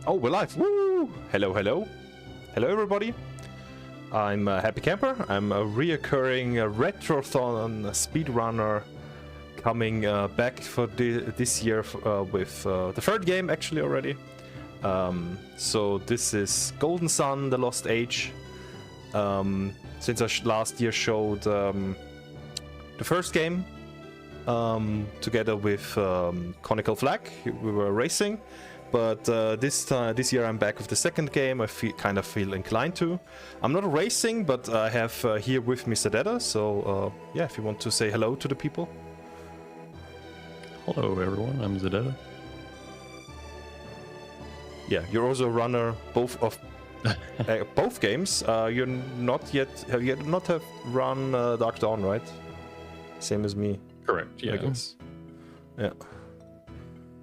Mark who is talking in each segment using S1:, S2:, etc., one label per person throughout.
S1: Oh, we're live. Woo! Hello, hello. Hello, everybody. I'm Happy Camper. I'm a reoccurring Retrothon speedrunner coming back for this year with the third game, actually, already. So this is Golden Sun, The Lost Age. Since I last year showed the first game together with Conical Flag, we were racing. But this year I'm back with the second game. I kind of feel inclined to. I'm not racing, but I have here with me Sedetta. So yeah, if you want to say hello to the people.
S2: Hello everyone, I'm Zedetta.
S1: Yeah, you're also a runner both of both games. You're not yet have run Dark Dawn, right? Same as me.
S2: Correct. Yeah.
S1: I guess. Yeah.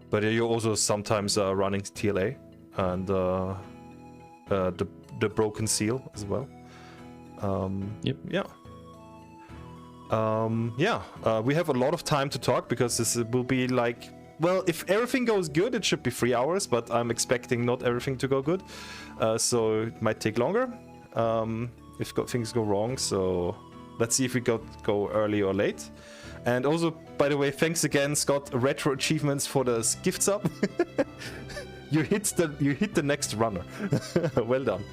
S1: But you're also sometimes running TLA and the Broken Seal as well.
S2: Yep.
S1: Yeah. We have a lot of time to talk because this will be like, well, if everything goes good, it should be 3 hours, but I'm expecting not everything to go good. So it might take longer if things go wrong. So let's see if we go early or late. And also, by the way, thanks again, Scott, Retro Achievements for the gift sub. you hit the next runner. Well done.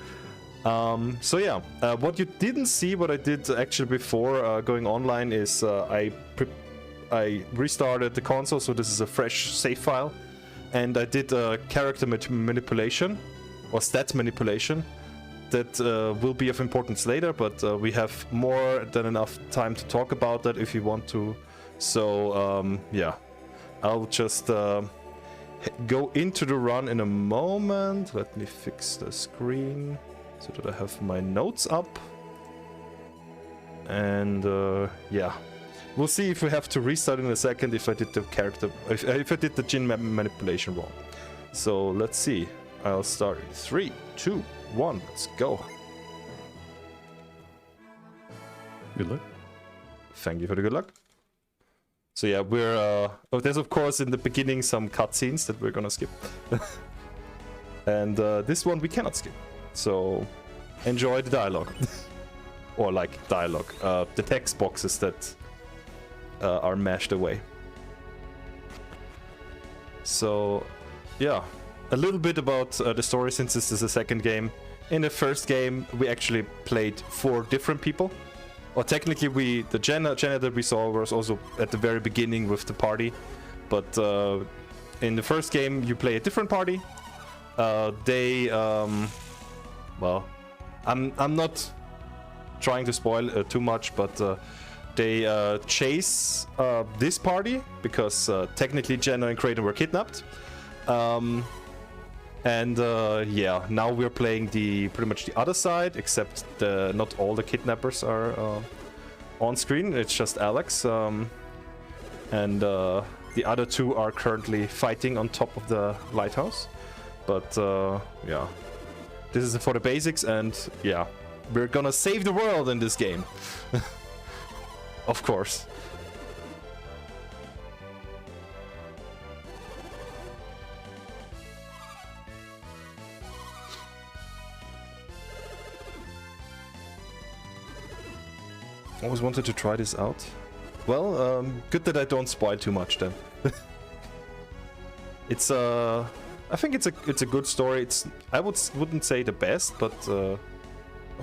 S1: So yeah, what you didn't see, what I did actually before going online is I restarted the console, so this is a fresh save file, and I did character manipulation or stat manipulation. That will be of importance later, but we have more than enough time to talk about that if you want to. So yeah, I'll just go into the run in a moment. Let me fix the screen so that I have my notes up. And yeah, we'll see if we have to restart in a second if I did the character, if I did the gene manipulation wrong. So let's see. I'll start in 3, 2, 1, let's go.
S2: Good luck.
S1: Thank you for the good luck. So yeah, we're there's of course in the beginning some cutscenes that we're gonna skip. And this one we cannot skip. So enjoy the dialogue. Or like dialogue. The text boxes that are mashed away. So yeah, a little bit about the story, since this is the second game. In the first game, we actually played 4 different people. Or technically, the Jenna that we saw was also at the very beginning with the party. But in the first game, you play a different party. Well, I'm not trying to spoil too much, but they chase this party because technically Jenna and Kraden were kidnapped. And yeah, now we're playing pretty much the other side, except not all the kidnappers are on screen. It's just Alex, and the other 2 are currently fighting on top of the lighthouse. But yeah, this is for the basics, and yeah, we're gonna save the world in this game. Of course. Always wanted to try this out. Well, good that I don't spoil too much then. It's I think it's a good story. I wouldn't say the best, but or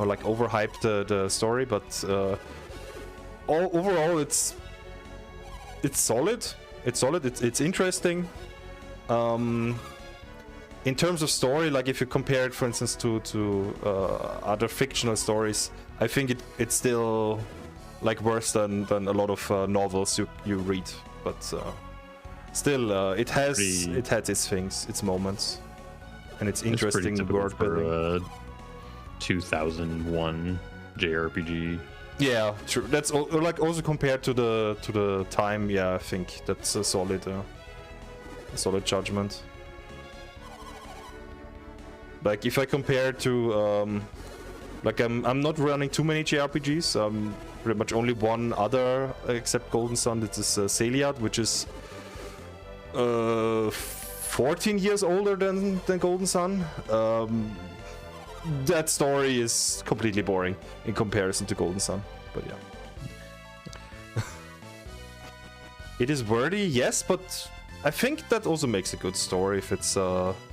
S1: like overhyped the story, but overall it's solid. It's solid. It's interesting. In terms of story, like if you compare it, for instance, to other fictional stories, I think it's still like worse than a lot of novels you read, but still it has its things, its moments, and it's interesting world building. 2001 JRPG. Yeah, true. That's like also compared to the time. Yeah, I think that's a solid judgment. Like if I compare to like I'm not running too many JRPGs. Pretty much only one other except Golden Sun. This is Celiad, which is 4 14 years older than Golden Sun. That story is completely boring in comparison to Golden Sun, but yeah. It is worthy, yes, but I think that also makes a good story if it's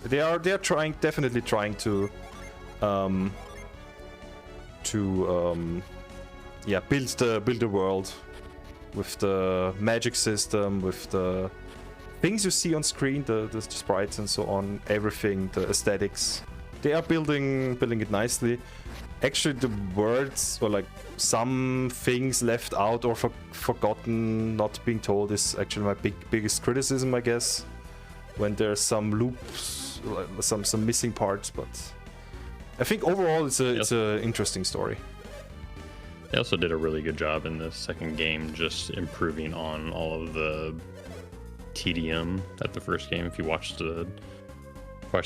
S1: they are definitely trying to yeah, build the world with the magic system, with the things you see on screen, the sprites and so on, everything, the aesthetics. They are building it nicely. Actually, the words or like some things left out or forgotten, not being told, is actually my biggest criticism, I guess. When there's some loops, some missing parts, but I think overall it's a interesting story.
S2: They also did a really good job in the second game, just improving on all of the tedium at the first game. If you watched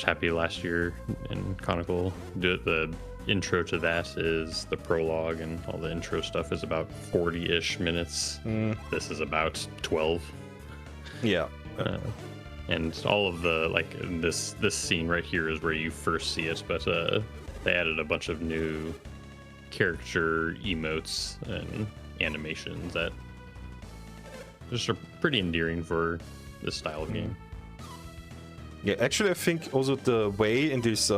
S2: Happy last year in Chronicle, the intro to that is the prologue, and all the intro stuff is about 40-ish minutes. This is about 12. Yeah. And all of the, like, this scene right here is where you first see it, but they added a bunch of new character emotes and animations that just are pretty endearing for this style of game.
S1: Yeah, actually, I think also the way in these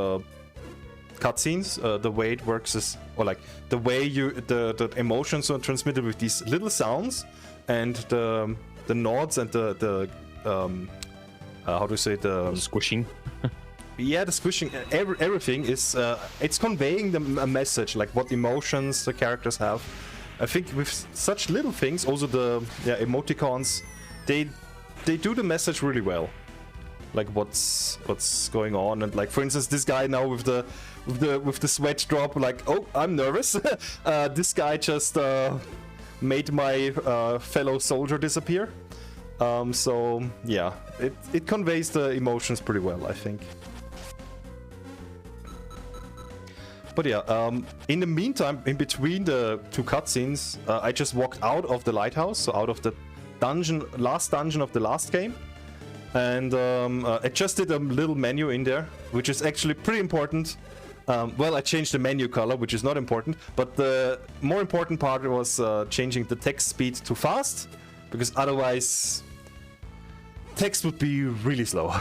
S1: cutscenes, the way it works is, or like the way the emotions are transmitted with these little sounds, and the nods and the how do you say, the
S2: squishing.
S1: Yeah, the squishing, everything is it's conveying a message, like what emotions the characters have. I think with such little things, also the emoticons, they do the message really well. Like what's going on, and like for instance, this guy now with the sweat drop, like, oh, I'm nervous. This guy just made my fellow soldier disappear. So yeah, it conveys the emotions pretty well, I think. But yeah, in the meantime, in between the two cutscenes, I just walked out of the lighthouse, so out of the last dungeon of the last game. And I just did a little menu in there, which is actually pretty important. Well, I changed the menu color, which is not important, but the more important part was changing the text speed to fast, because otherwise text would be really slow.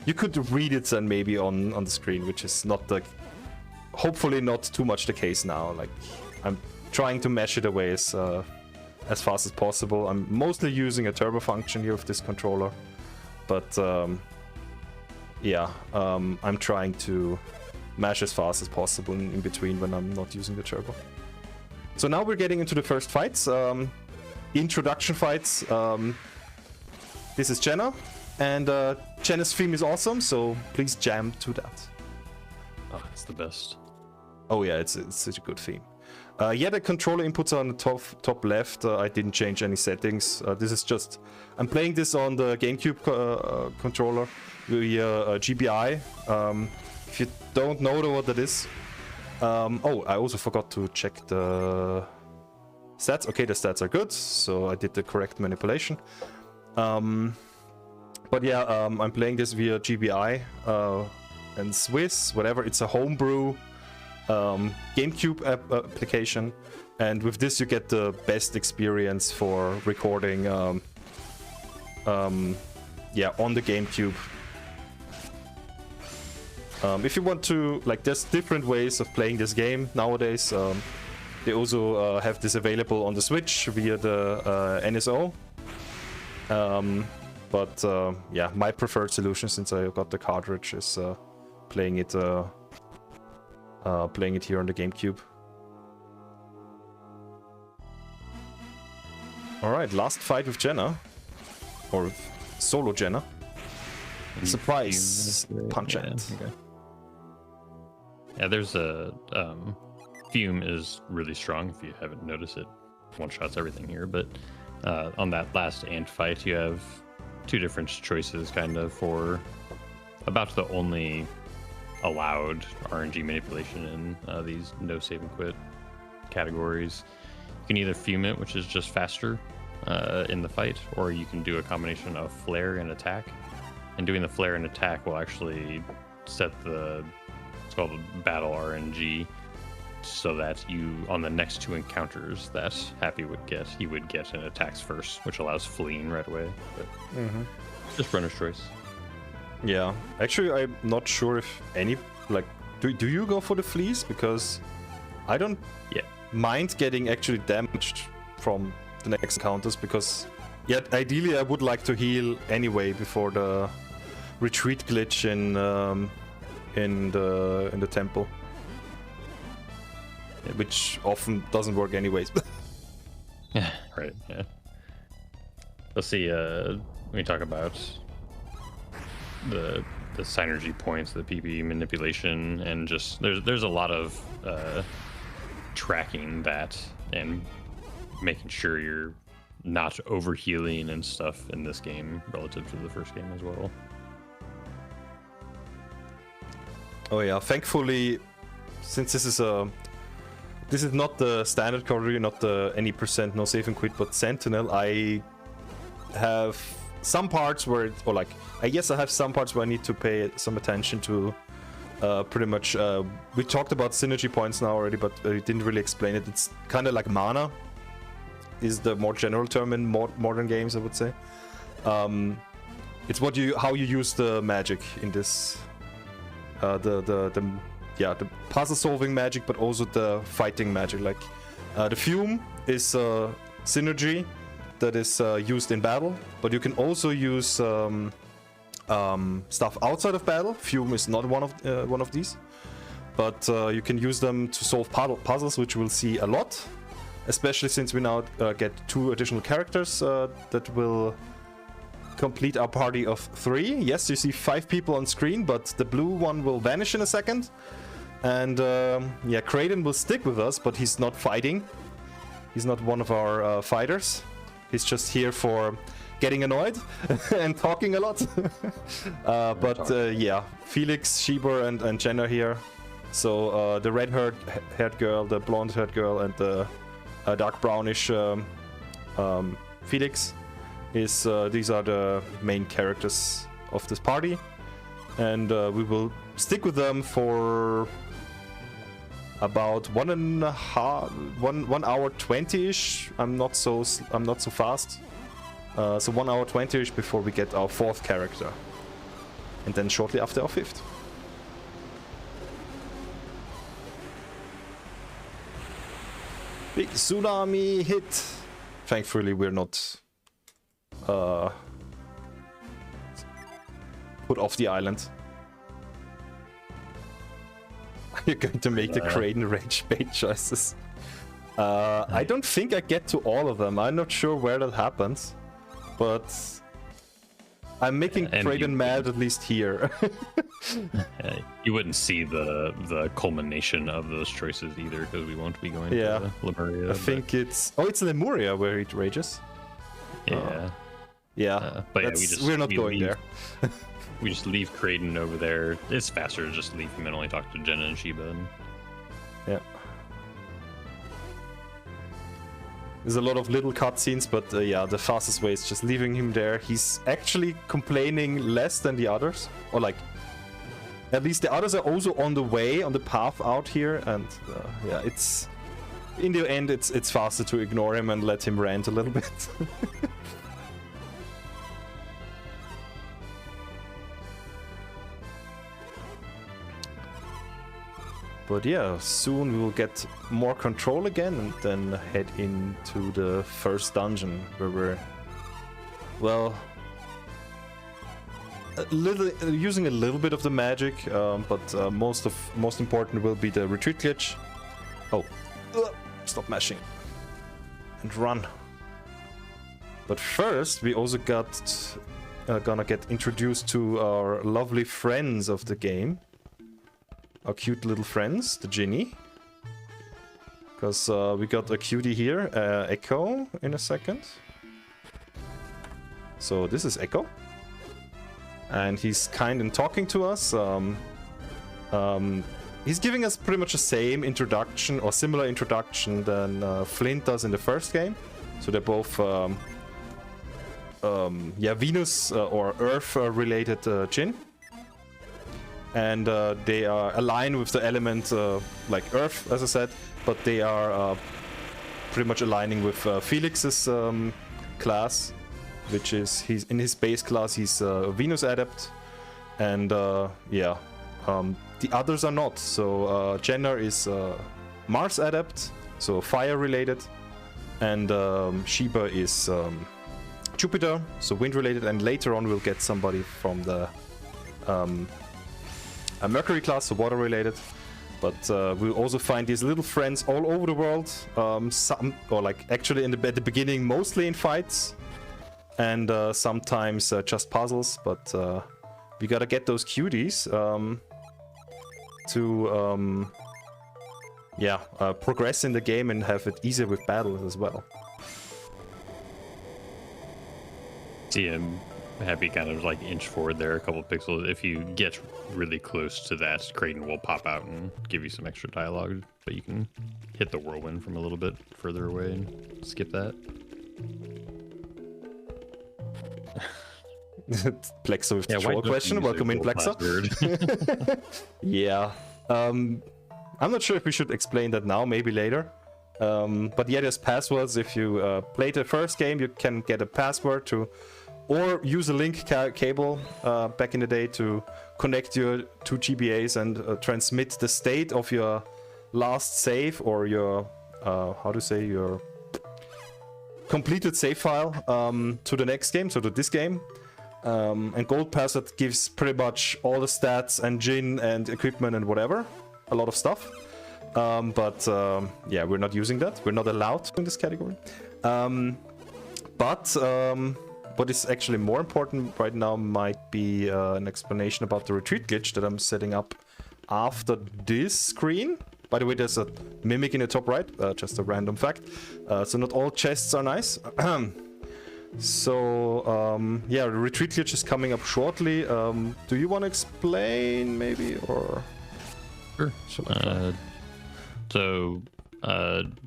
S1: You could read it then maybe on the screen, which is not like, hopefully not too much the case now. Like, I'm trying to mesh it away as fast as possible. I'm mostly using a turbo function here with this controller. But yeah, I'm trying to mash as fast as possible in between when I'm not using the turbo. So now we're getting into the first fights, introduction fights. This is Jenna, and Jenna's theme is awesome, so please jam to that.
S2: Oh, it's the best.
S1: Oh yeah, it's such a good theme. Yeah, the controller inputs are on the top left. I didn't change any settings. This is just, I'm playing this on the GameCube controller via GBI. If you don't know what that is. Oh, I also forgot to check the stats. Okay, the stats are good, so I did the correct manipulation. But yeah, I'm playing this via GBI and Swiss, whatever. It's a homebrew GameCube application, and with this you get the best experience for recording yeah, on the GameCube. If you want to, like, there's different ways of playing this game nowadays. They also have this available on the Switch via the NSO. But yeah, my preferred solution, since I got the cartridge, is playing it here on the GameCube. Alright, last fight with Jenna. Or with solo Jenna. Surprise punch out.
S2: Okay. Yeah, there's a Fume is really strong, if you haven't noticed it. One-shots everything here, but on that last Ant fight, you have two different choices, kind of, for about the only allowed RNG manipulation in these no save and quit categories. You can either Fume it, which is just faster in the fight, or you can do a combination of flare and attack. And doing the flare and attack will actually set the, it's called battle RNG, so that you, on the next 2 encounters that Happy would get, he would get an attacks first, which allows fleeing right away. But just runner's choice.
S1: Yeah, actually, I'm not sure if any, like, do you go for the fleas? Because I don't mind getting actually damaged from the next encounters, because ideally I would like to heal anyway before the retreat glitch in the temple, which often doesn't work anyways.
S2: Yeah, right. Yeah. Let's see. We talk about the synergy points, the PP manipulation, and just there's a lot of tracking that and making sure you're not overhealing and stuff in this game relative to the first game as well.
S1: Oh yeah, thankfully, since this is not the standard category, not the any % no save and quit, but sentinel, I have some parts where I have some parts where I need to pay some attention to. Pretty much, we talked about synergy points now already, but we didn't really explain it. It's kind of like mana, is the more general term in modern games, I would say. It's how you use the magic in this, the puzzle solving magic, but also the fighting magic. Like the fume is synergy that is used in battle, but you can also use stuff outside of battle. Fume is not one of these, but you can use them to solve puzzles, which we'll see a lot, especially since we now get 2 additional characters that will complete our party of 3. Yes, you see 5 people on screen, but the blue one will vanish in a second. And Kraden will stick with us, but he's not fighting. He's not one of our fighters. He's just here for getting annoyed and talking a lot. Felix, Shibor, and Jen are here. So the red-haired girl, the blonde-haired girl, and the dark brownish Felix these are the main characters of this party, and we will stick with them for about 1 hour 20-ish. I'm not so fast. So 1 hour 20-ish before we get our 4th character, and then shortly after our 5th. Big tsunami hit. Thankfully, we're not put off the island. You're going to make the Kraden rage bait choices. I don't think I get to all of them. I'm not sure where that happens, but I'm making Kraden mad at least here.
S2: You wouldn't see the culmination of those choices either, because we won't be going to Lemuria.
S1: I think it's Lemuria where it rages. But we're not going there.
S2: We just leave Kraden over there. It's faster to just leave him and only talk to Jenna and Sheba.
S1: Yeah. There's a lot of little cutscenes, but the fastest way is just leaving him there. He's actually complaining less than the others, or like, at least the others are also on the way, on the path out here, and it's in the end it's faster to ignore him and let him rant a little bit. But yeah, soon we will get more control again, and then head into the first dungeon, where we're, using a little bit of the magic, but most important will be the retreat glitch. Oh, stop mashing and run. But first, we also gonna get introduced to our lovely friends of the game. Our cute little friends, the Ginny. Because we got a cutie here, Echo, in a second. So this is Echo. And he's kind and talking to us. He's giving us pretty much the same introduction, or similar introduction, than Flint does in the first game. So they're both Venus or Earth related Jinn. And they are aligned with the element like Earth, as I said, but they are pretty much aligning with Felix's class, which is he's in his base class. He's a Venus adept, and the others are not. So Jenner is Mars adept, so fire related, and Sheba is Jupiter, so wind related. And later on we'll get somebody from the a Mercury class, so water related, but we'll also find these little friends all over the world. Some, or like actually at the beginning, mostly in fights, and sometimes just puzzles. But we gotta get those cuties to progress in the game and have it easier with battles as well.
S2: See, I'm happy kind of like inch forward there a couple pixels. If you get really close to that, Kraden will pop out and give you some extra dialogue, but you can hit the whirlwind from a little bit further away and skip that.
S1: Plexo with the troll question. Welcome in, Plexo. Yeah. I'm not sure if we should explain that now, maybe later. But yeah, there's passwords. If you play the first game, you can get a password to, or use a link cable back in the day to connect your two GBAs and transmit the state of your last save or your, your completed save file to the next game, so to this game. And Gold Password gives pretty much all the stats and Jinn and equipment and whatever, a lot of stuff. Yeah, we're not using that. We're not allowed in this category. What is actually more important right now might be an explanation about the retreat glitch that I'm setting up after this screen. By the way, there's a mimic in the top right, just a random fact. So not all chests are nice. Yeah, the retreat glitch is coming up shortly. Do you want to explain maybe, or?
S2: Sure.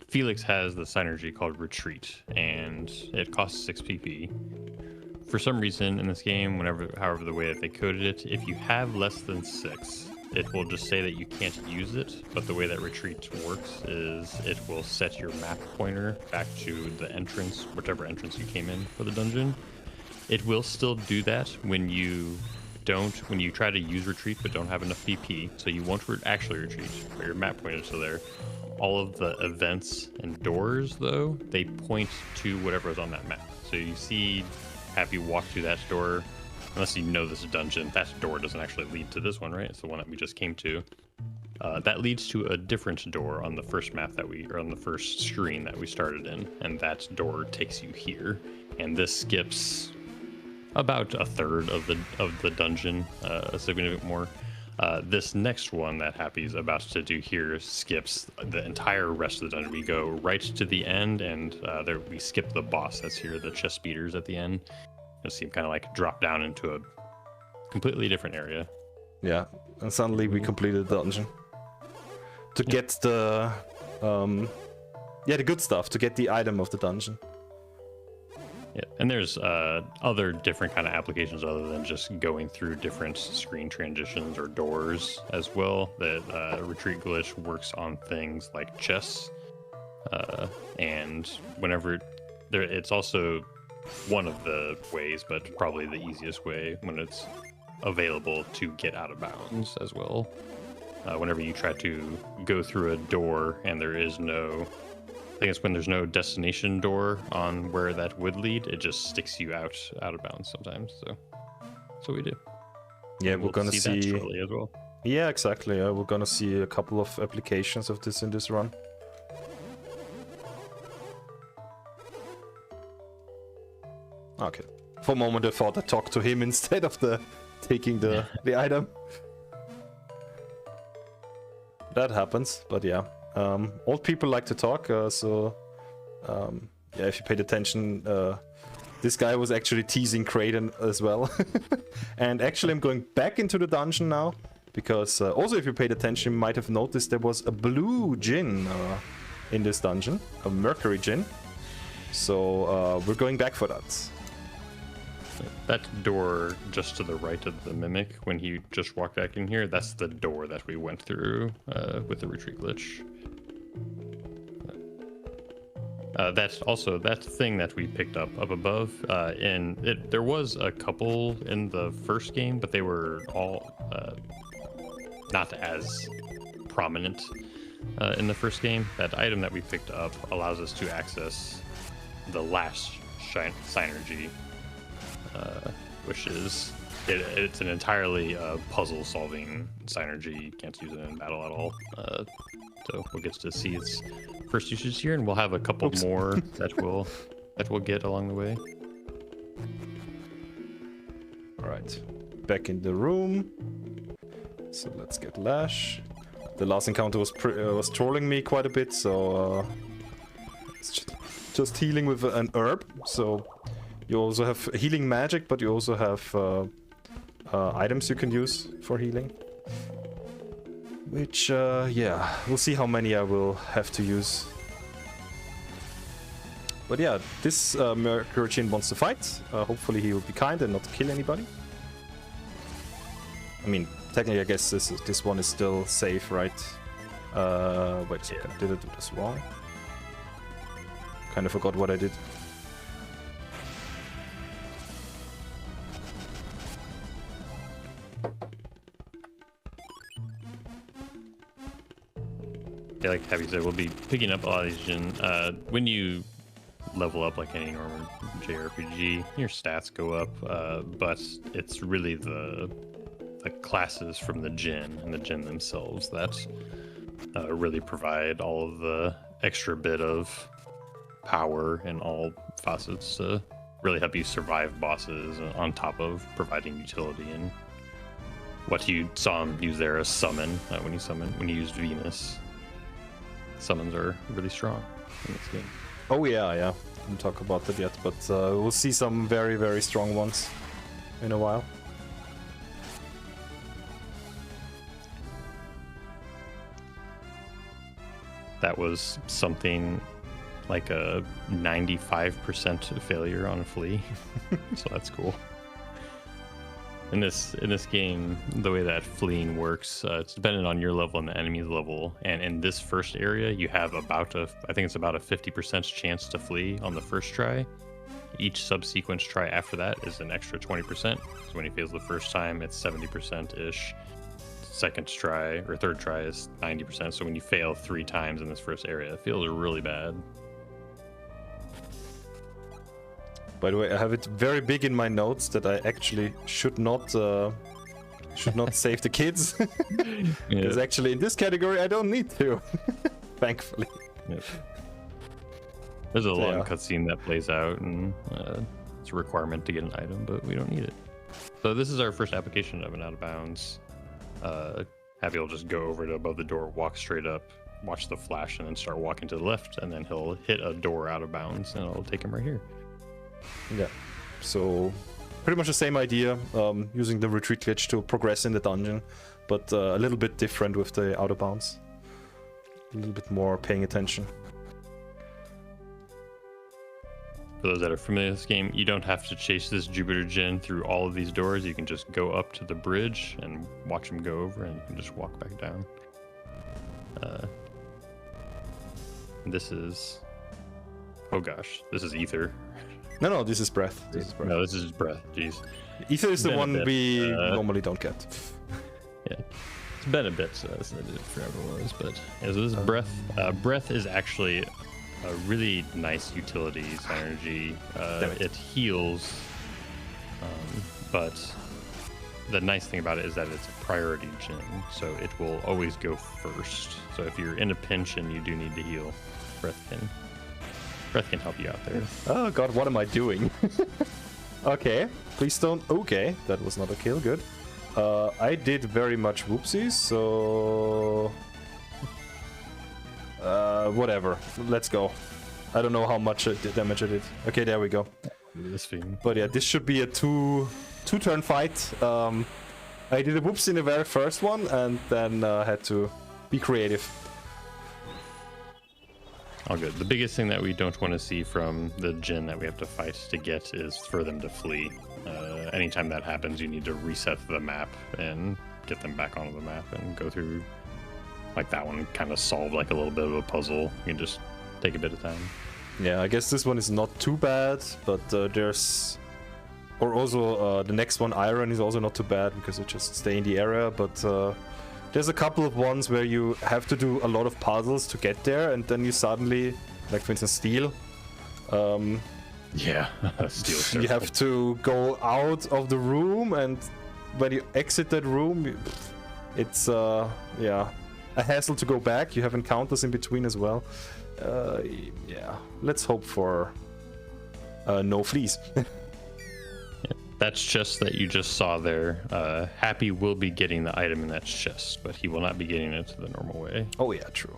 S2: Felix has the synergy called Retreat, and it costs 6 PP. For some reason in this game, however the way that they coded it, if you have less than 6, it will just say that you can't use it. But the way that Retreat works is it will set your map pointer back to the entrance, whichever entrance you came in for the dungeon. It will still do that when you try to use Retreat but don't have enough PP, so you won't actually retreat, but your map pointer is still there. All of the events and doors, though, they point to whatever is on that map. So you see Happy walk through that door, unless you know this dungeon, that door doesn't actually lead to this one, right? It's the one that we just came to. That leads to a different door on the first map or on the first screen that we started in, and that door takes you here. And this skips about a third of the dungeon, a significant more. This next one that Happy's about to do here skips the entire rest of the dungeon. We go right to the end, and we skip the boss that's here, the chest beaters at the end. You'll see him kind of like drop down into a completely different area.
S1: Yeah, and suddenly we completed the dungeon. To get the good stuff, to get the item of the dungeon.
S2: Yeah, and there's other different kind of applications other than just going through different screen transitions or doors as well. That retreat glitch works on things like chests, and whenever it's also one of the ways, but probably the easiest way when it's available to get out of bounds as well. Whenever you try to go through a door and there is no, I think it's when there's no destination door on where that would lead, it just sticks you out of bounds sometimes. So that's what we do.
S1: Yeah, we're gonna see
S2: that shortly as well.
S1: Yeah, exactly. We're gonna see a couple of applications of this in this run. Okay. For a moment I thought I talked to him instead of taking the item. That happens, but yeah. Old people like to talk, so yeah, if you paid attention, this guy was actually teasing Kraden as well. And actually I'm going back into the dungeon now, because also if you paid attention, you might have noticed there was a blue Jinn in this dungeon, a Mercury Jinn. So we're going back for that.
S2: That door just to the right of the Mimic, when he just walked back in here, that's the door that we went through with the retreat glitch. That's also that thing that we picked up above. There was a couple in the first game, but they were all not as prominent in the first game. That item that we picked up allows us to access the last synergy, which is it's an entirely puzzle-solving synergy. You can't use it in battle at all. So we'll get to see its first usage here, and we'll have a couple more that we'll get along the way.
S1: All right, back in the room. So let's get Lash. The last encounter was trolling me quite a bit, so it's just healing with an herb. So you also have healing magic, but you also have items you can use for healing. Which, yeah, we'll see how many I will have to use. But yeah, this Mercurochin wants to fight. Hopefully he will be kind and not kill anybody. I mean, technically I guess this one is still safe, right? Wait a second, did I do this wrong? Kind of forgot what I did.
S2: Yeah, like Happy said, we'll be picking up a lot of these Jin. When you level up like any normal JRPG, your stats go up, but it's really the classes from the Jin and the Jin themselves that really provide all of the extra bit of power in all facets to really help you survive bosses, on top of providing utility. And what you saw him use there as summon, when you used Venus. Summons are really strong in this game.
S1: Oh yeah. Didn't talk about that yet, but we'll see some very, very strong ones in a while.
S2: That was something like a 95% failure on a flea, so that's cool. In this game, the way that fleeing works, it's dependent on your level and the enemy's level. And in this first area, you have I think it's about a 50% chance to flee on the first try. Each subsequent try after that is an extra 20%. So when he fails the first time, it's 70%-ish. Second try or third try is 90%. So when you fail 3 times in this first area, it feels really bad.
S1: By the way, I have it very big in my notes that I actually should not save the kids. Because actually in this category I don't need to, thankfully.
S2: Yep. There's a long cutscene that plays out, and it's a requirement to get an item, but we don't need it. So this is our first application of an out of bounds. Happy will just go over to above the door, walk straight up, watch the flash, and then start walking to the left, and then he'll hit a door out of bounds, and it'll take him right here.
S1: Yeah, so pretty much the same idea, using the retreat glitch to progress in the dungeon, but a little bit different with the out of bounds. A little bit more paying attention.
S2: For those that are familiar with this game, you don't have to chase this Jupiter Jin through all of these doors. You can just go up to the bridge and watch him go over, and you can just walk back down. This is... oh gosh, this is Ether.
S1: No, this is Breath.
S2: No, this is Breath. Jeez.
S1: Ether is the one we normally don't get.
S2: Yeah, it's been a bit since I did it forever was, but yeah, so this is Breath. Breath is actually a really nice utility synergy. It heals, but the nice thing about it is that it's a priority Jin, so it will always go first. So if you're in a pinch and you do need to heal, Breath can help you out there.
S1: Oh god, what am I doing? Okay, please don't... okay, that was not a kill, good. I did very much whoopsies, so... whatever, let's go. I don't know how much damage I did. Okay, there we go. But yeah, this should be a two-turn fight. I did a whoops in the very first one, and then had to be creative.
S2: All good. The biggest thing that we don't want to see from the Jin that we have to fight to get is for them to flee. Anytime that happens, you need to reset the map and get them back onto the map and go through. Like that one kind of solved like a little bit of a puzzle. You can just take a bit of time.
S1: Yeah, I guess this one is not too bad, but there's... Or also the next one, Iron, is also not too bad because you just stay in the area, but there's a couple of ones where you have to do a lot of puzzles to get there, and then you suddenly, like for instance Steel,
S2: yeah, Steel
S1: you have to go out of the room, and when you exit that room, it's yeah, a hassle to go back. You have encounters in between as well. Yeah, let's hope for no fleas.
S2: That chest that you just saw there, Happy will be getting the item in that chest, but he will not be getting it the normal way.
S1: Oh yeah, true.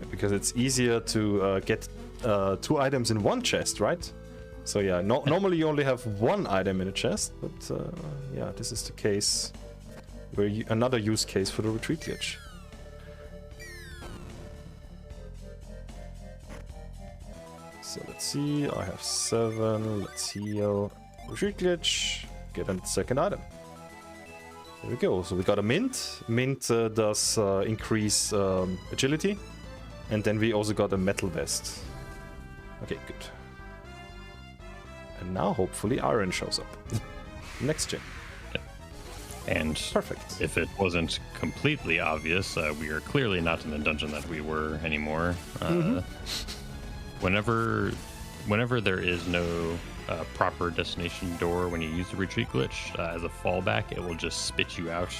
S1: Because it's easier to get 2 items in one chest, right? So yeah, normally you only have 1 item in a chest, but yeah, this is the case where another use case for the retreat glitch. So let's see, I have 7, let's heal, retreat glitch, get a second item. There we go, so we got a mint. Mint does increase agility, and then we also got a metal vest. Okay, good. And now hopefully Iron shows up. Next gen.
S2: And
S1: perfect.
S2: If it wasn't completely obvious, we are clearly not in the dungeon that we were anymore. Whenever there is no proper destination door when you use the retreat glitch, as a fallback, it will just spit you out.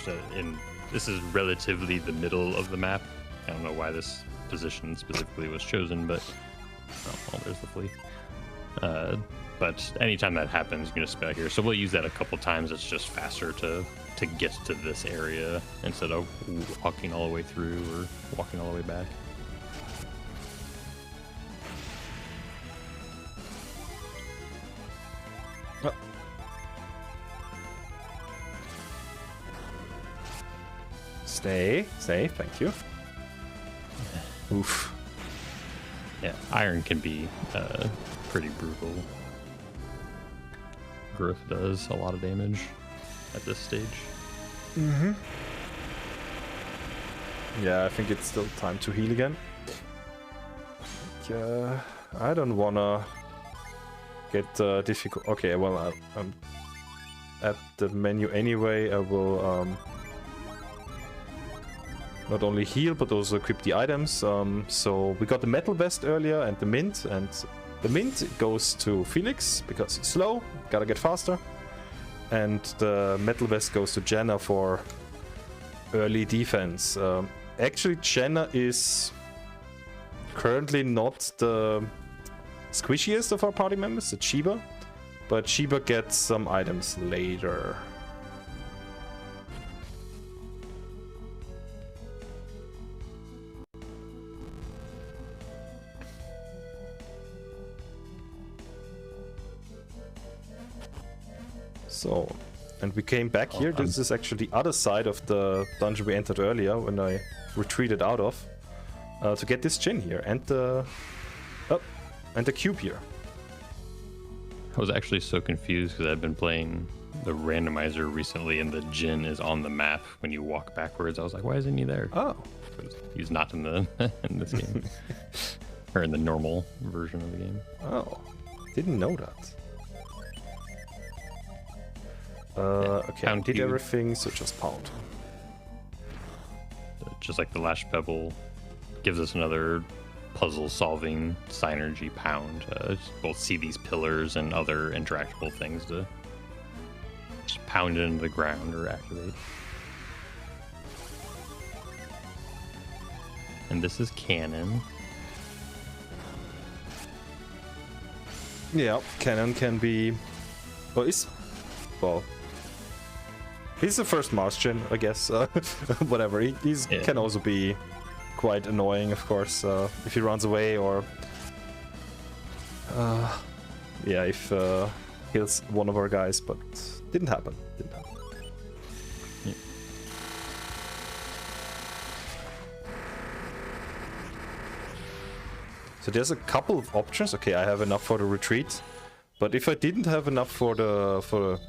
S2: This is relatively the middle of the map. I don't know why this position specifically was chosen, but oh, there's the flea. But anytime that happens, you can just spit out here. So we'll use that a couple times. It's just faster to get to this area instead of walking all the way through or walking all the way back.
S1: Oh. Stay, thank you. Oof.
S2: Yeah, Iron can be pretty brutal. Growth does a lot of damage at this stage.
S1: Yeah, I think it's still time to heal again. I don't wanna get difficult. Okay, well, I'm at the menu anyway. I will not only heal but also equip the items. So we got the metal vest earlier and the mint, and the mint goes to Felix because he's slow, gotta get faster, and the metal vest goes to Jenna for early defense. Actually, Jenna is currently not the squishiest of our party members, it's Sheba, but Sheba gets some items later. So, and we came back here. This is actually the other side of the dungeon we entered earlier when I retreated out of, to get this gin here and the cube here.
S2: I was actually so confused because I've been playing the randomizer recently, and the gin is on the map when you walk backwards. I was like, why isn't he there?
S1: Oh,
S2: he's not in the in this game, or in the normal version of the game.
S1: Oh, didn't know that. Okay, I did everything, so just pound.
S2: Just like the Lash Pebble gives us another puzzle-solving synergy pound. We'll see these pillars and other interactable things to just pound it into the ground or activate. And this is cannon.
S1: Yeah, cannon can be... Well, he's the first Mars gen, I guess. Whatever. He can also be quite annoying, of course, if he runs away or... yeah, if kills one of our guys, but didn't happen. Yeah. So there's a couple of options. Okay, I have enough for the retreat. But if I didn't have enough for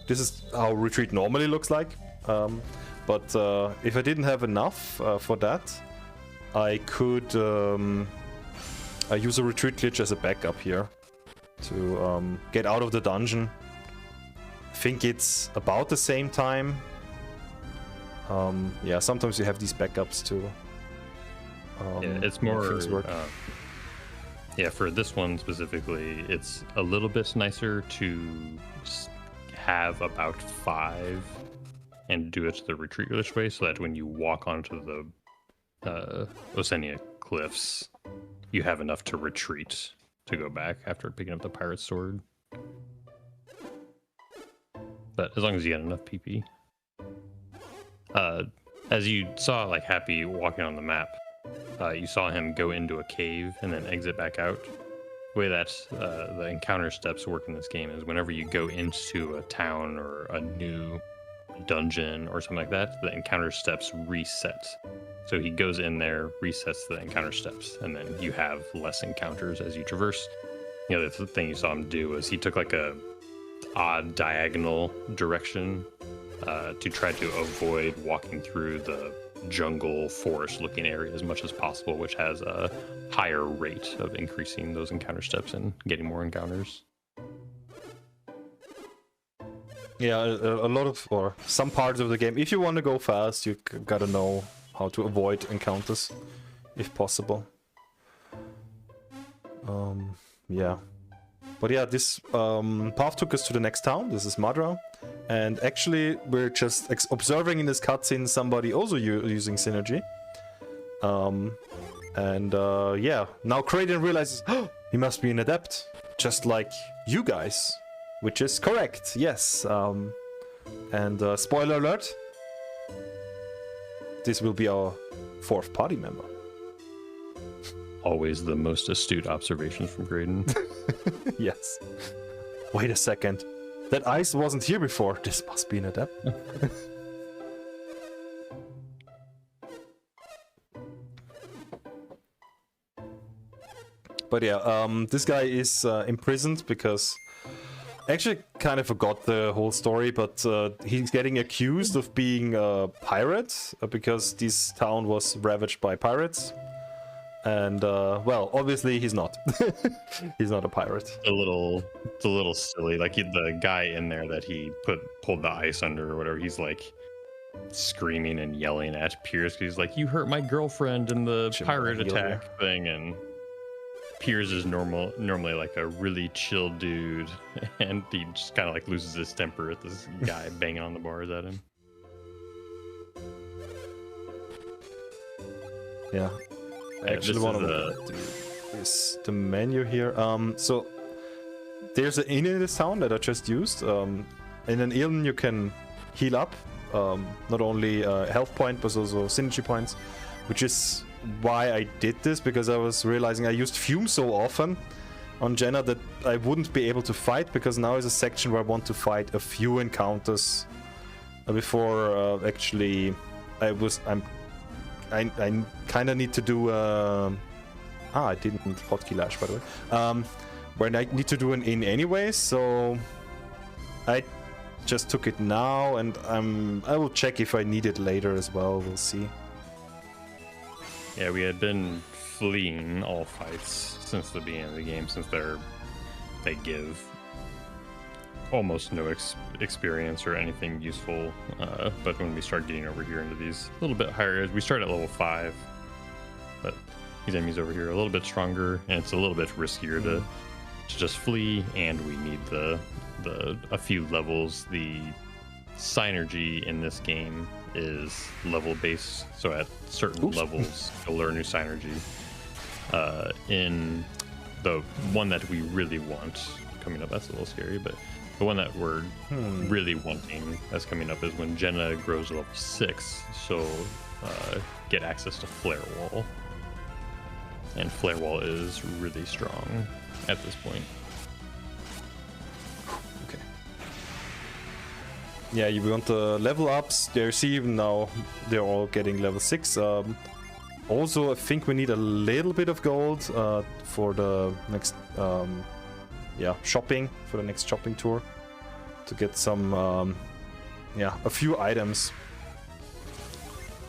S1: this is how retreat normally looks like. But if I didn't have enough for that, I could I use a retreat glitch as a backup here to get out of the dungeon. I think it's about the same time. Yeah, sometimes you have these backups too.
S2: Yeah, it's more. Yeah, for this one specifically, it's a little bit nicer to have about 5 and do it the retreat glitch way, so that when you walk onto the Osenia cliffs, you have enough to retreat to go back after picking up the pirate's sword. But as long as you get enough PP. As you saw, like, Happy walking on the map, you saw him go into a cave and then exit back out. The way that the encounter steps work in this game is whenever you go into a town or a new dungeon or something like that, the encounter steps reset. So he goes in there, resets the encounter steps, and then you have less encounters as you traverse. The other thing you saw him do was he took like a odd diagonal direction to try to avoid walking through the jungle forest looking area as much as possible, which has a higher rate of increasing those encounter steps and getting more encounters.
S1: Yeah, a lot of, or some parts of the game, if you want to go fast, you gotta know how to avoid encounters, if possible. Yeah. But yeah, this path took us to the next town. This is Madra. And actually, we're just observing in this cutscene somebody also using synergy. Yeah, now Kraden realizes, oh, he must be an adept, just like you guys. Which is correct, yes. Spoiler alert, this will be our 4th party member.
S2: Always the most astute observations from Graydon.
S1: Yes. Wait a second. That ice wasn't here before. This must be an adept. But yeah, this guy is imprisoned because... Actually, kind of forgot the whole story, but he's getting accused of being a pirate because this town was ravaged by pirates. And well, obviously he's not. He's not a pirate. It's a little silly. Like the guy in there that he pulled the ice under or whatever, he's like screaming and yelling at Piers. He's like, "You hurt my girlfriend in the pirate attack thing," and Piers is normally like a really chill dude, and he just kind of like loses his temper at this guy banging on the bars at him. Yeah. I actually want to do is the menu here. So there's an inn in this town that I just used. In an inn you can heal up, not only health point but also synergy points, which is why I did this, because I was realizing I used Fume so often on Jenna that I wouldn't be able to fight, because now is a section where I want to fight a few encounters before actually I kind of need to do I didn't hotkey lash, by the way, where I need to do an in anyway, so I just took it now, and I will check if I need it later as well. We'll see.
S2: Yeah, we had been fleeing all fights since the beginning of the game, since they give almost no experience or anything useful. But when we start getting over here into these a little bit higher, we start at level 5, but these enemies over here are a little bit stronger, and it's a little bit riskier to just flee, and we need a few levels. The synergy in this game is level based, so at certain levels you'll learn new synergy. In the one that we really want coming up, that's a little scary, but the one that we're really wanting that's coming up is when Jenna grows to level 6, so get access to Flare Wall. And Flare Wall is really strong at this point.
S1: Okay. Yeah, you want the level ups. There, see, even now they're all getting level 6. Also, I think we need a little bit of gold for the next, shopping, for the next shopping tour. To get some, a few items.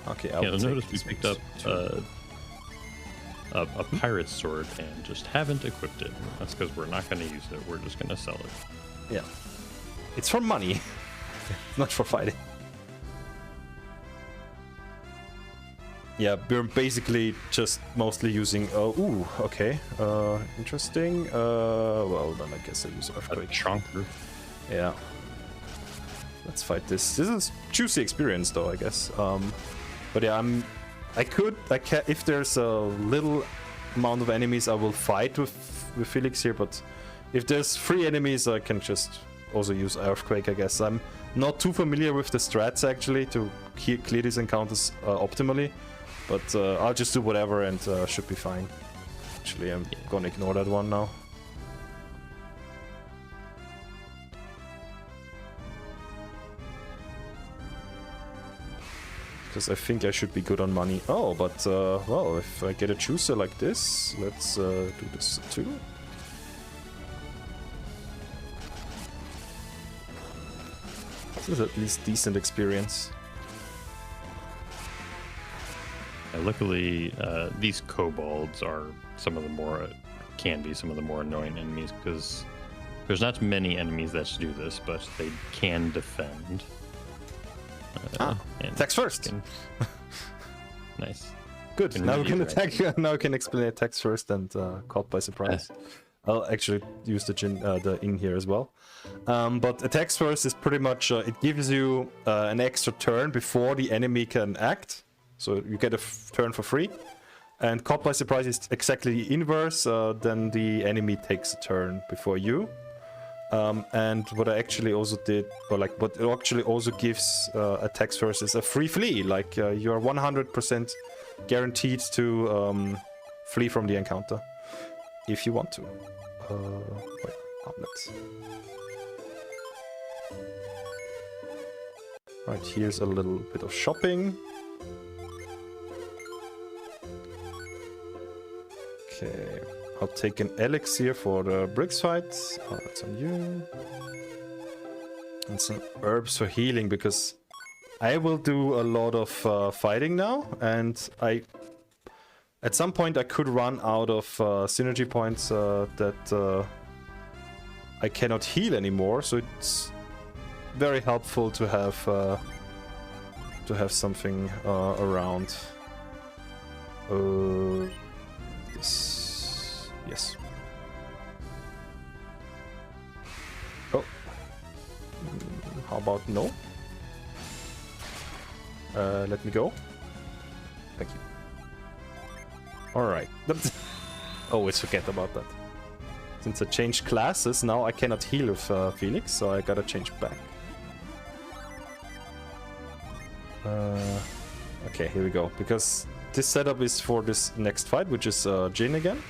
S1: Okay,
S2: I noticed we picked up a pirate sword and just haven't equipped it. That's because we're not going to use it. We're just going to sell it.
S1: Yeah. It's for money, not for fighting. Yeah, we're basically just mostly using... ooh, okay. Interesting. Well, then I guess I use Earthquake.
S2: A chonker.
S1: Yeah. Let's fight this. This is juicy experience, though, I guess. But yeah, I can, if there's a little amount of enemies, I will fight with Felix here. But if there's 3 enemies, I can just also use Earthquake, I guess. I'm not too familiar with the strats actually to clear these encounters optimally. But I'll just do whatever and should be fine. Actually, I'm gonna ignore that one now. Because I think I should be good on money. Oh, but, well, if I get a juicer like this, let's do this too. This is at least decent experience.
S2: Luckily, these kobolds are some of the more, can be some of the more annoying enemies, because there's not many enemies that do this, but they can defend.
S1: Attacks first.
S2: Nice.
S1: Good. Now we can attack. Now we can explain attacks first and caught by surprise. I'll actually use the ing here as well. But attacks first is pretty much it gives you an extra turn before the enemy can act. So you get a turn for free. And caught by surprise is exactly the inverse. Then the enemy takes a turn before you. And what I actually also did, or like what it actually also gives attacks first is a free flee. Like you are 100% guaranteed to flee from the encounter if you want to. Wait, let's. Right, here's a little bit of shopping. Okay. I'll take an elixir for the bricks fight. Oh, that's on you. And some herbs for healing, because I will do a lot of fighting now, and at some point I could run out of synergy points that I cannot heal anymore. So it's very helpful to have something around. This. Yes. Oh. How about no? Let me go. Thank you. Alright. Always forget about that. Since I changed classes, now I cannot heal with Felix, so I gotta change back. Okay, here we go. Because this setup is for this next fight, which is Jin again.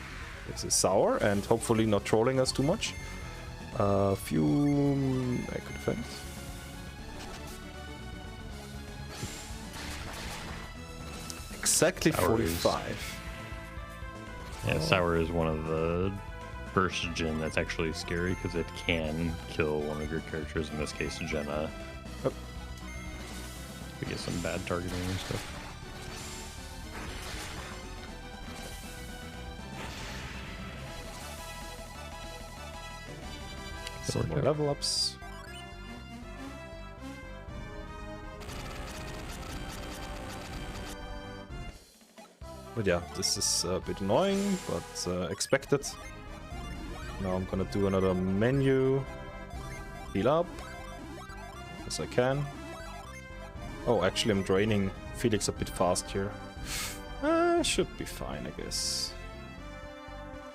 S1: This is sour and hopefully not trolling us too much. Few I could defend. Exactly sour 45.
S2: Yeah, sour is one of the first Jin that's actually scary because it can kill one of your characters. In this case, Jenna. Oh. To get some bad targeting and stuff.
S1: Some more level ups. But yeah, this is a bit annoying, but expected. Now I'm gonna do another menu. Heal up. As I can. Oh, actually I'm draining Felix a bit fast here. Should be fine, I guess.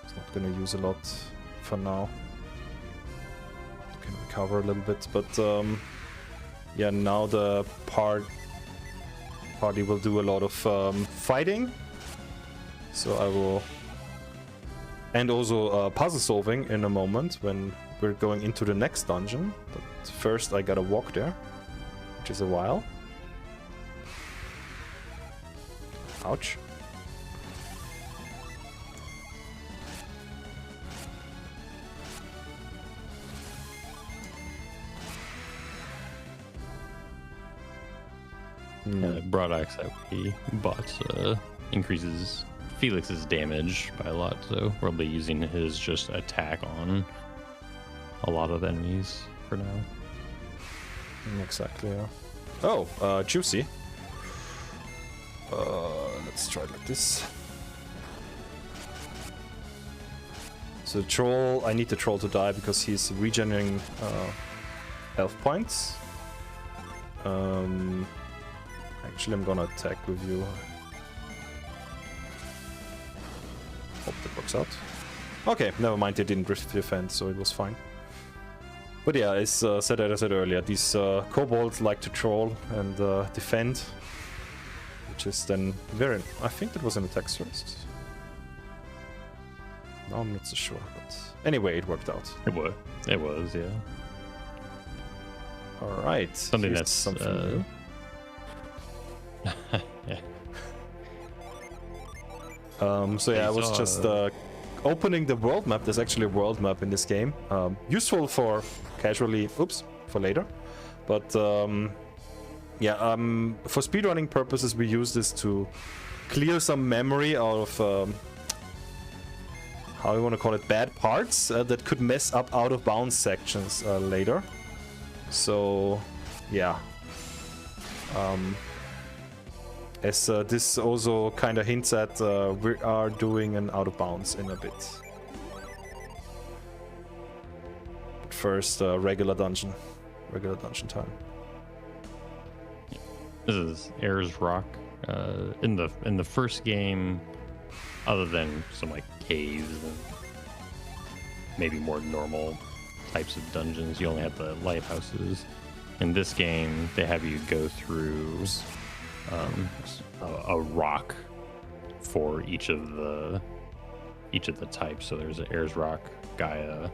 S1: It's not gonna use a lot for now. Can recover a little bit, but yeah, now the party will do a lot of fighting. So I will, and also puzzle solving in a moment when we're going into the next dungeon. But first I gotta walk there, which is a while. Ouch.
S2: Broad axe that we bought increases Felix's damage by a lot, so we'll be using his just attack on a lot of enemies for now.
S1: Exactly, yeah. Oh, juicy. Let's try it like this. So the troll, I need the troll to die because he's regenerating health points. Actually, I'm gonna attack with you. Hope that works out. Okay, never mind, they didn't defend, so it was fine. But yeah, as I said earlier, these kobolds like to troll and defend, which is then very... I think that was an attack first. No, I'm not so sure, but anyway, it worked out.
S2: It was, yeah.
S1: All right.
S2: Something that's
S1: something new.
S2: Yeah.
S1: So yeah, I was just opening the world map. There's actually a world map in this game. Useful for casually, for later. But yeah, for speedrunning purposes, we use this to clear some memory out of how you want to call it, bad parts that could mess up out of bounds sections later. So yeah. As this also kind of hints at, we are doing an out of bounds in a bit. But first, regular dungeon time.
S2: This is Ayers Rock. In the first game, other than some like caves and maybe more normal types of dungeons, you only have the lighthouses. In this game, they have you go through a rock for each of the types. So there's Ayers Rock, Gaia,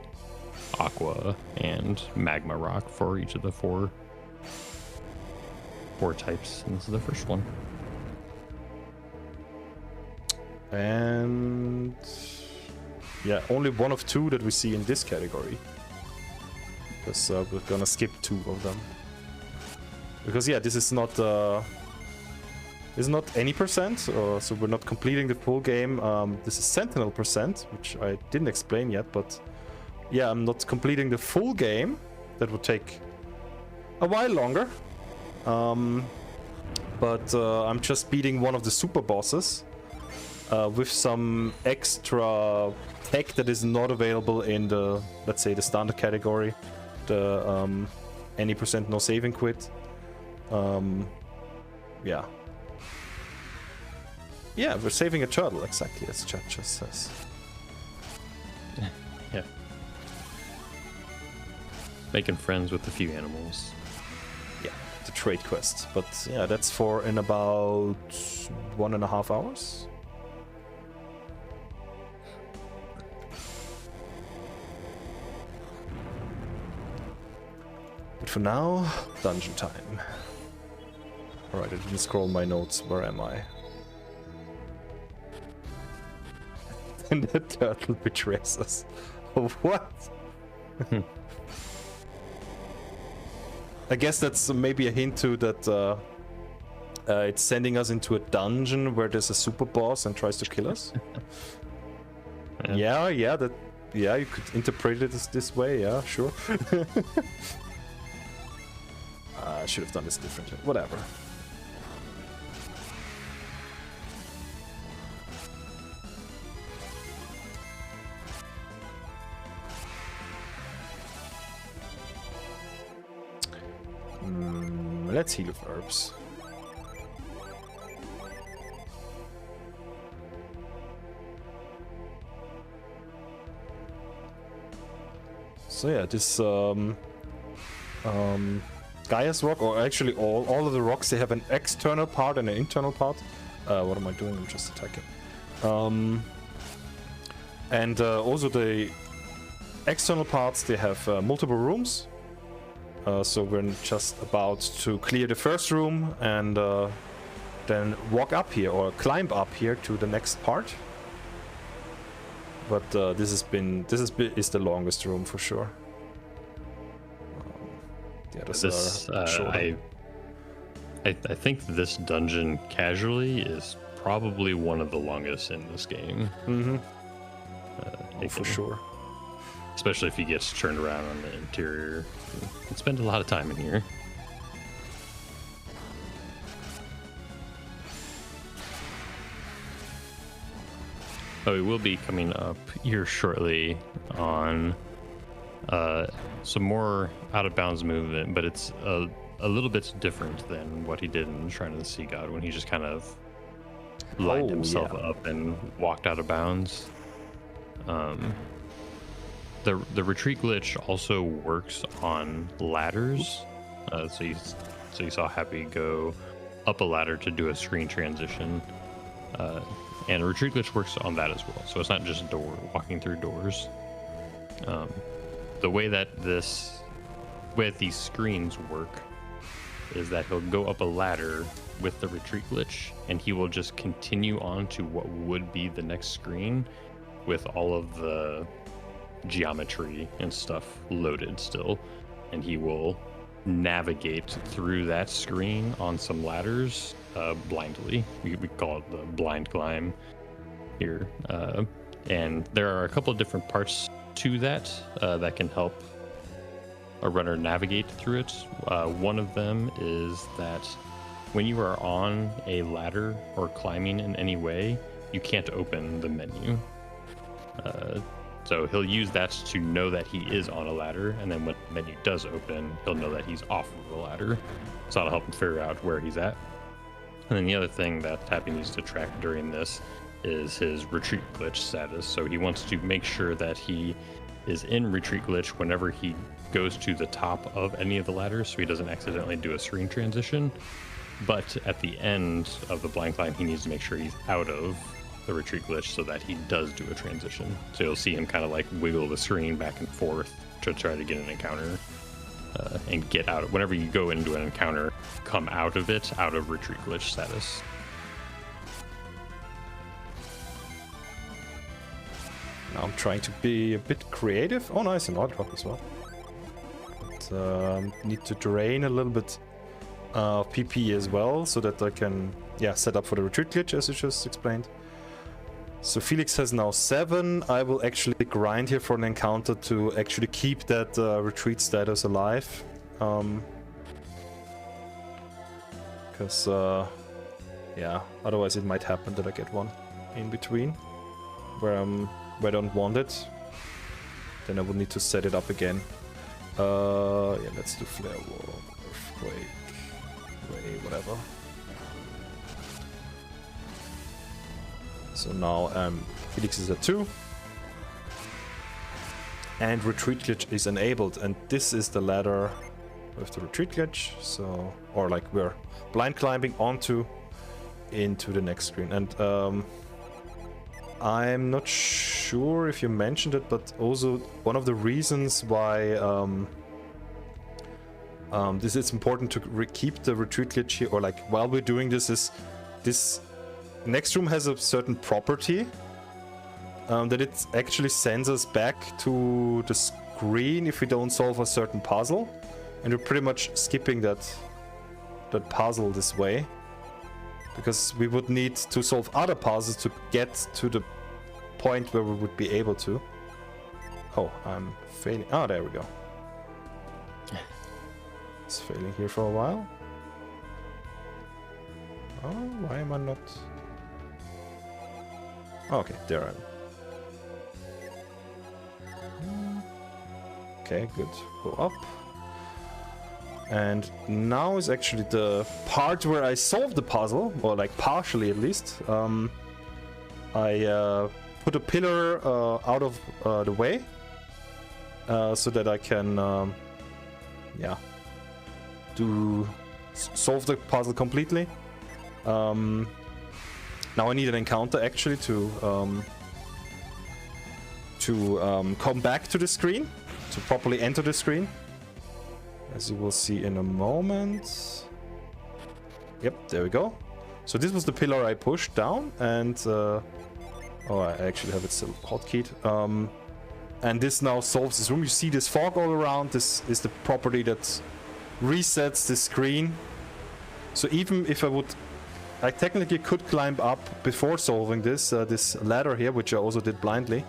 S2: Aqua, and Magma Rock for each of the four types, and this is the first one.
S1: And yeah, only one of two that we see in this category, because we're gonna skip two of them. Because yeah, this is not any percent, so we're not completing the full game. This is sentinel percent, which I didn't explain yet, but yeah, I'm not completing the full game. That would take a while longer. But I'm just beating one of the super bosses with some extra tech that is not available in the, let's say, the standard category, the any percent no saving quit. Yeah. Yeah, we're saving a turtle, exactly as chat just says.
S2: Yeah. Making friends with a few animals.
S1: Yeah, the trade quest. But yeah, that's for in about 1.5 hours. But for now, dungeon time. Alright, I didn't scroll my notes. Where am I? And the turtle betrays us. What? I guess that's maybe a hint to that it's sending us into a dungeon where there's a super boss and tries to kill us. Yeah, you could interpret it as this way, yeah, sure. I should have done this differently. Whatever. Let's heal with herbs. So yeah, this Gaia's rock, or actually all of the rocks, they have an external part and an internal part. What am I doing? I'm just attacking. And also the external parts, they have multiple rooms. So we're just about to clear the first room and then walk up here or climb up here to the next part. But this is the longest room for sure. The others are shorter.
S2: I think this dungeon casually is probably one of the longest in this game.
S1: Mm-hmm. For sure.
S2: Especially if he gets turned around on the interior. You can spend a lot of time in here. Oh, we will be coming up here shortly on some more out of bounds movement, but it's a little bit different than what he did in Shrine of the Sea God when he just kind of lined himself up and walked out of bounds. The retreat glitch also works on ladders. So you saw Happy go up a ladder to do a screen transition. And a retreat glitch works on that as well. So it's not just walking through doors. The way that these screens work is that he'll go up a ladder with the retreat glitch, and he will just continue on to what would be the next screen with all of the geometry and stuff loaded still, and he will navigate through that screen on some ladders blindly. We call it the blind climb here, and there are a couple of different parts to that that can help a runner navigate through it. One of them is that when you are on a ladder or climbing in any way, you can't open the menu. So he'll use that to know that he is on a ladder, and then when the menu does open, he'll know that he's off of the ladder. So that'll help him figure out where he's at. And then the other thing that Happy needs to track during this is his retreat glitch status. So he wants to make sure that he is in retreat glitch whenever he goes to the top of any of the ladders, so he doesn't accidentally do a screen transition. But at the end of the blind climb, he needs to make sure he's out of the retreat glitch so that he does do a transition. So you'll see him kind of like wiggle the screen back and forth to try to get an encounter and get out. Whenever you go into an encounter, come out of it, out of retreat glitch status.
S1: Now I'm trying to be a bit creative. Oh, nice, an odd drop as well. But need to drain a little bit PP as well, so that I can set up for the retreat glitch, as you just explained. So Felix has now 7. I will actually grind here for an encounter to actually keep that retreat status alive. Because, otherwise it might happen that I get one in between where I don't want it. Then I will need to set it up again. Let's do Flare Wall, Earthquake, Ray, whatever. So now Felix is at 2. And retreat glitch is enabled, and this is the ladder with the retreat glitch. So, or like we're blind climbing into the next screen. And I'm not sure if you mentioned it, but also one of the reasons why this is important to keep the retreat glitch here, or like while we're doing this, is this next room has a certain property that it actually sends us back to the screen if we don't solve a certain puzzle, and we're pretty much skipping that puzzle this way, because we would need to solve other puzzles to get to the point where we would be able to. Oh, I'm failing. Oh, there we go. It's failing here for a while. Oh, why am I not? Okay, there I am. Okay, good. Go up. And now is actually the part where I solved the puzzle, or like partially at least. I put a pillar out of the way so that I can solve the puzzle completely. Now I need an encounter actually to come back to the screen, to properly enter the screen, as you will see in a moment. Yep, there we go. So this was the pillar I pushed down, and I actually have it still hotkeyed. And this now solves this room. You see this fog all around. This is the property that resets the screen So even if I technically could climb up before solving this this ladder here, which I also did blindly,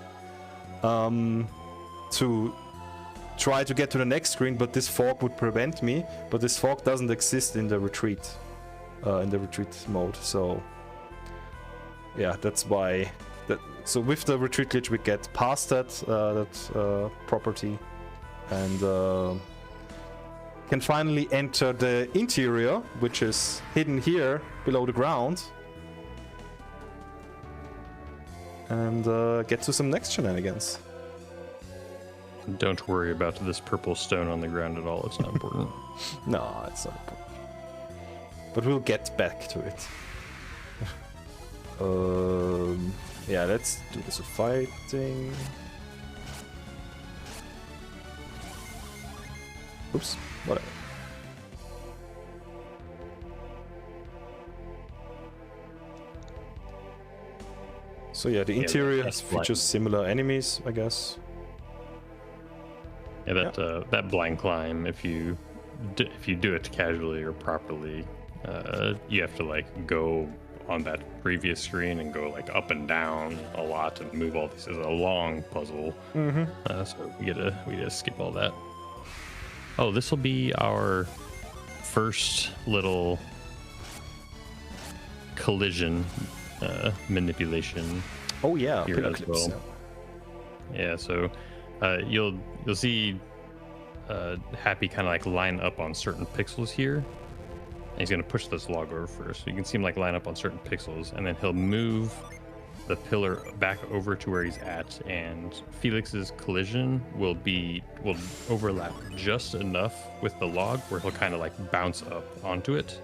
S1: to try to get to the next screen, but this fog would prevent me. But this fog doesn't exist in the retreat mode. So yeah, that's why. So with the retreat glitch, we get past that property, and can finally enter the interior, which is hidden here below the ground, and get to some next shenanigans.
S2: Don't worry about this purple stone on the ground at all. It's not important.
S1: No, it's not important. But we'll get back to it. Yeah, let's do this fighting. Oops, whatever. So yeah, the interior features similar enemies, I guess.
S2: Yeah, that blind climb, if you do it casually or properly, you have to like go on that previous screen and go like up and down a lot and move all these. It's a long puzzle. So we gotta skip all that. Oh, this will be our first little collision manipulation.
S1: Oh yeah,
S2: here as
S1: clips,
S2: well. Yeah, so you'll see Happy kind of like line up on certain pixels here. And he's going to push this log over first. So you can see him like line up on certain pixels, and then he'll move the pillar back over to where he's at, and Felix's collision will overlap just enough with the log where he'll kind of like bounce up onto it,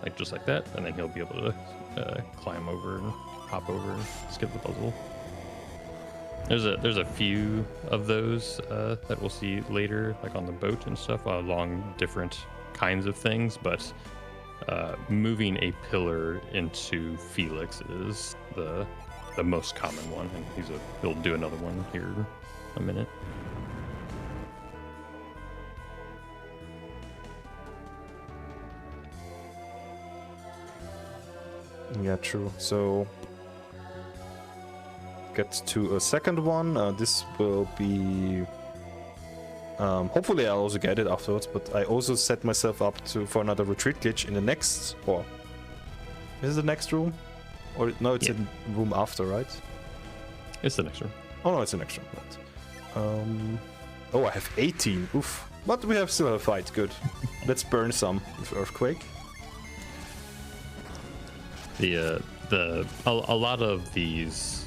S2: like just like that, and then he'll be able to climb over and hop over and skip the puzzle. There's a few of those that we'll see later, like on the boat and stuff, along different kinds of things, but moving a pillar into Felix is the most common one, and he'll do another one here in a minute.
S1: Yeah, true. So get to a second one. This will be hopefully I'll also get it afterwards, but I also set myself up for another retreat glitch in the next, or is it the next room? Or no, it's in room after, right?
S2: It's the next room.
S1: Oh no, it's the next room. Right. Oh, I have 18. Oof. But we still have a fight. Good. Let's burn some with earthquake.
S2: A lot of these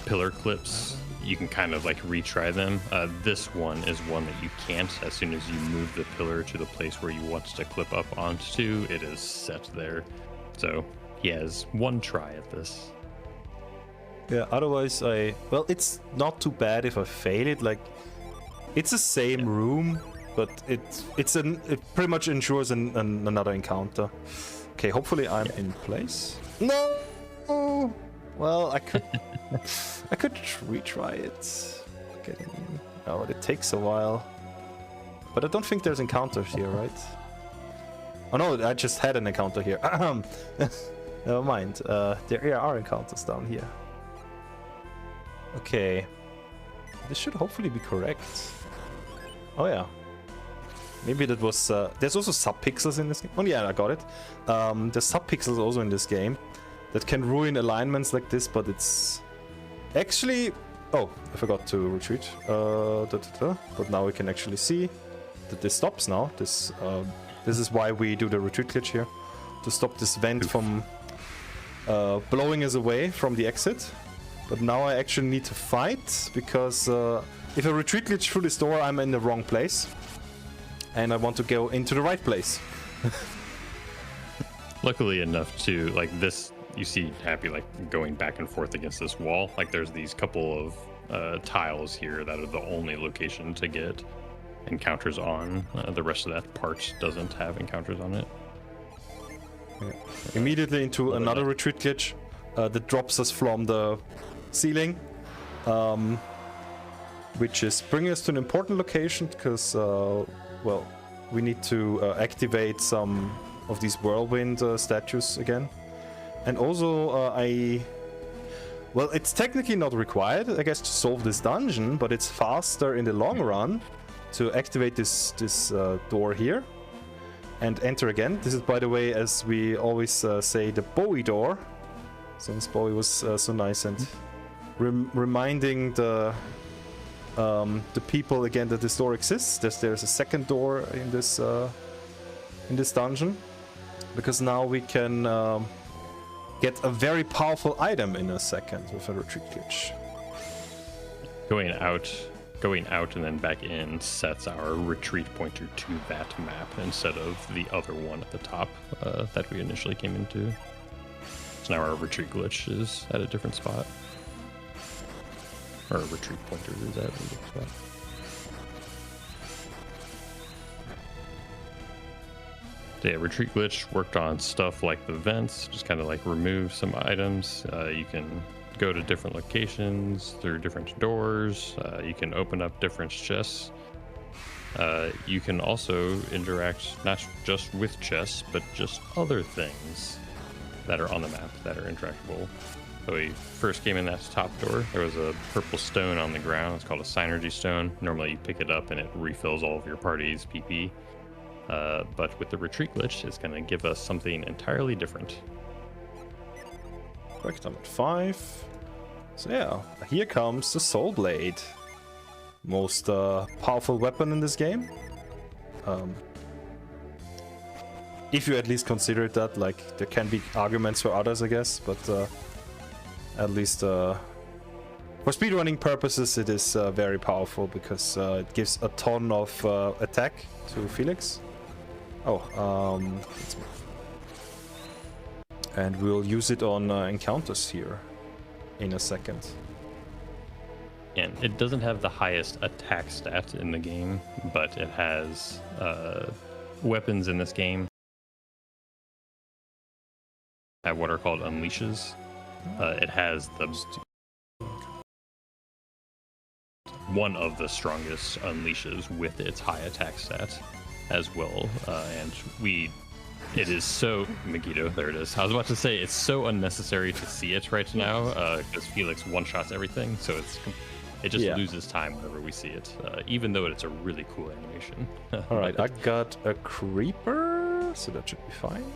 S2: pillar clips, you can kind of like retry them. This one is one that you can't. As soon as you move the pillar to the place where you want to clip up onto, it is set there. So he has one try at this.
S1: Yeah, otherwise well, it's not too bad if I fail it. Like, it's the same room, but it pretty much ensures another encounter. Okay, hopefully I'm in place. No! Well, I could retry it. Oh, it takes a while. But I don't think there's encounters here, right? Oh no, I just had an encounter here. Never mind. There are encounters down here. Okay. This should hopefully be correct. Oh yeah. Maybe that was... there's also sub-pixels in this game. Oh yeah, I got it. There's sub-pixels also in this game that can ruin alignments like this, but it's... Actually... Oh, I forgot to retreat. But now we can actually see that this stops now. This is why we do the retreat glitch here. To stop this vent from blowing us away from the exit. But now I actually need to fight, because if I retreat glitch through this door, I'm in the wrong place. And I want to go into the right place.
S2: Luckily enough to, like, this, you see Happy like going back and forth against this wall. Like, there's these couple of tiles here that are the only location to get encounters on. The rest of that part doesn't have encounters on it.
S1: Yeah. Immediately into another retreat glitch that drops us from the ceiling, which is bringing us to an important location, because well, we need to activate some these whirlwind statues again. And also well, it's technically not required, I guess, to solve this dungeon, but it's faster in the long run to activate this door here and enter again. This is, by the way, as we always say, the Bowie door, since Bowie was so nice and reminding the people again that this door exists. There's a second door in this dungeon, because now we can get a very powerful item in a second with a retreat glitch.
S2: Going out and then back in sets our retreat pointer to that map instead of the other one at the top that we initially came into. So now our retreat glitch is at a different spot. Or retreat pointer is at a different spot. So yeah, retreat glitch worked on stuff like the vents, just kind of like remove some items. You can go to different locations through different doors. You can open up different chests. You can also interact not just with chests, but just other things that are on the map that are interactable. So we first came in that top door. There was a purple stone on the ground. It's called a synergy stone. Normally you pick it up and it refills all of your party's PP. But with the retreat glitch, it's going to give us something entirely different.
S1: Correct, I'm at 5. So yeah, here comes the Soul Blade. Most powerful weapon in this game. If you at least consider it that, like, there can be arguments for others, I guess, but at least for speedrunning purposes it is very powerful, because it gives a ton of attack to Felix. Oh, let's move. And we'll use it on encounters here in a second.
S2: And it doesn't have the highest attack stat in the game, but it has weapons in this game have what are called unleashes. It has one of the strongest unleashes with its high attack stat as well, and it is so Megiddo. There it is. I was about to say it's so unnecessary to see it right now because Felix one-shots everything, so it just loses time whenever we see it, even though it's a really cool animation.
S1: All right, I got a creeper, so that should be fine.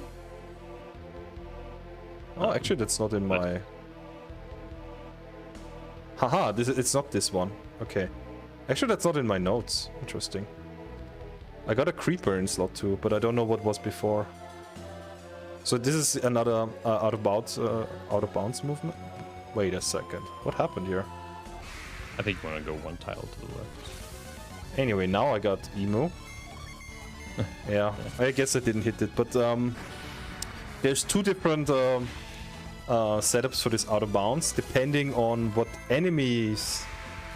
S1: Oh, actually, that's not in my. Haha, it's not this one. Okay, actually, that's not in my notes. Interesting. I got a creeper in slot 2, but I don't know what was before. So this is another out of bounds movement. Wait a second, what happened here?
S2: I think you want to go one tile to the left.
S1: Anyway, now I got Emu. Yeah, I guess I didn't hit it, but there's two different setups for this out of bounds, depending on what enemies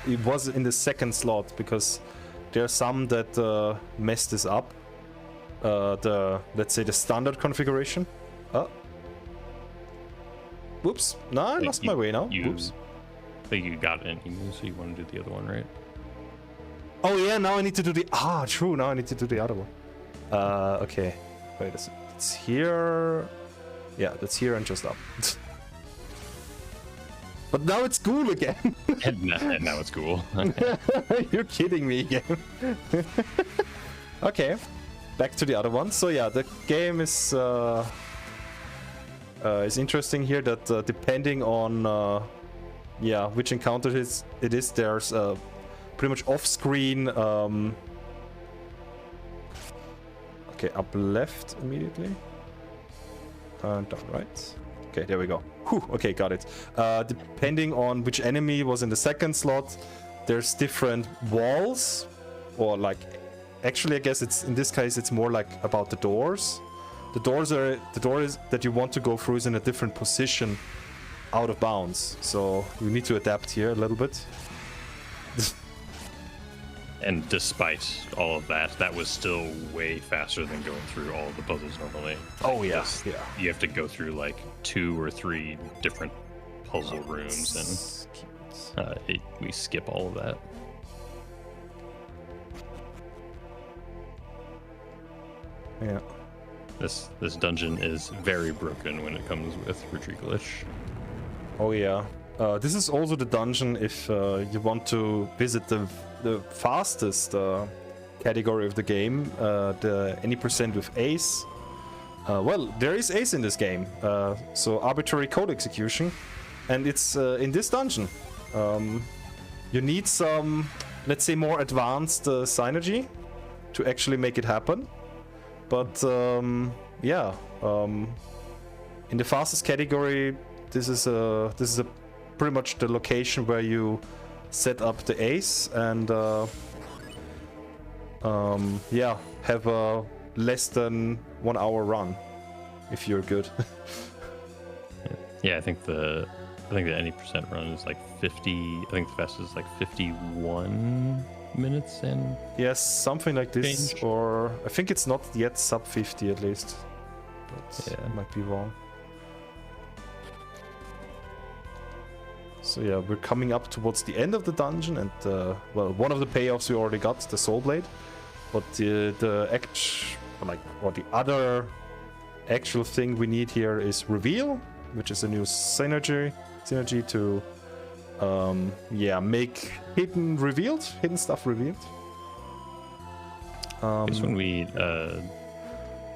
S1: it was in the second slot, because there are some that mess this up. Let's say the standard configuration. Whoops! No, I lost my way now. Whoops.
S2: I think you got an emu, so you want to do the other one, right?
S1: Oh yeah, now I need to do the true. Now I need to do the other one. Okay. Wait a second. It's here. Yeah, that's here and just up. But now it's cool again.
S2: and now it's cool.
S1: You're kidding me again. Okay, back to the other one. So yeah, the game is interesting here. That depending on which encounter it is, there's pretty much off-screen. Okay, up left immediately. Down right. Okay, there we go. Whew, okay, got it. Depending on which enemy was in the second slot, there's different walls, or like, actually I guess it's in this case it's more like about the doors. The door is that you want to go through is in a different position out of bounds, so we need to adapt here a little bit.
S2: And despite all of that, that was still way faster than going through all of the puzzles normally.
S1: Oh yeah, yeah.
S2: You have to go through like 2 or 3 different puzzle rooms, and we skip all of that.
S1: Yeah.
S2: This dungeon is very broken when it comes with retreat glitch.
S1: Oh yeah. This is also the dungeon if you want to visit the fastest category of the game, the any percent with ace. Well, there is ace in this game, so arbitrary code execution, and it's in this dungeon. You need some, let's say, more advanced synergy to actually make it happen. But yeah, in the fastest category, this is a pretty much the location where you set up the ace and yeah, have a less than 1 hour run if you're good.
S2: Yeah, I think the any percent run is like 50. I think the fastest is like 51 minutes and
S1: yes, something like this,
S2: change.
S1: or I think it's not yet sub 50 at least, but
S2: Yeah.
S1: I might be wrong. So yeah, we're coming up towards the end of the dungeon, and well, one of the payoffs we already got, the soul blade, but the other actual thing we need here is reveal, which is a new synergy to yeah, make hidden stuff revealed.
S2: It's when we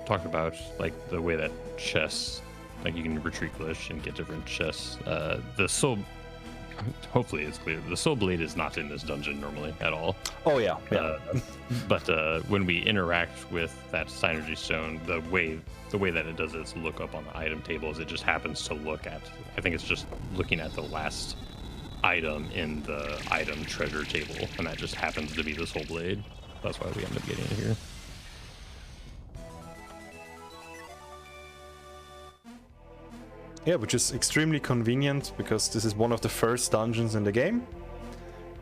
S2: talked about like the way that chests, like you can retreat glitch and get different chests. The soul, hopefully it's clear, the soul blade is not in this dungeon normally at all.
S1: Oh yeah, yeah.
S2: But when we interact with that synergy stone, the way that it does its look up on the item table is it just happens to look at, I think it's just looking at the last item in the item treasure table, and that just happens to be the soul blade. That's why we end up getting it here.
S1: Yeah, which is extremely convenient because this is one of the first dungeons in the game.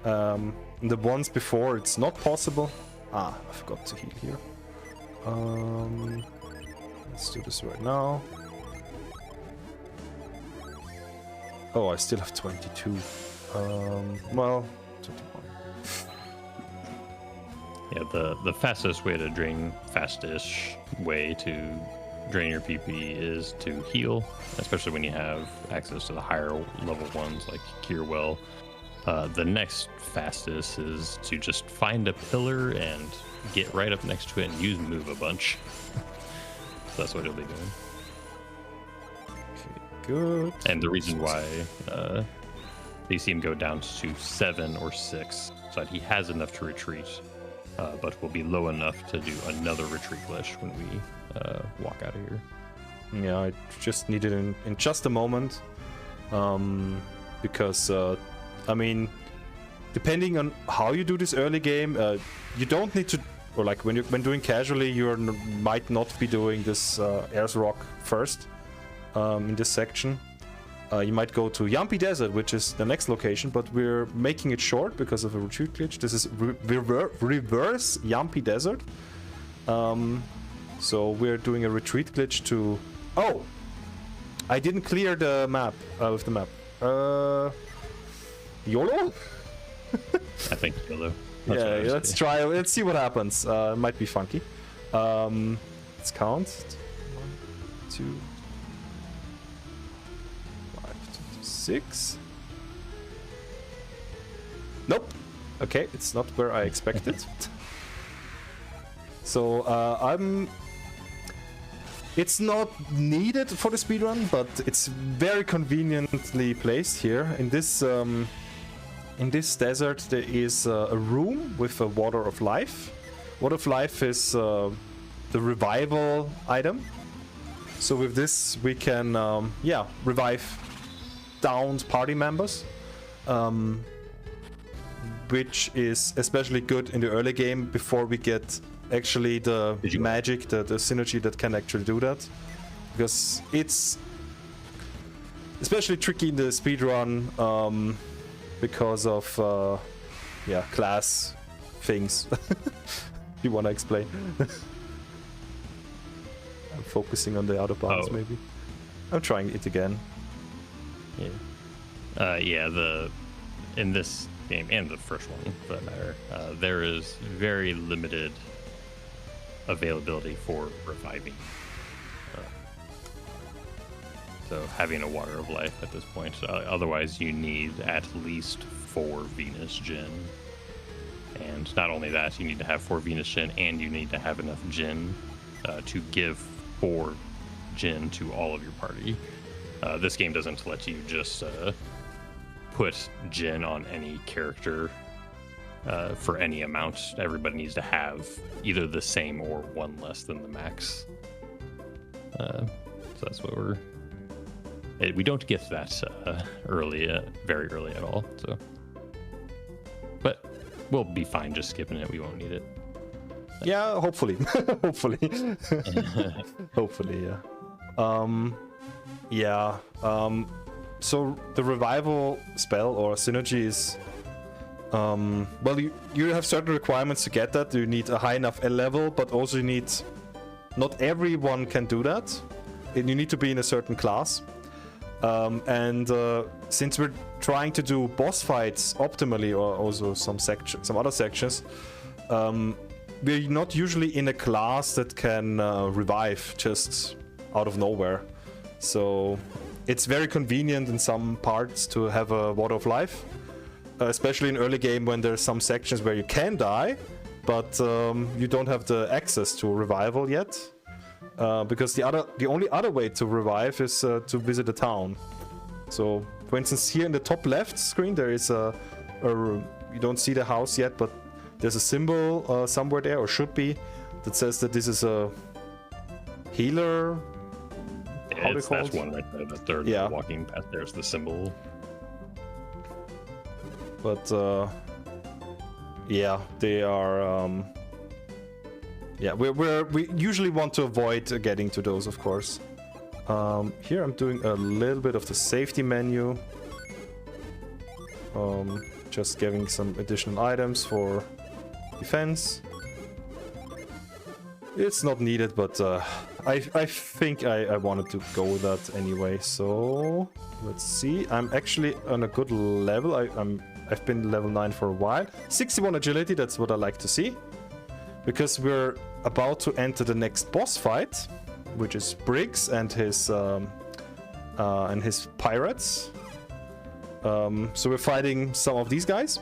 S1: The ones before it's not possible. I forgot to heal here. Let's do this right now. Oh, I still have 22. Well, 21.
S2: Yeah, the fastest way to drain, fast-ish way to drain your PP is to heal, especially when you have access to the higher level ones like Cure Well. The next fastest is to just find a pillar and get right up next to it and use move a bunch. So that's what he'll be doing.
S1: Okay, good.
S2: And the reason why they see him go down to 7 or 6, so that he has enough to retreat, but will be low enough to do another retreat glitch when we walk out of here.
S1: Yeah, I just need it in just a moment, because I mean, depending on how you do this early game, you don't need to, or like when doing casually, you might not be doing this Ayers Rock first in this section. You might go to Yampi Desert, which is the next location, but we're making it short because of a retreat glitch. This is reverse Yampi Desert. So we're doing a retreat glitch to... Oh! I didn't clear the map, with the map. YOLO?
S2: I think YOLO.
S1: Yeah, let's try, let's see what happens. It might be funky. Let's count. 1, 2, 5, 6. Nope. Okay, it's not where I expected. So it's not needed for the speedrun, but it's very conveniently placed here. In this desert, there is a room with a Water of Life. Water of Life is the revival item. So with this, we can yeah, revive downed party members, which is especially good in the early game before we get actually the magic, the synergy that can actually do that, because it's especially tricky in the speedrun because of yeah, class things. You want to explain? I'm focusing on the other parts. Maybe I'm trying it again.
S2: Yeah. Yeah, in this game and the first one for that matter, there is very limited availability for reviving. So having a water of life at this point. Otherwise, you need at least 4 Venus Gin. And not only that, you need to have 4 Venus Gin, and you need to have enough Gin to give 4 Gin to all of your party. This game doesn't let you just put Gin on any character for any amount. Everybody needs to have either the same or 1 less than the max. So that's what we don't get that very early at all. So, but we'll be fine just skipping it. We won't need it.
S1: Yeah, hopefully. Hopefully. Hopefully, yeah. So the revival spell or synergy is well, you have certain requirements to get that. You need a high enough level, but also you need, not everyone can do that. And you need to be in a certain class. Since we're trying to do boss fights optimally, or also some other sections, we're not usually in a class that can revive just out of nowhere. So it's very convenient in some parts to have a water of life, especially in early game when there's some sections where you can die, but you don't have the access to revival yet. Because the only other way to revive is to visit a town. So, for instance, here in the top left screen there is you don't see the house yet, but there's a symbol somewhere there, or should be, that says that this is a healer.
S2: That's one right there. The third walking past there's the symbol.
S1: But yeah, they are. Yeah, we usually want to avoid getting to those, of course. Here I'm doing a little bit of the safety menu. Just giving some additional items for defense. It's not needed, but I think I wanted to go with that anyway. So let's see. I'm actually on a good level. I've been level 9 for a while. 61 agility. That's what I like to see. Because we're about to enter the next boss fight, which is Briggs and his pirates. So we're fighting some of these guys.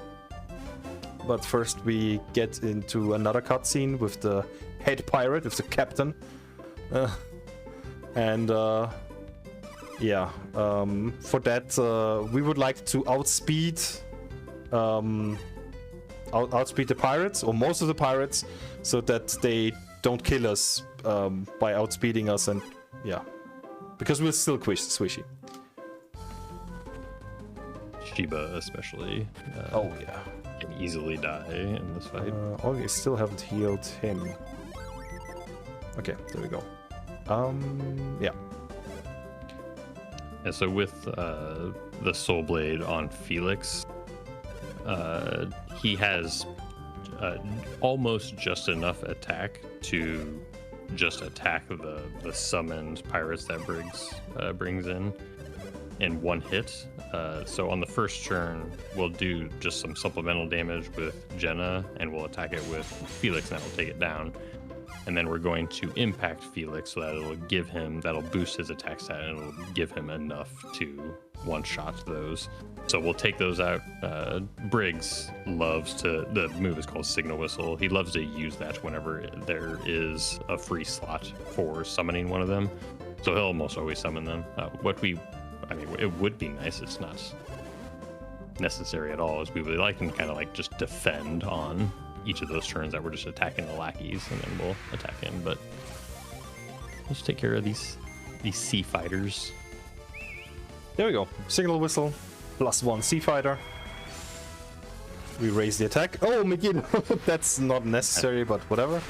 S1: But first we get into another cutscene with the head pirate, with the captain. Yeah, for that we would like to outspeed the pirates, or most of the pirates, so that they don't kill us by outspeeding us, and yeah, because we're still squishy.
S2: Shiba especially.
S1: Oh yeah,
S2: can easily die in this fight.
S1: Oh, I still haven't healed him. Okay, there we go. Yeah.
S2: And so with the Soul Blade on Felix, he has almost just enough attack to just attack the summoned pirates that Briggs brings in one hit. So on the first turn, we'll do just some supplemental damage with Jenna, and we'll attack it with Felix, and that will take it down. And then we're going to impact Felix so that that'll boost his attack stat, and it'll give him enough to one-shot those. So we'll take those out. Briggs loves the move is called Signal Whistle. He loves to use that whenever there is a free slot for summoning one of them. So he'll almost always summon them. It would be nice, it's not necessary at all, as we would like him to kind of like just defend on each of those turns that we're just attacking the lackeys, and then we'll attack him. But let's take care of these sea fighters.
S1: There we go. Signal Whistle, +1 sea fighter. We raise the attack. Oh, Megiddo! That's not necessary, but whatever.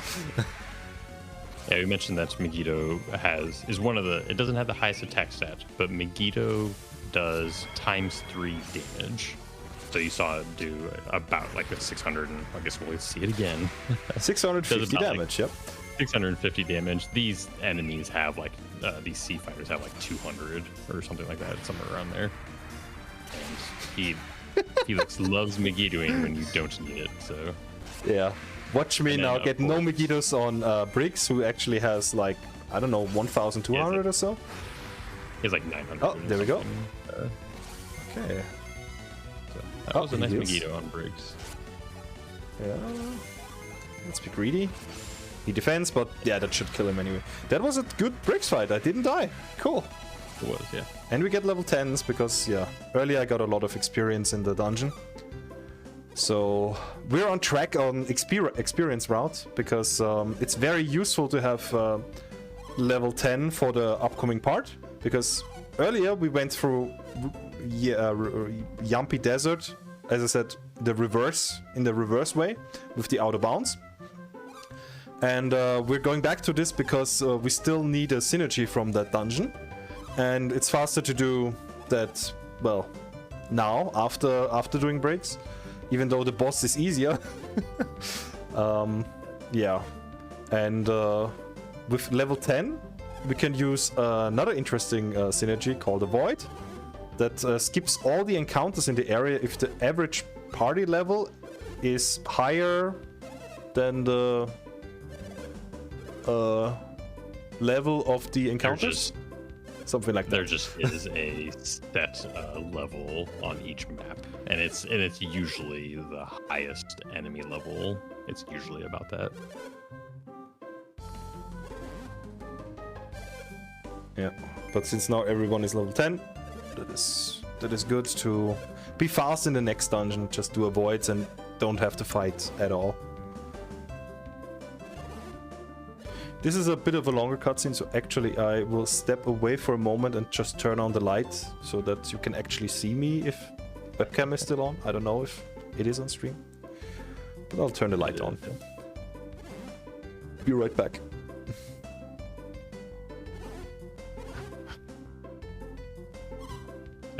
S2: Yeah, we mentioned that Megiddo is one of it doesn't have the highest attack stat, but Megiddo does ×3 damage. So you saw it do about like a 600, and I guess we'll see it again.
S1: 650 damage, yep.
S2: 650 damage. These enemies have these sea fighters have like 200 or something like that, somewhere around there. And Felix loves Megiddoing when you don't need it, so.
S1: Yeah. Watch me now get no Megiddos on Briggs, who actually has like, I don't know, 1,200 or so.
S2: He has like 900.
S1: Oh, there we go.
S2: Uh,
S1: Okay.
S2: so that was a nice
S1: heals.
S2: Megiddo on Briggs.
S1: Yeah. Let's be greedy. He defends, but yeah, that should kill him anyway. That was a good Briggs fight. I didn't die. Cool.
S2: It was, yeah.
S1: And we get level 10s because, yeah, earlier I got a lot of experience in the dungeon. So we're on track on experience route because it's very useful to have level 10 for the upcoming part. Because earlier we went through Yumpy Desert, as I said, in the reverse way with the outer bounds. And we're going back to this because we still need a synergy from that dungeon. And it's faster to do that, well, now, after doing breaks. Even though the boss is easier. Yeah. And with level 10, we can use another interesting synergy called Avoid. That skips all the encounters in the area if the average party level is higher than the level of the encounters. Something like that.
S2: There just is a set level on each map, and it's usually the highest enemy level. It's usually about that.
S1: Yeah, but since now everyone is level 10, that is good to be fast in the next dungeon. Just do avoids and don't have to fight at all. This is a bit of a longer cutscene, so actually I will step away for a moment and just turn on the light so that you can actually see me if webcam is still on. I don't know if it is on stream, but I'll turn the light on. Be right back.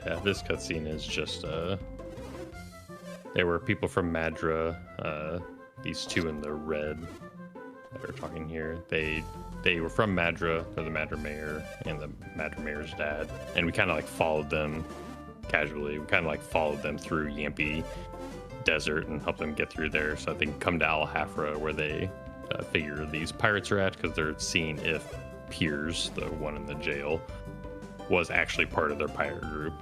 S2: Yeah, this cutscene is just there were people from Madra, these two in the red that are talking here. They were from Madra, they're the Madra mayor and the Madra mayor's dad, and we kind of like followed them casually. We kind of like followed them through Yampy Desert and helped them get through there, so they can come to Al-Hafra where they figure these pirates are at, because they're seeing if Piers, the one in the jail, was actually part of their pirate group.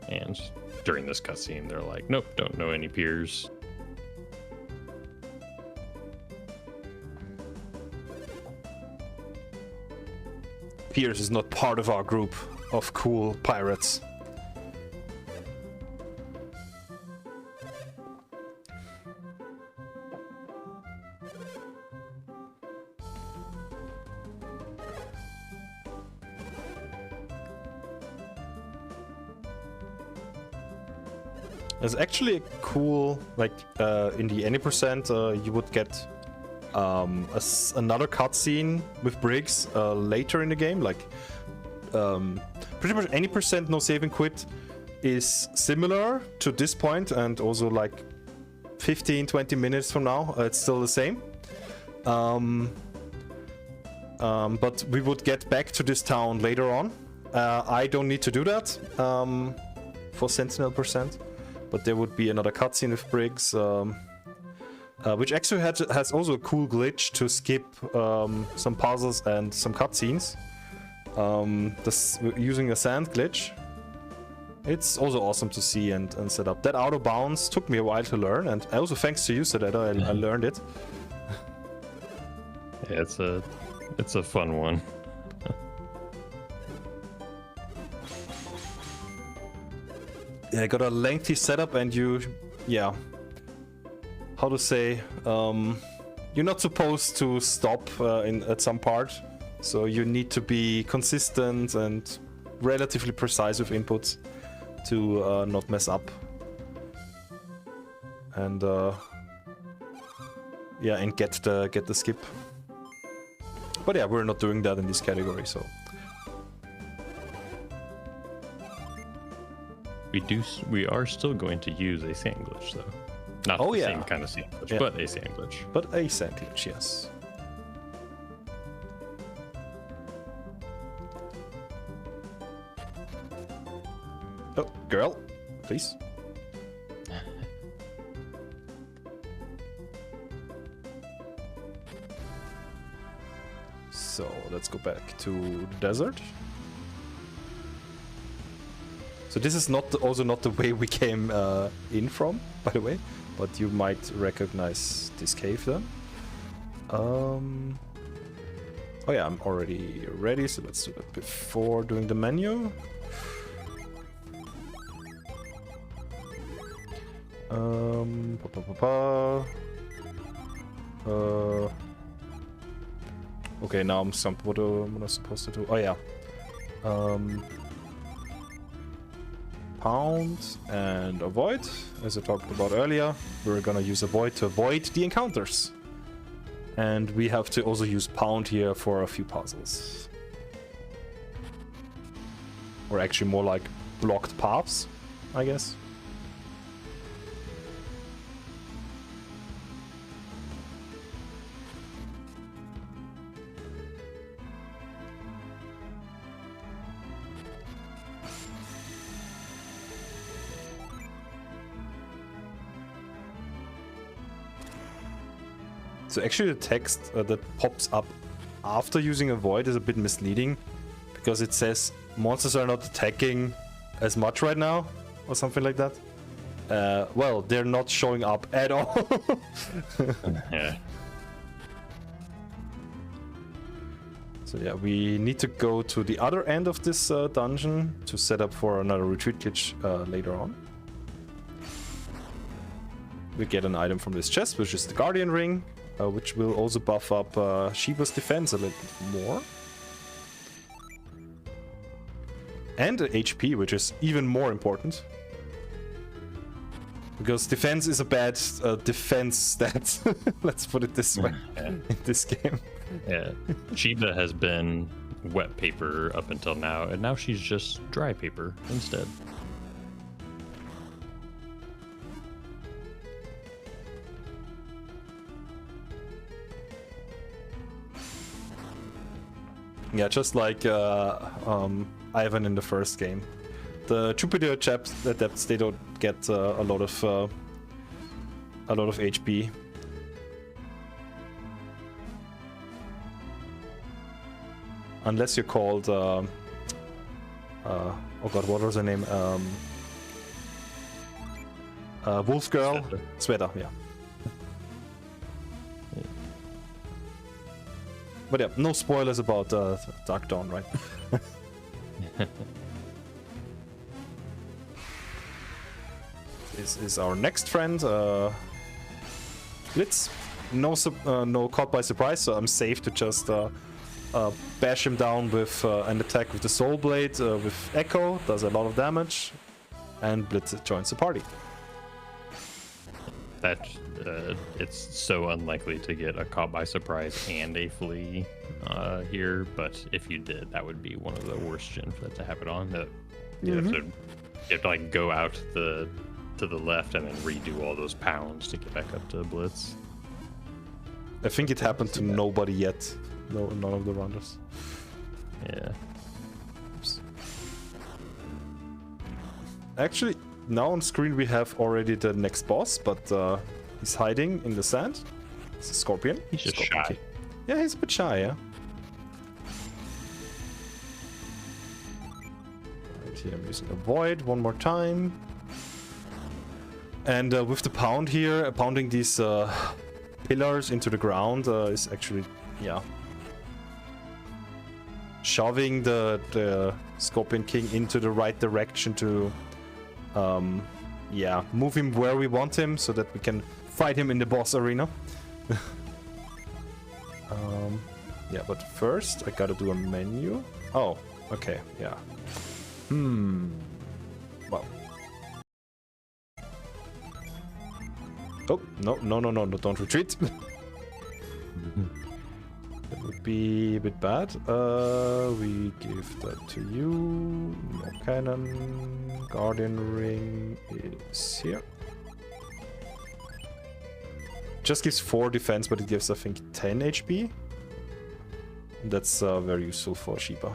S2: And during this cutscene, they're like, nope, don't know any Piers.
S1: Piers is not part of our group of cool pirates. There's actually a cool, like, in the any percent, you would get another cutscene with Briggs later in the game. Like, pretty much any percent no save and quit is similar to this point, and also like 15-20 minutes from now, it's still the same. But we would get back to this town later on. I don't need to do that for Sentinel percent. But there would be another cutscene with Briggs, which actually has also a cool glitch to skip some puzzles and some cutscenes. Using a sand glitch. It's also awesome to see and set up. That out of bounds took me a while to learn, and also thanks to you, Sedeta, I learned it.
S2: Yeah, it's a fun one.
S1: Yeah, got a lengthy setup, and yeah, how to say, you're not supposed to stop at some part, so you need to be consistent and relatively precise with inputs to not mess up. And yeah, and get the skip. But yeah, we're not doing that in this category, so.
S2: We are still going to use a sand glitch, though. Not the same kind of sand glitch, but a sand glitch.
S1: But a sand glitch, yes. Oh, girl, please. So let's go back to the desert. So this is also not the way we came in from, by the way, but you might recognize this cave then. Oh yeah, I'm already ready, so let's do that before doing the menu. Okay, now what am I supposed to do? Oh yeah. Pound and avoid, as I talked about earlier. We're gonna use avoid to avoid the encounters. And we have to also use pound here for a few puzzles. Or actually more like blocked paths, I guess. So actually the text that pops up after using avoid is a bit misleading, because it says monsters are not attacking as much right now, or something like that. Well, they're not showing up at all.
S2: Yeah.
S1: So yeah, we need to go to the other end of this dungeon to set up for another retreat glitch later on. We get an item from this chest, which is the Guardian Ring, which will also buff up Shiba's defense a little bit more. And HP, which is even more important. Because defense is a bad defense stat. Let's put it this way in this game.
S2: Yeah. Shiba has been wet paper up until now, and now she's just dry paper instead.
S1: Yeah, just like Ivan in the first game. The Jupiter adepts, they don't get a lot of HP. Unless you're called oh god, what was her name? Wolf Girl? Sveta, yeah. But yeah, no spoilers about Dark Dawn, right? This is our next friend, Blitz. No caught by surprise, so I'm safe to just bash him down with an attack with the Soul Blade with Echo, does a lot of damage, and Blitz joins the party.
S2: That it's so unlikely to get a caught by surprise and a flee here, but if you did, that would be one of the worst gen for that to happen on. That you have to like go out to the left and then redo all those pounds to get back up to Blitz.
S1: I think it happened to nobody yet. No, none of the runners.
S2: Yeah.
S1: Oops. Actually, now on screen we have already the next boss, but he's hiding in the sand. It's a scorpion.
S2: He's just
S1: Scorpion
S2: shy.
S1: King. Yeah, he's a bit shy, yeah. Right here, I'm using avoid one more time. And with the pound here, pounding these pillars into the ground is actually, yeah, shoving the Scorpion King into the right direction to, yeah, move him where we want him so that we can fight him in the boss arena. Yeah, but first I gotta do a menu. Oh, okay, yeah. Well. Oh, no, don't retreat. That would be a bit bad. We give that to you. No cannon. Guardian Ring is here. Just gives 4 defense, but it gives, I think, 10 HP. That's very useful for Shiba.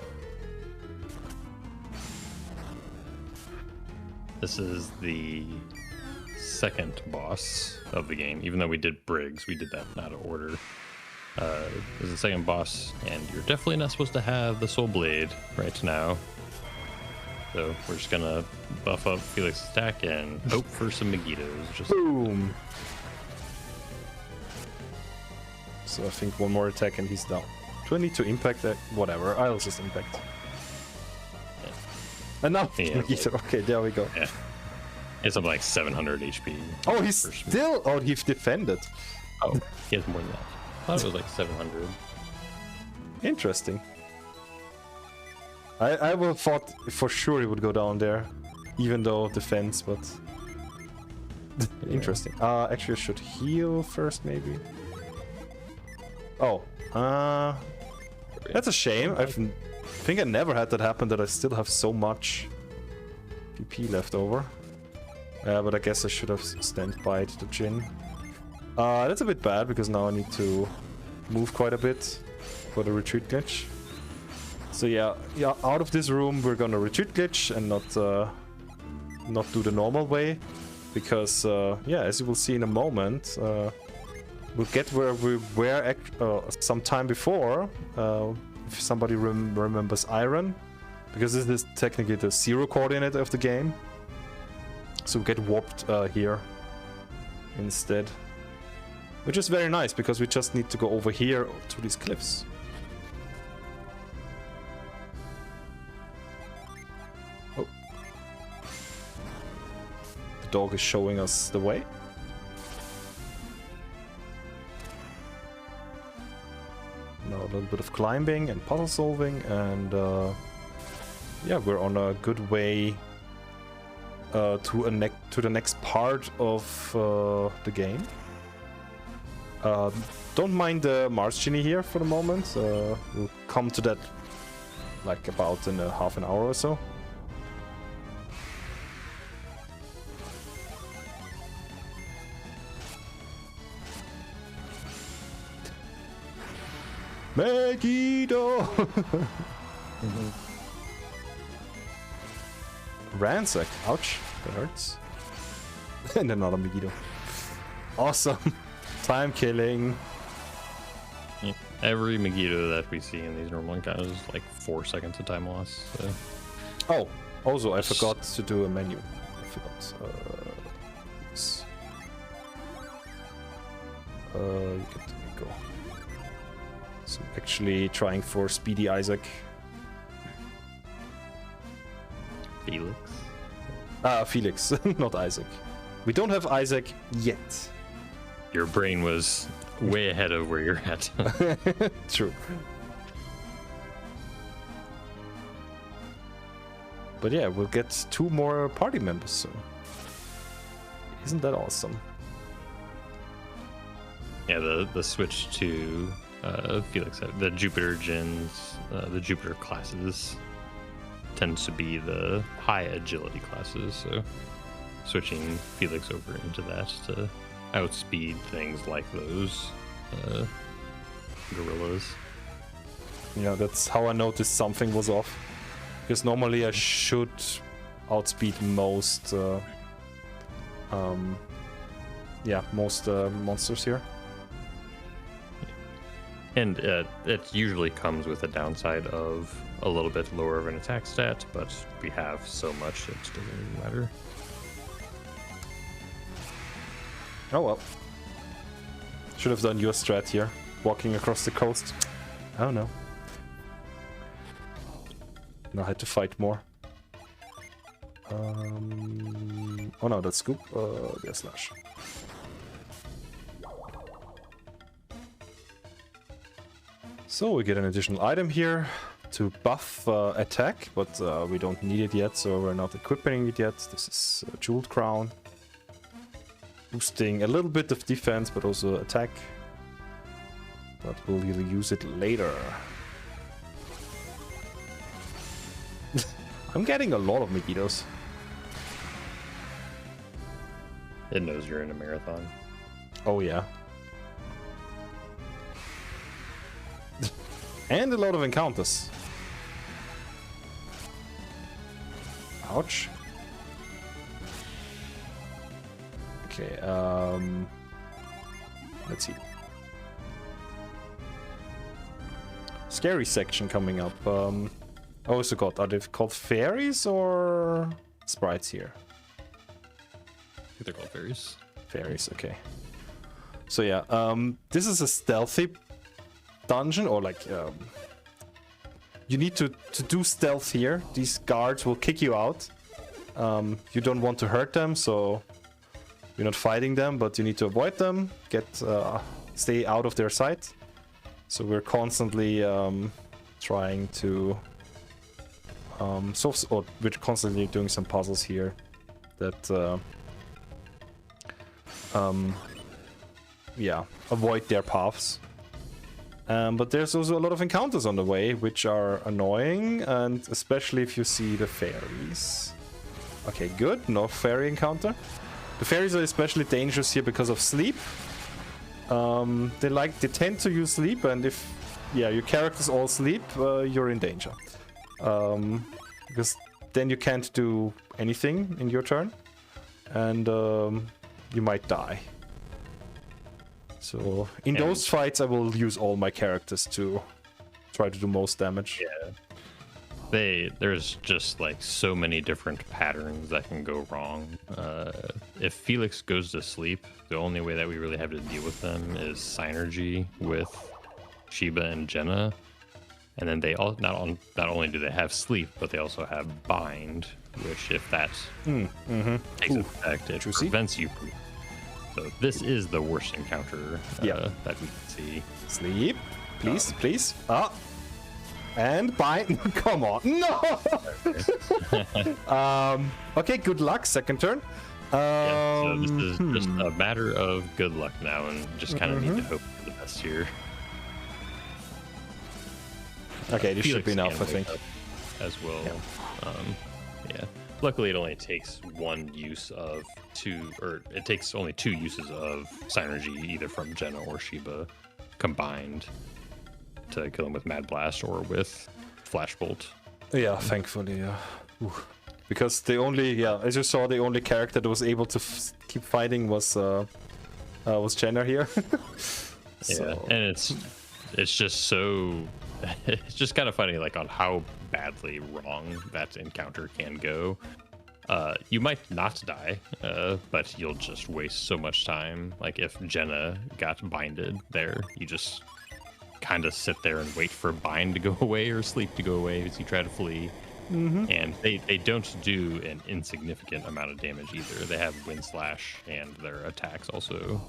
S2: This is the second boss of the game. Even though we did Briggs, we did that out of order. This is the second boss, and you're definitely not supposed to have the Soul Blade right now. So we're just gonna buff up Felix's attack and hope for some Megitos. Just
S1: Boom! So I think one more attack and he's down. Do I need to impact that? Whatever, I'll just impact.
S2: Yeah.
S1: And now
S2: Yeah,
S1: Megito. Okay, there we go.
S2: Yeah. It's up like 700 HP.
S1: Oh, he's still... Oh, he's defended.
S2: Oh, he has more than that. I thought it was like 700.
S1: Interesting. I would have thought for sure he would go down there, even though defense, but interesting. Actually, I should heal first, maybe. Oh, that's a shame. I think I never had that happen, that I still have so much PP left over. But I guess I should have stand by the Jin. That's a bit bad because now I need to move quite a bit for the retreat glitch. So yeah, out of this room we're gonna retreat glitch and not do the normal way, because yeah, as you will see in a moment, we'll get where we were some time before, if somebody remembers Iron, because this is technically the 0 coordinate of the game. So we get warped here instead, which is very nice because we just need to go over here to these cliffs. Dog is showing us the way. Now a little bit of climbing and puzzle solving, and yeah, we're on a good way to the next part of the game. Don't mind the Mars Genie here for the moment. We'll come to that like about in half an hour or so. Megiddo! Ransack. Ouch. That hurts. And another Megiddo. Awesome. Time killing.
S2: Yeah. Every Megiddo that we see in these normal encounters is like 4 seconds of time loss. So.
S1: Oh, also I forgot to do a menu. I forgot. Yes. You get go. So actually trying for Speedy Isaac.
S2: Felix.
S1: Felix, not Isaac. We don't have Isaac yet.
S2: Your brain was way ahead of where you're at.
S1: True. But yeah, we'll get 2 more party members soon. Isn't that awesome?
S2: Yeah, the switch to Felix, the Jupiter gens, the Jupiter classes tends to be the high agility classes, so switching Felix over into that to outspeed things like those gorillas.
S1: Yeah, that's how I noticed something was off. Because normally I should outspeed most monsters here.
S2: And it usually comes with a downside of a little bit lower of an attack stat, but we have so much it doesn't really matter.
S1: Oh well. Should have done your strat here, walking across the coast. Oh no. Now I had to fight more. Oh no, that's Scoop. There's Slash. So we get an additional item here to buff attack, but we don't need it yet, so we're not equipping it yet. This is a Jeweled Crown. Boosting a little bit of defense, but also attack. But we'll use it later. I'm getting a lot of Megiddos.
S2: It knows you're in a marathon.
S1: Oh yeah. And a lot of encounters. Ouch. Okay, let's see. Scary section coming up. I also got, are they called fairies or sprites here?
S2: I think they're called fairies.
S1: Fairies, okay. So yeah, this is a stealthy dungeon, or like, you need to do stealth here. These guards will kick you out. You don't want to hurt them, so you're not fighting them, but you need to avoid them, stay out of their sight. So we're constantly trying to we're constantly doing some puzzles here that avoid their paths. But there's also a lot of encounters on the way, which are annoying, and especially if you see the fairies. Okay, good, no fairy encounter. The fairies are especially dangerous here because of sleep. They tend to use sleep, and if your characters all sleep, you're in danger. Because then you can't do anything in your turn, and you might die. So in those fights, I will use all my characters to try to do most damage.
S2: Yeah. There's just like so many different patterns that can go wrong. If Felix goes to sleep, the only way that we really have to deal with them is synergy with Sheba and Jenna. And then they all not only do they have sleep, but they also have bind, which if that takes effect, it prevents you from. So this is the worst encounter that we can see.
S1: Sleep, please, please. And bind. Come on, no. Okay, good luck. Second turn.
S2: So this is just a matter of good luck now, and just kind of need to hope for the best here.
S1: Okay, this should be enough, I think.
S2: As well. Yeah. Luckily, it only takes one use of two, or it takes only two uses of synergy, either from Jenna or Sheba combined, to kill him with Mad Blast or with Flashbolt.
S1: Yeah, thankfully, yeah. Ooh. Because the only, as you saw, the only character that was able to keep fighting was Jenna here.
S2: Yeah, and it's just so. It's just kind of funny, like, on how badly wrong that encounter can go. You might not die, but you'll just waste so much time. Like, if Jenna got binded there, you just kind of sit there and wait for bind to go away or sleep to go away as you try to flee. And they don't do an insignificant amount of damage either. They have Wind Slash, and their attacks also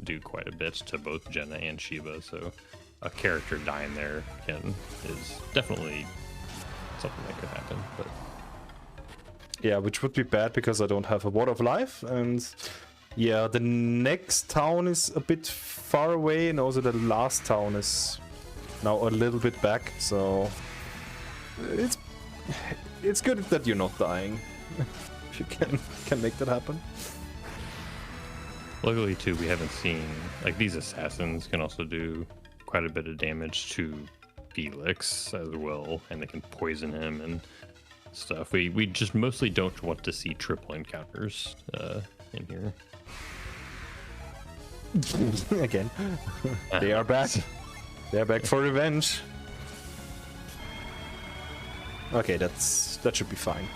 S2: do quite a bit to both Jenna and Sheba, so a character dying there is definitely something that could happen. But
S1: yeah, which would be bad because I don't have a Ward of Life, and yeah, the next town is a bit far away, and also the last town is now a little bit back, so it's good that you're not dying. If you can make that happen.
S2: Luckily too, we haven't seen, like, these assassins can also do quite a bit of damage to Felix as well, and they can poison him and stuff. We just mostly don't want to see triple encounters in here.
S1: Again, they are back. They're back for revenge. Okay, that should be fine.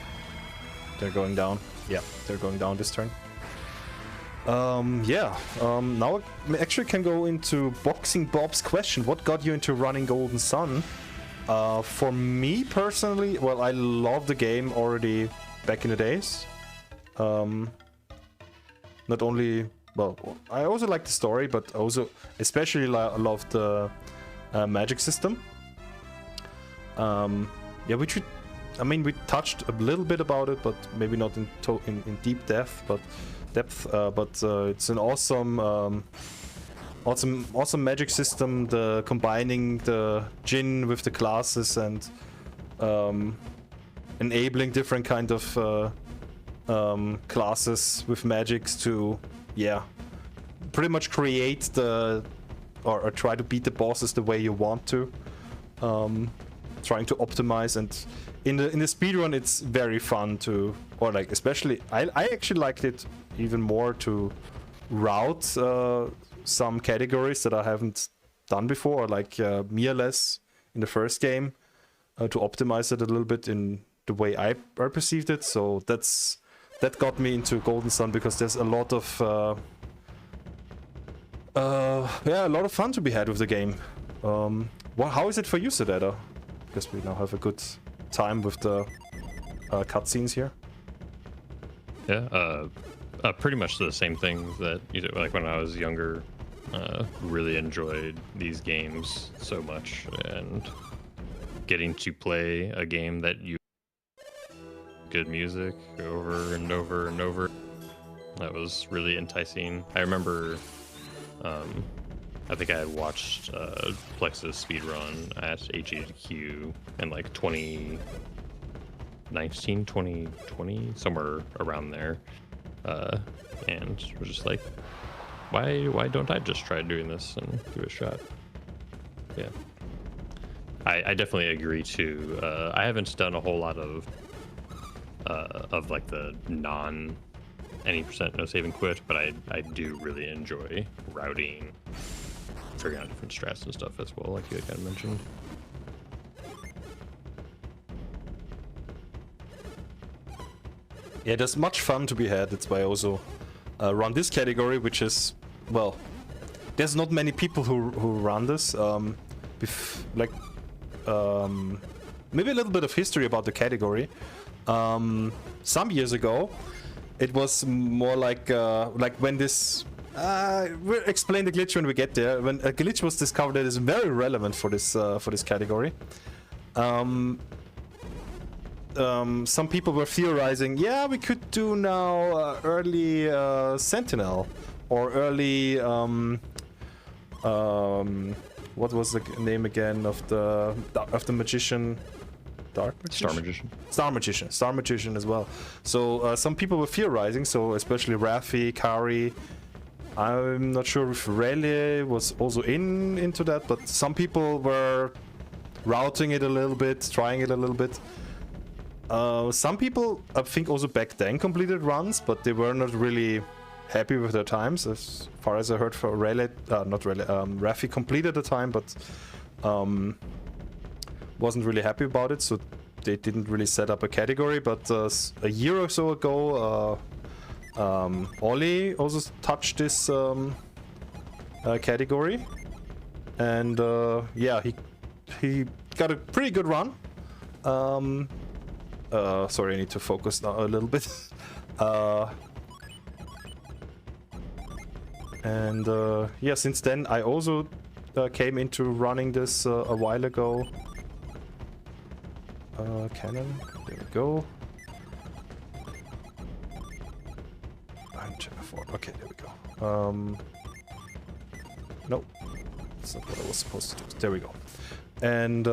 S1: They're going down. Yeah, they're going down this turn. Now I actually can go into Boxing Bob's question. What got you into running Golden Sun? For me personally, well, I love the game already back in the days. Not only, well, I also like the story, but also especially love the magic system. Which we touched a little bit about it, but maybe not in deep depth. But it's an awesome magic system. The combining the Jinn with the classes and enabling different kind of classes with magics to pretty much create or try to beat the bosses the way you want to. Trying to optimize, and in the speedrun it's very fun to, or like especially I actually liked it even more to route some categories that I haven't done before, like Miraless in the first game. to optimize it a little bit in the way I perceived it. So that got me into Golden Sun, because there's a lot of a lot of fun to be had with the game. How is it for you, Sedada? Because we now have a good time with the cutscenes here.
S2: Yeah, pretty much the same thing that, you know, like when I was younger, really enjoyed these games so much, and getting to play a game that you good music over and over and over, that was really enticing. I remember I think I had watched Plexus speedrun at HGQ in like 2019, 2020, somewhere around there, and was just like, why don't I just try doing this and give it a shot? Yeah, I definitely agree too. I haven't done a whole lot of like the non any percent no save and quit, but I do really enjoy routing, figuring out different strats and stuff as well, like you kind of mentioned.
S1: Yeah, there's much fun to be had. That's why I also run this category, which is, well, there's not many people who run this. Maybe a little bit of history about the category. Some years ago, it was more like when this. We'll explain the glitch when we get there. When a glitch was discovered that is very relevant for this category. Some people were theorizing, yeah, we could do now early sentinel or early what was the name again of the magician? Dark Magician? Star Magician as well. So some people were theorizing, so especially Raffi, Kari. I'm not sure if Rayleigh was also into that, but some people were routing it a little bit, trying it a little bit. Some people, I think, also back then completed runs, but they were not really happy with their times. As far as I heard, for Rayleigh, Raffi completed the time, but wasn't really happy about it, so they didn't really set up a category. But a year or so ago, Ollie also touched this category, and yeah, he got a pretty good run. Sorry, I need to focus now a little bit. And yeah, since then I also came into running this a while ago. Cannon, there we go. Okay, there we go. No, that's not what I was supposed to do. There we go. And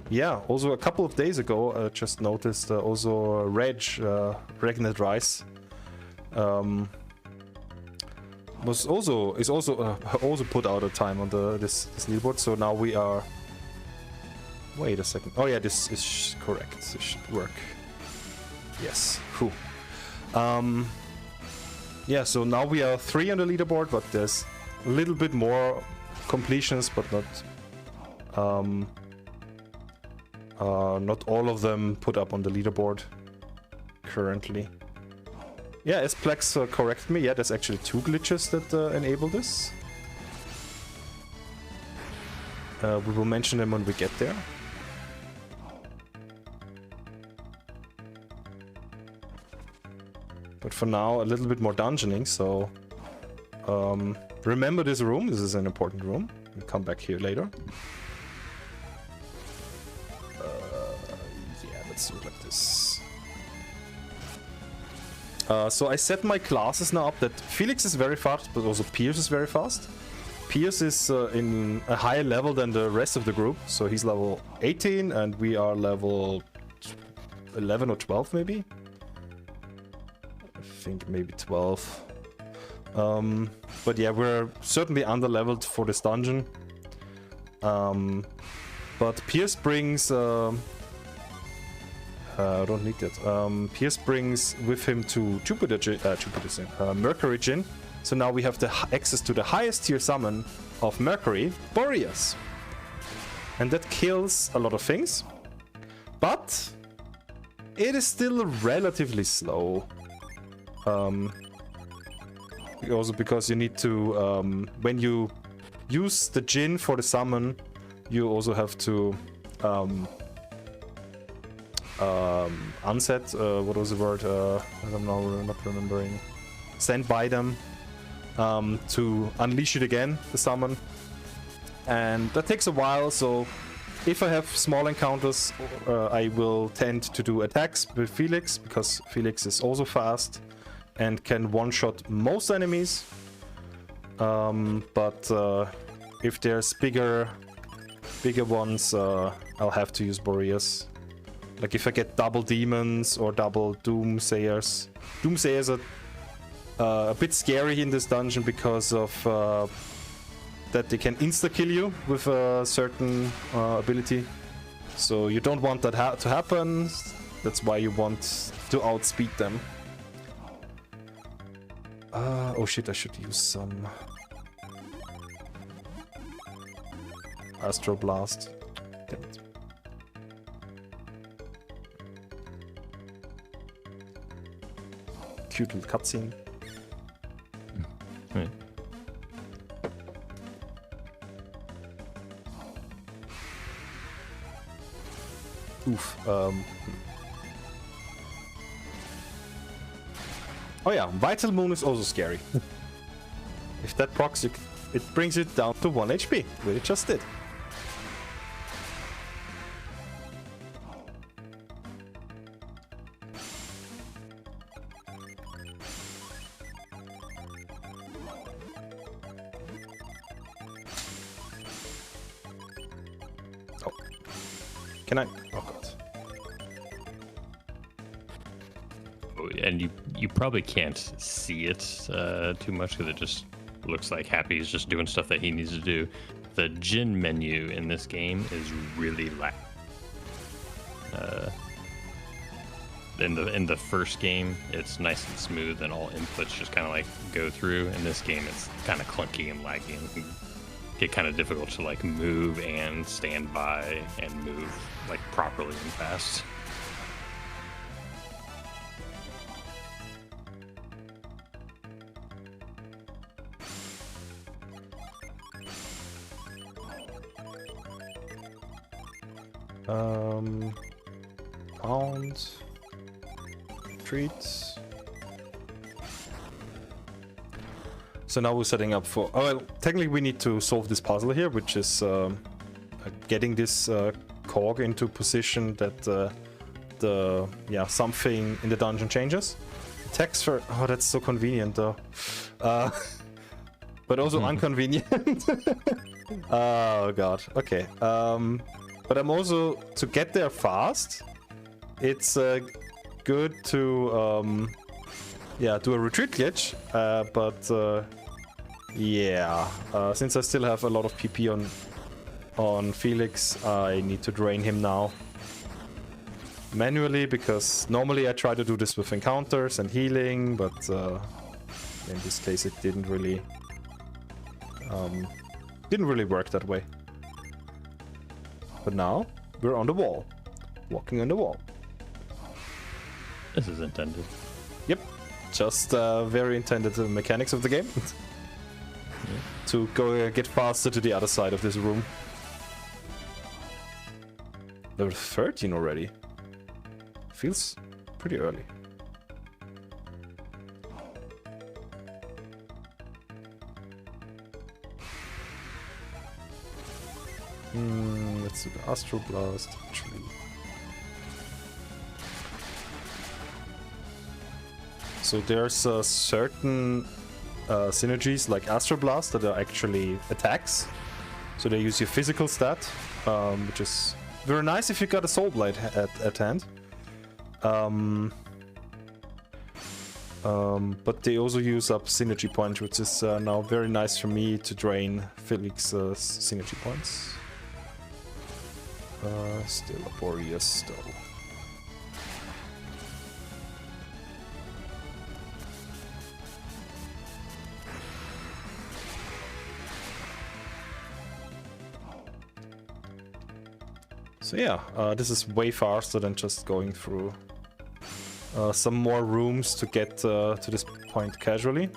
S1: yeah, also a couple of days ago, I just noticed also Regnant Rice is also put out a time on this leaderboard. So now we are. Wait a second. Oh yeah, this is correct. This should work. Yes. Cool. Yeah. So now we are 3 on the leaderboard, but there's a little bit more completions, but not all of them put up on the leaderboard currently. Yeah, as Plex corrected me, yeah, there's actually 2 glitches that enable this. We will mention them when we get there. But for now, a little bit more dungeoning, so remember this room. This is an important room. We'll come back here later. Yeah, let's do it like this. So I set my classes now up that Felix is very fast, but also Pierce is very fast. Pierce is in a higher level than the rest of the group, so he's level 18 and we are level 11 or 12 maybe. I think maybe 12. But yeah, we're certainly under-leveled for this dungeon. But Pierce brings... I don't need that. Pierce brings with him to Mercury Djinn. So now we have the access to the highest tier summon of Mercury, Boreas. And that kills a lot of things. but it is still relatively slow. Also because you need to, when you use the Djinn for the summon, you also have to unset, what was the word? I'm not remembering. Stand by them to unleash it again, the summon. And that takes a while, so if I have small encounters, I will tend to do attacks with Felix, because Felix is also fast and can one-shot most enemies. But if there's bigger ones, I'll have to use Boreas. Like if I get double demons or double doomsayers. Doomsayers are a bit scary in this dungeon because of that they can insta-kill you with a certain ability. So you don't want that to happen. That's why you want to outspeed them. Oh shit, I should use some Astro Blast. Damn it. Cute little cutscene.
S2: Right.
S1: Oof. Oh yeah, Vital Moon is also scary. If that procs, it brings it down to 1 HP, which it just did. Oh. Can I? Oh god.
S2: And you probably can't see it too much because it just looks like Happy is just doing stuff that he needs to do. The Djinn menu in this game is really lag. In the first game, it's nice and smooth and all inputs just kind of like go through. In this game, it's kind of clunky and laggy and can get kind of difficult to like move and stand by and move like properly and fast.
S1: Pound treats. So now we're setting up for. Oh, well, technically we need to solve this puzzle here, which is getting this cog into position that something in the dungeon changes. Text for. Oh, that's so convenient though. But also inconvenient. Oh god. Okay. But I'm also, to get there fast, it's good to do a retreat glitch. Since I still have a lot of PP on Felix, I need to drain him now manually, because normally I try to do this with encounters and healing, but in this case it didn't really work that way. But now we're on the wall, walking on the wall.
S2: This is intended.
S1: Yep, just very intended mechanics of the game. To go get faster to the other side of this room. Level 13 already. Feels pretty early. Let's do the Astro Blast, actually. So there's certain synergies like Astro Blast that are actually attacks. So they use your physical stat, which is very nice if you got a Soul Blade at hand. But they also use up Synergy Points, which is now very nice for me to drain Felix's Synergy Points. Still a Boreas though. So yeah, this is way faster than just going through some more rooms to get to this point casually.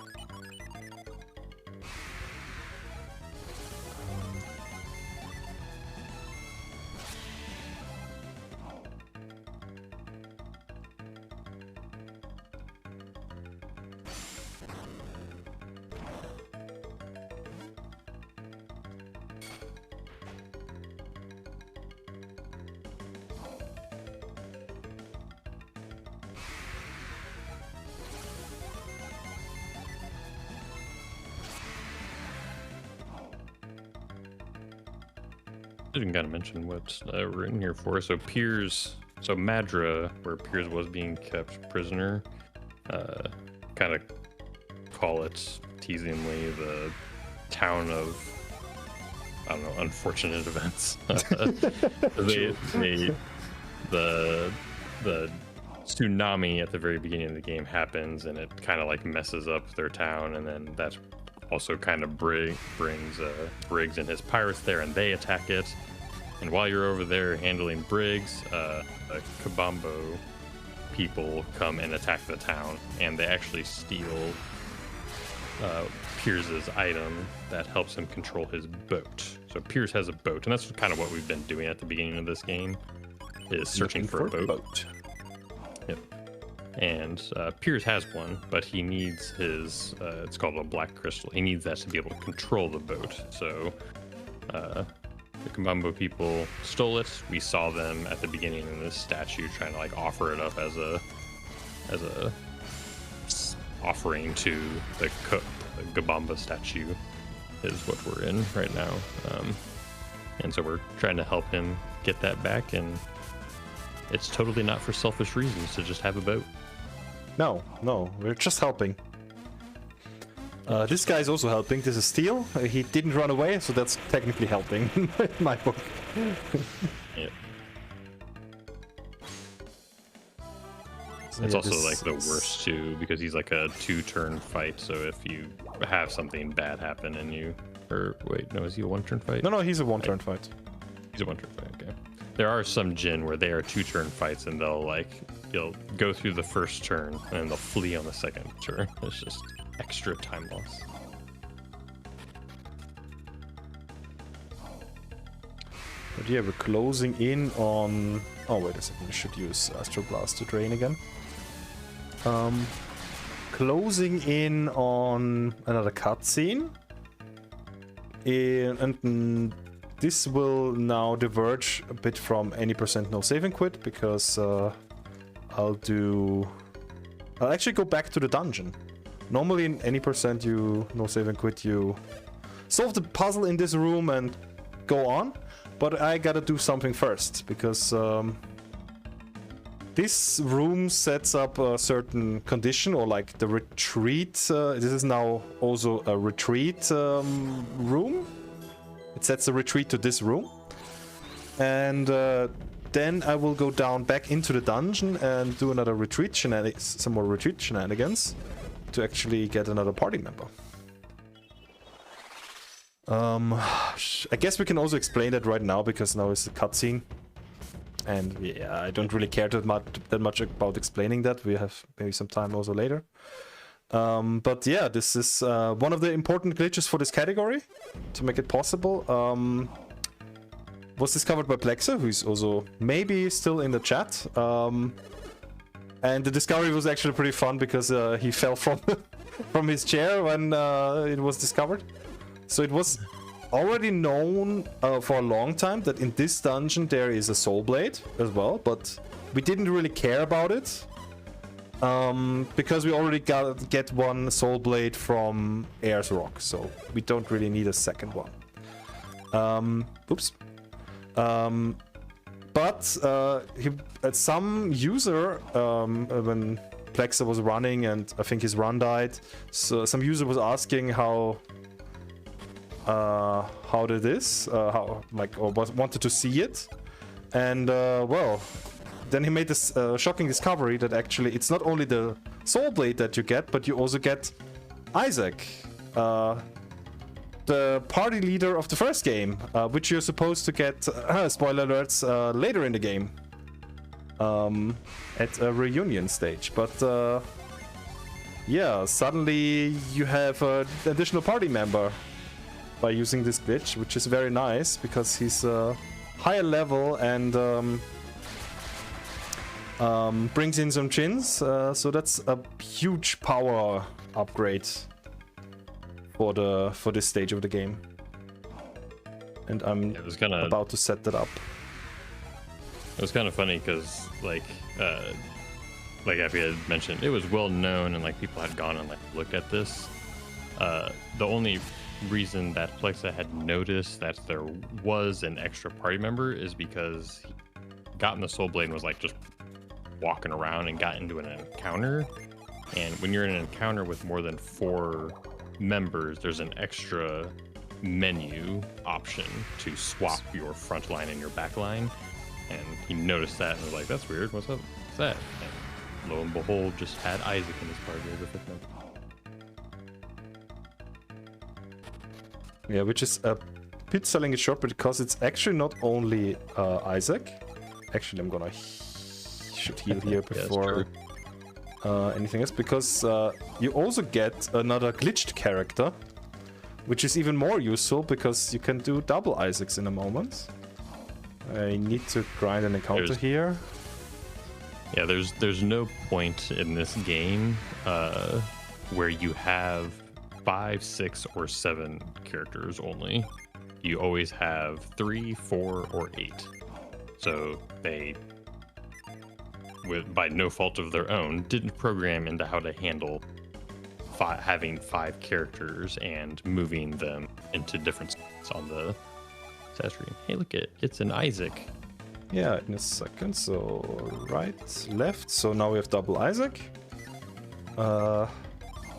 S2: I didn't kind of mention what we're in here for. So Piers, so Madra, where Piers was being kept prisoner, kind of call it teasingly the town of, I don't know, unfortunate events. The tsunami at the very beginning of the game happens, and it kind of like messes up their town, and then that's also kind of brings Briggs and his pirates there, and they attack it. And while you're over there handling Briggs, the Kabambo people come and attack the town, and they actually steal Piers's item that helps him control his boat. So Piers has a boat, and that's kind of what we've been doing at the beginning of this game, is searching for a boat. Yep. And Piers has one, but he needs his, it's called a black crystal. He needs that to be able to control the boat. So the Kabambo people stole it. We saw them at the beginning in this statue trying to like offer it up as a offering to the Kabamba statue is what we're in right now. And so we're trying to help him get that back, and it's totally not for selfish reasons to just have a boat.
S1: No, we're just helping. This guy is also helping. This is Steel. He didn't run away, so that's technically helping in my book.
S2: Yeah. It's
S1: yeah,
S2: also like the worst too, because he's like a 2-turn fight. So if you have something bad happen and you, or wait, no, is he a 1-turn fight?
S1: No, he's a 1-turn fight.
S2: He's a 1-turn fight. Okay. There are some Jin where they are 2-turn fights, and you'll go through the first turn and then they'll flee on the second turn. It's just extra time loss.
S1: But yeah, we're closing in on. Oh wait a second, we should use Astro Blast to drain again. Closing in on another cutscene, and this will now diverge a bit from any % no save and quit, because I'll actually go back to the dungeon. Normally in any % you no save and quit, you solve the puzzle in this room and go on, but I gotta do something first, because this room sets up a certain condition, or like the retreat. This is now also a retreat room. It sets a retreat to this room, and then I will go down back into the dungeon and do another retreat some more retreat shenanigans to actually get another party member. I guess we can also explain that right now, because now it's a cutscene, and yeah, I don't really care that much about explaining that. We have maybe some time also later. But yeah, this is one of the important glitches for this category to make it possible. Was discovered by Plexa, who is also maybe still in the chat. And the discovery was actually pretty fun, because he fell from his chair when it was discovered. So it was already known for a long time that in this dungeon there is a soul blade as well, but we didn't really care about it. Because we already get one soul blade from Ayers Rock, so we don't really need a second one. Oops. But some user, when Plexa was running, and I think his run died, so some user was asking how did this, or wanted to see it, and well. Then he made this shocking discovery that actually it's not only the soul blade that you get, but you also get Isaac. the party leader of the first game, which you're supposed to get, spoiler alerts, later in the game. At a reunion stage. But yeah, suddenly you have an additional party member by using this glitch, which is very nice because he's higher level and brings in some chins. So that's a huge power upgrade for this stage of the game. And I'm about to set that up.
S2: It was kind of funny because like Effie had mentioned, it was well known and like people had gone and like looked at this. The only reason that Plexa had noticed that there was an extra party member is because he got in the Soul Blade and was like just walking around and got into an encounter. And when you're in an encounter with more than 4 members, there's an extra menu option to swap your front line and your back line. And he noticed that and was like, that's weird, what's up? What's that? And lo and behold, just had Isaac in his party as a 5th member.
S1: Yeah, which is a bit selling it short because it's actually not only Isaac. Actually, I'm gonna should heal here before anything else, because you also get another glitched character, which is even more useful because you can do double Isaacs in a moment. I need to grind an encounter here.
S2: Yeah, there's no point in this game where you have 5, 6, or 7 characters only. You always have 3, 4, or 8. So they, by no fault of their own, didn't program into how to handle having 5 characters and moving them into different spots on the stat screen. Hey, look it's an Isaac.
S1: Yeah, in a second. So right, left. So now we have double Isaac.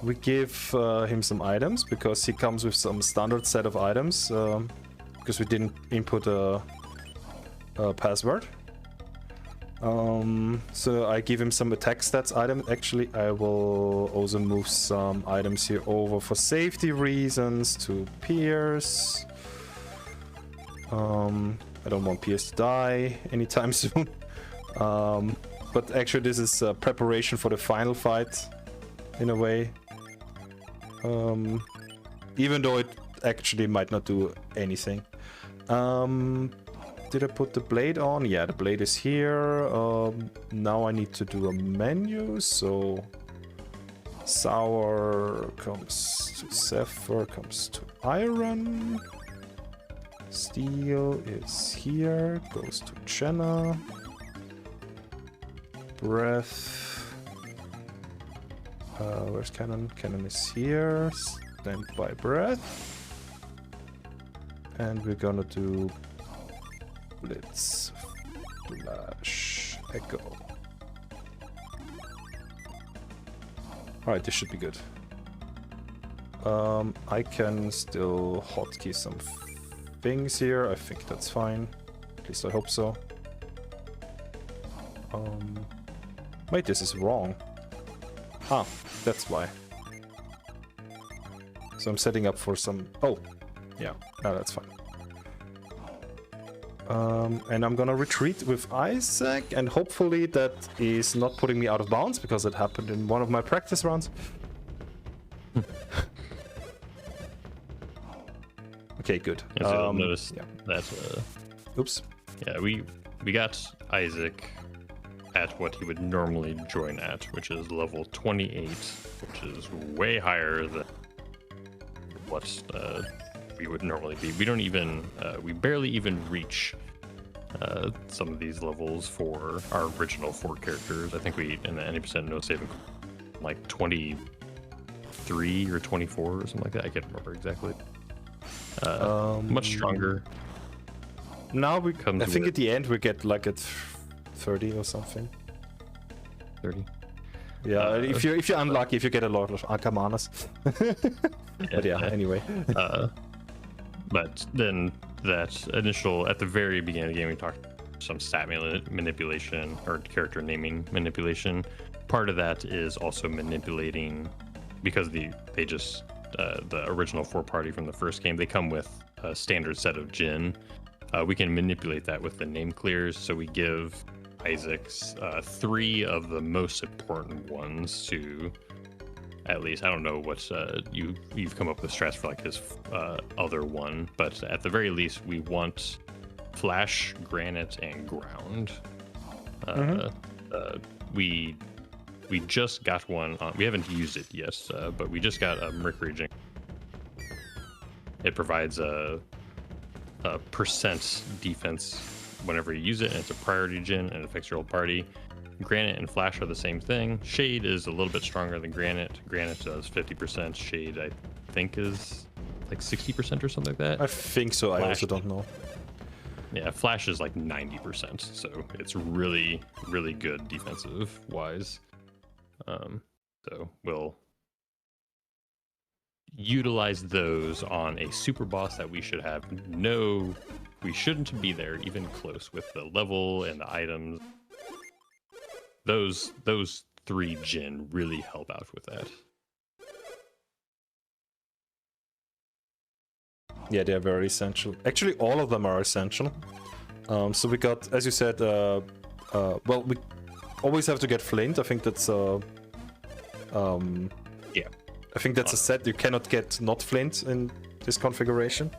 S1: We give him some items because he comes with some standard set of items because we didn't input a password. So I give him some attack stats item. Actually, I will also move some items here over for safety reasons to Pierce. I don't want Pierce to die anytime soon. But actually this is preparation for the final fight in a way. Even though it actually might not do anything. Did I put the blade on? Yeah, the blade is here. Now I need to do a menu, so Sour comes to Zephyr, comes to Iron. Steel is here, goes to Jenna. Breath. Where's Cannon? Cannon is here. Stand by Breath. And we're gonna do Blitz, Flash, Echo. Alright, this should be good. I can still hotkey some things here. I think that's fine. At least I hope so. Wait, this is wrong. Ah, that's why. So I'm setting up for some... Oh, yeah, no, that's fine. And I'm gonna retreat with Isaac, and hopefully that is not putting me out of bounds, because it happened in one of my practice rounds. Okay, good.
S2: Yeah, so notice that.
S1: Oops.
S2: Yeah, we got Isaac at what he would normally join at, which is level 28, which is way higher than what we would normally be. We don't even, we barely even reach some of these levels for our original 4 characters. I think we, in the 90% no saving, like 23 or 24 or something like that. I can't remember exactly. Much stronger.
S1: Now we come. I think at the end we get like at 30 or something.
S2: 30.
S1: Yeah, if you're unlucky, if you get a lot of Akamanas. But yeah, anyway.
S2: But then that initial, at the very beginning of the game, we talked some stat manipulation or character naming manipulation. Part of that is also manipulating, because they just the original 4-party from the first game, they come with a standard set of Jin. We can manipulate that with the name clears, so we give Isaac's 3 of the most important ones to, at least, I don't know what you've come up with strats for like his other one, but at the very least we want Flash, Granite, and Ground. We just got one on, we haven't used it yet, but we just got a Mercury Jin. It provides a percent defense whenever you use it, and it's a priority Jin, and it affects your whole party. Granite and Flash are the same thing. Shade is a little bit stronger than Granite. Granite does 50%. Shade, I think, is like 60% or something like that.
S1: I think so.
S2: Flash,
S1: I also don't know.
S2: Yeah, Flash is like 90%, so it's really, really good defensive-wise. So we'll utilize those on a super boss that we should have. No, we shouldn't be there even close with the level and the items. Those 3 Jin really help out with that.
S1: Yeah, they're very essential. Actually, all of them are essential. So we got, as you said, well, we always have to get Flint. I think that's
S2: yeah.
S1: I think that's a set. You cannot get not Flint in this configuration.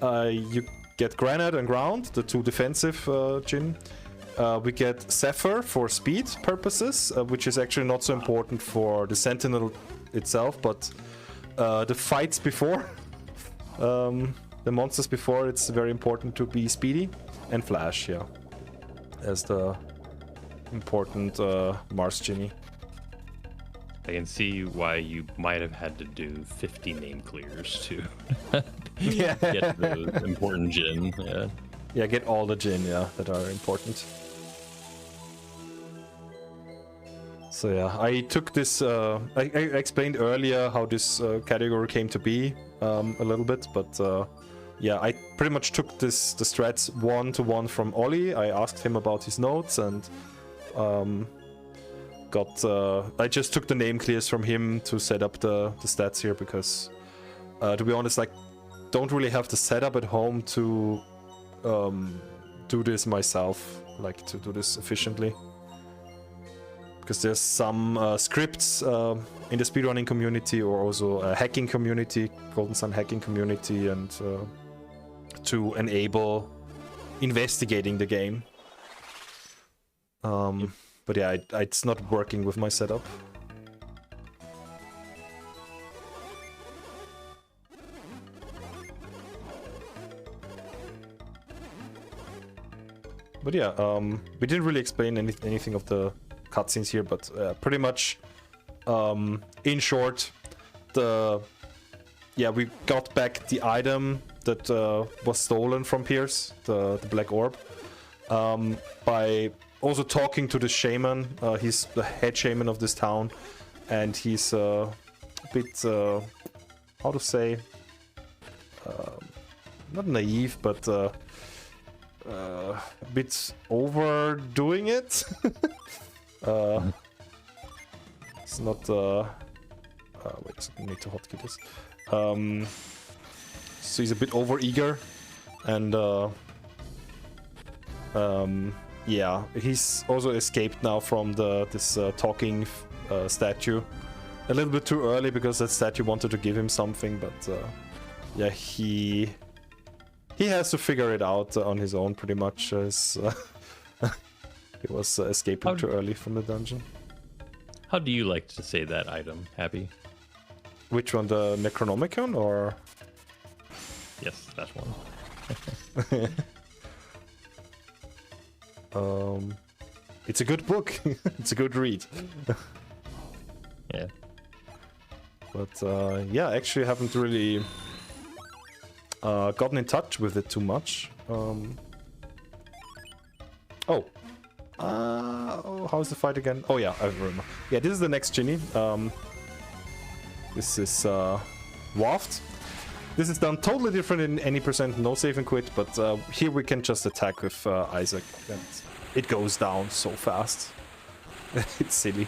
S1: You get Granite and Ground, the 2 defensive Jin. We get Zephyr for speed purposes, which is actually not so important for the Sentinel itself, but the fights before, the monsters before, it's very important to be speedy. And Flash, yeah, as the important Mars Ginny.
S2: I can see why you might have had to do 50 name clears to
S1: Yeah.
S2: get the important Jin. Yeah.
S1: Yeah, get all the Jin, yeah, that are important. So yeah, I took this, I explained earlier how this category came to be a little bit, but yeah, I pretty much took the strats 1-to-1 from Ollie. I asked him about his notes and I just took the name clears from him to set up the stats here because, to be honest, like, don't really have the setup at home to do this myself, like to do this efficiently. Because there's some scripts in the speedrunning community, or also a hacking community, Golden Sun hacking community, and to enable investigating the game. But yeah, it's not working with my setup. But yeah, we didn't really explain anything of the cutscenes here, but pretty much, in short, we got back the item that was stolen from Pierce, the black orb, by also talking to the shaman. He's the head shaman of this town, and he's a bit, how to say, not naive, but a bit overdoing it. It's not, wait a second, I need to hotkey this. So he's a bit over-eager, and yeah, he's also escaped now from this talking statue. A little bit too early, because that statue wanted to give him something, but yeah, he has to figure it out on his own, pretty much. As, he was escaping too early from the dungeon.
S2: How do you like to say that item, Happy?
S1: Which one, the Necronomicon, or?
S2: Yes, that one.
S1: It's a good book. It's a good read.
S2: Yeah.
S1: But yeah, actually, I haven't really gotten in touch with it too much. How's the fight again? Oh yeah, I remember. Yeah, this is the next Ginny. This is Waft. This is done totally different in any percent no save and quit, but here we can just attack with Isaac, and it goes down so fast. It's silly.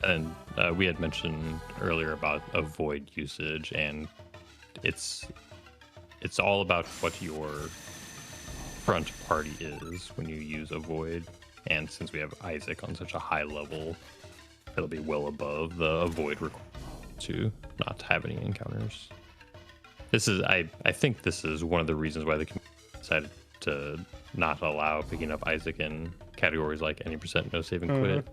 S2: And we had mentioned earlier about avoid usage, and it's all about what your front party is when you use avoid. And since we have Isaac on such a high level, it'll be well above the avoid requirement to not have any encounters. This is, I think this is one of the reasons why the community decided to not allow picking up Isaac in categories like any percent no save and quit.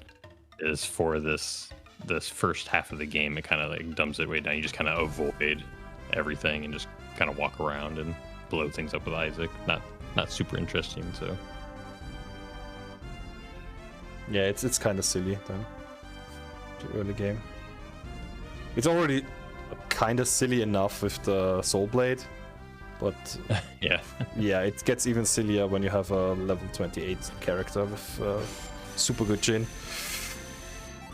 S2: Is for this first half of the game, it kind of like dumbs it way down. You just kind of avoid everything and just kind of walk around and blow things up with Isaac. Not super interesting. So
S1: yeah, it's kind of silly then. The early game. It's already kind of silly enough with the Soul Blade, but yeah, it gets even sillier when you have a level 28 character with super good Jin.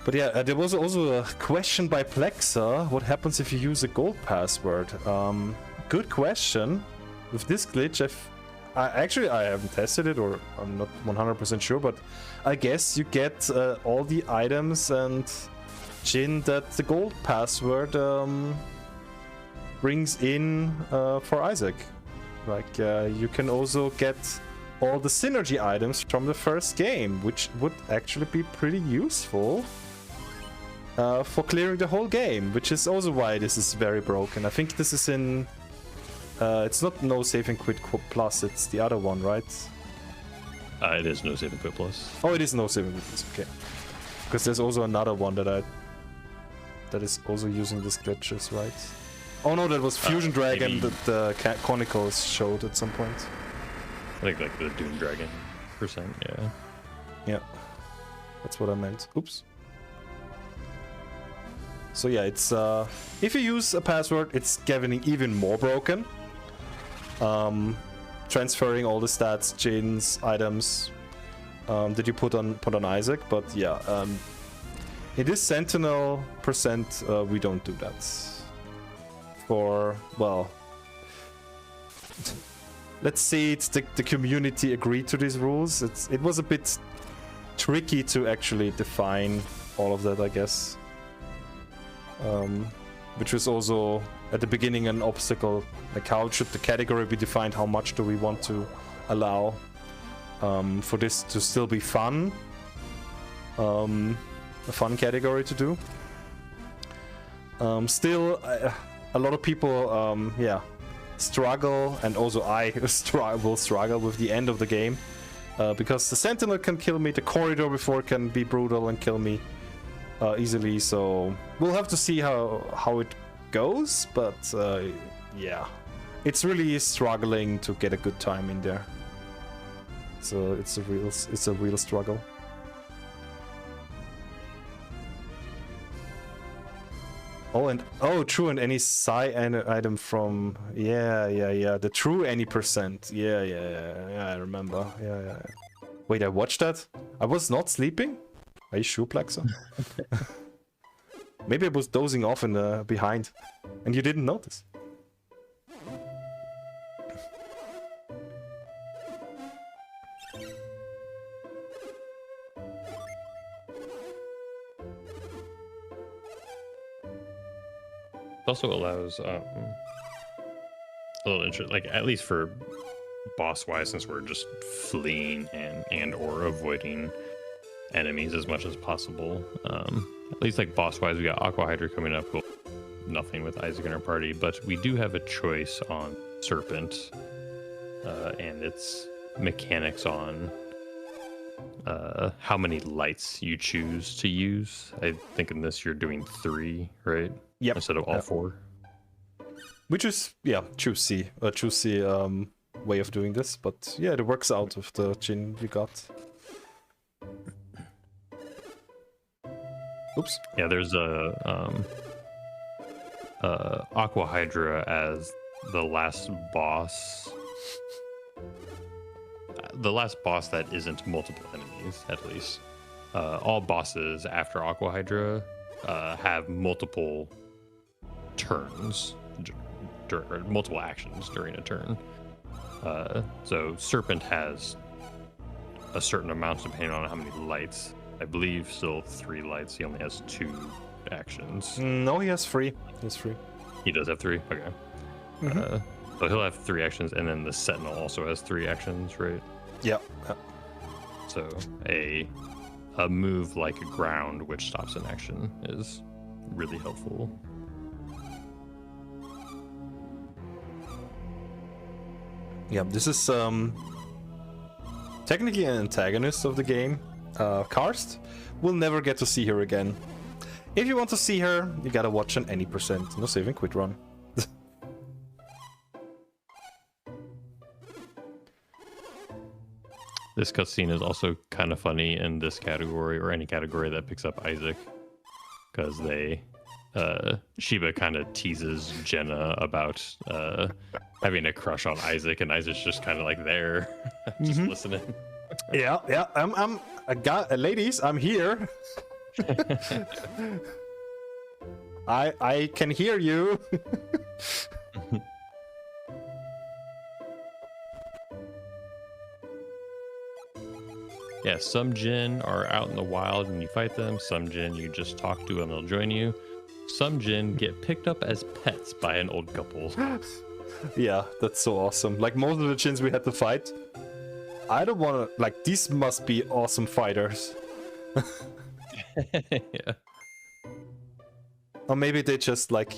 S1: But yeah, there was also a question by Plexa. What happens if you use a gold password? Good question. With this glitch, I haven't tested it, or I'm not 100% sure, but I guess you get all the items and Jin that the gold password brings in for Isaac. Like you can also get all the synergy items from the first game, which would actually be pretty useful for clearing the whole game, which is also why this is very broken. I think this is in it's not no save and quit plus, it's the other one, right?
S2: It is no save and quit plus.
S1: Oh, it is no save and quit plus, okay. Because there's also another one that is also using this glitches, right? Oh no, that was Fusion Dragon
S2: maybe.
S1: that the Chronicles showed at some point.
S2: I think like the Doom Dragon %, yeah.
S1: Yeah, that's what I meant. Oops. So yeah, it's if you use a password, it's getting even more broken. Transferring all the stats, Jin's items that you put on Isaac, but yeah, it is Sentinel %. We don't do that. For well, let's say it's the community agreed to these rules. It was a bit tricky to actually define all of that, I guess. Which was also at the beginning an obstacle. Like, how should the category be defined? How much do we want to allow for this to still be fun? A fun category to do. Still, a lot of people, struggle, and also I will struggle with the end of the game because the Sentinel can kill me, the corridor before can be brutal and kill me easily. So we'll have to see how it goes, but yeah, it's really struggling to get a good time in there. So it's a real struggle. True, and any psi item from the true any %. Yeah, I remember. Yeah. Wait, I watched that? I was not sleeping? Are you sure, Plexa? Maybe I was dozing off in the behind, and you didn't notice.
S2: It also allows a little interest, like at least for boss wise, since we're just fleeing and or avoiding enemies as much as possible. At least like boss wise, we got Aqua Hydra coming up. We'll nothing with Isaac in our party, but we do have a choice on Serpent and its mechanics on how many lights you choose to use. I think in this you're doing 3, right?
S1: Yep.
S2: Instead of all 4.
S1: Which is, yeah, choosy way of doing this, but yeah, it works out with the Jin we got. Oops.
S2: Yeah, there's a Aqua Hydra as the last boss. The last boss that isn't multiple enemies, at least. All bosses after Aqua Hydra have multiple turns, multiple actions during a turn. So Serpent has a certain amount depending on how many lights. I believe still 3 lights. He only has 2 actions.
S1: No, he has 3. He has 3.
S2: He does have 3. Okay. So he'll have 3 actions, and then the sentinel also has 3 actions, right?
S1: Yeah.
S2: So a move like ground, which stops an action, is really helpful.
S1: Yeah, this is technically an antagonist of the game. Karst. We'll never get to see her again. If you want to see her, you gotta watch an any percent. No saving, quit run.
S2: This cutscene is also kind of funny in this category, or any category that picks up Isaac, because Sheba kind of teases Jenna about having a crush on Isaac, and Isaac's just kind of like there, just listening.
S1: Yeah, ladies, I'm here. I can hear you.
S2: Yeah, some Jinn are out in the wild and you fight them. Some Jinn you just talk to and they'll join you. Some Jinn get picked up as pets by an old couple.
S1: Yeah, that's so awesome. Like most of the Jinns we had to fight, I don't want to, like, these must be awesome fighters.
S2: Yeah.
S1: Or maybe they just, like,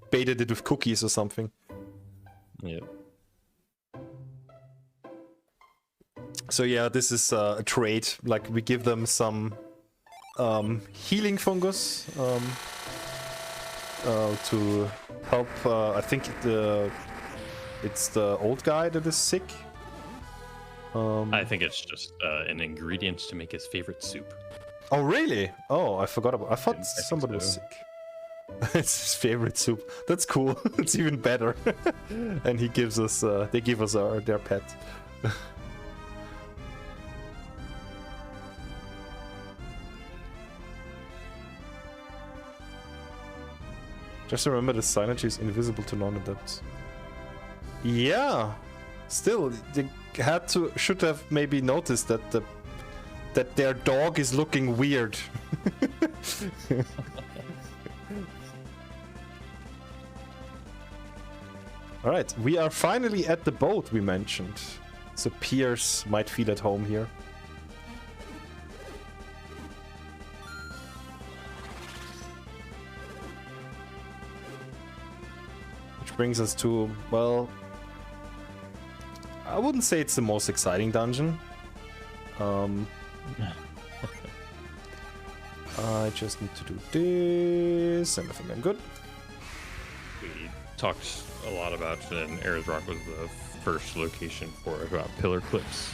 S1: baited it with cookies or something.
S2: Yep.
S1: So yeah, this is a trade. Like, we give them some healing fungus to help. I think it's the old guy that is sick.
S2: I think it's just an ingredient to make his favorite soup.
S1: Oh really? Oh, I forgot about. I thought
S2: I think
S1: somebody was
S2: so.
S1: sick. It's his favorite soup. That's cool. It's even better. And he gives us. They give us their pet. Just remember the synergy is invisible to non-adepts. Yeah. Still, they should have maybe noticed that that their dog is looking weird. Alright, we are finally at the boat we mentioned. So Pierce might feel at home here. Which brings us to, well, I wouldn't say it's the most exciting dungeon. I just need to do this, and I think I'm good.
S2: We talked a lot about, and Ayers Rock was the first location for about pillar clips.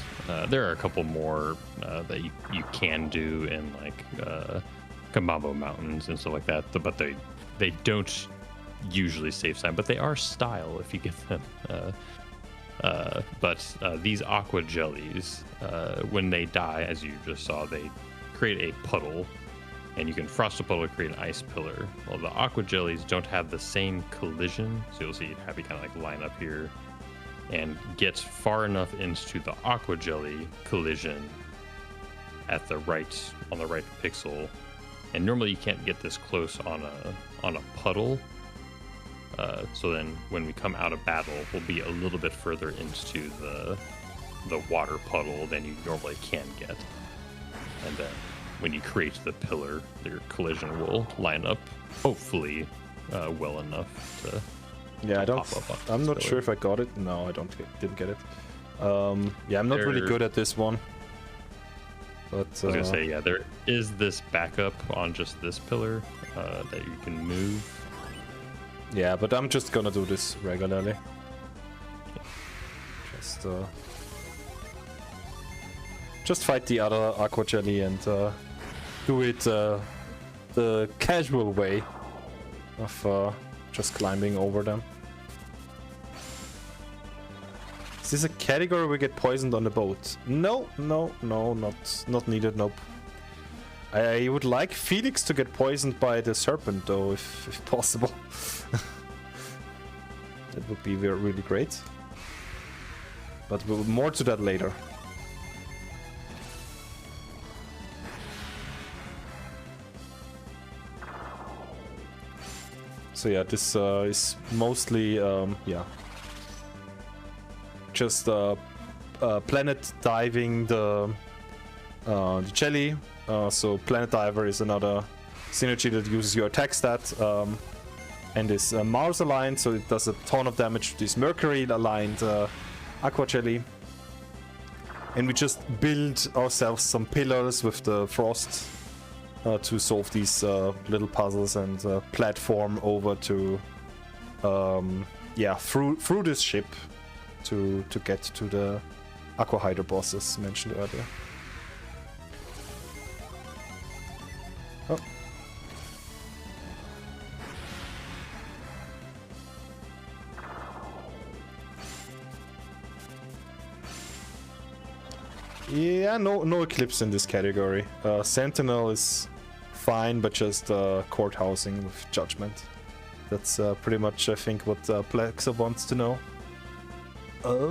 S2: There are a couple more that you can do in like Kambabo Mountains and stuff like that, but they don't usually save time, but they are style if you get them. But these aqua jellies, when they die, as you just saw, they create a puddle, and you can frost a puddle to create an ice pillar. Well, the aqua jellies don't have the same collision, so you'll see Happy kind of like line up here and get far enough into the aqua jelly collision on the right pixel. And normally you can't get this close on a puddle. So then when we come out of battle, we'll be a little bit further into the water puddle than you normally can get. And then when you create the pillar, your collision will line up, hopefully, well enough to
S1: Yeah, I'm not
S2: pillar.
S1: sure if I got it. No, I didn't get it. Yeah, I'm not really good at this one. But
S2: I was gonna say, yeah, there is this backup on just this pillar that you can move.
S1: yeah, but I'm just gonna do this regularly. Just fight the other aqua jelly and do it the casual way of just climbing over them. Is this a category where we get poisoned on the boat? No, not needed, nope. I would like Felix to get poisoned by the serpent though, if possible. That would be really great. But more to that later. So yeah, this is mostly yeah, just planet diving the jelly. So planet diver is another synergy that uses your attack stat and is Mars aligned, so it does a ton of damage to this Mercury aligned aqua jelly. And we just build ourselves some pillars with the frost to solve these little puzzles and platform over to yeah, through this ship to get to the aqua hydra bosses mentioned earlier. Oh. Yeah, no eclipse in this category. Sentinel is fine, but just court housing with judgment. That's pretty much, I think, what Plexa wants to know. Oh,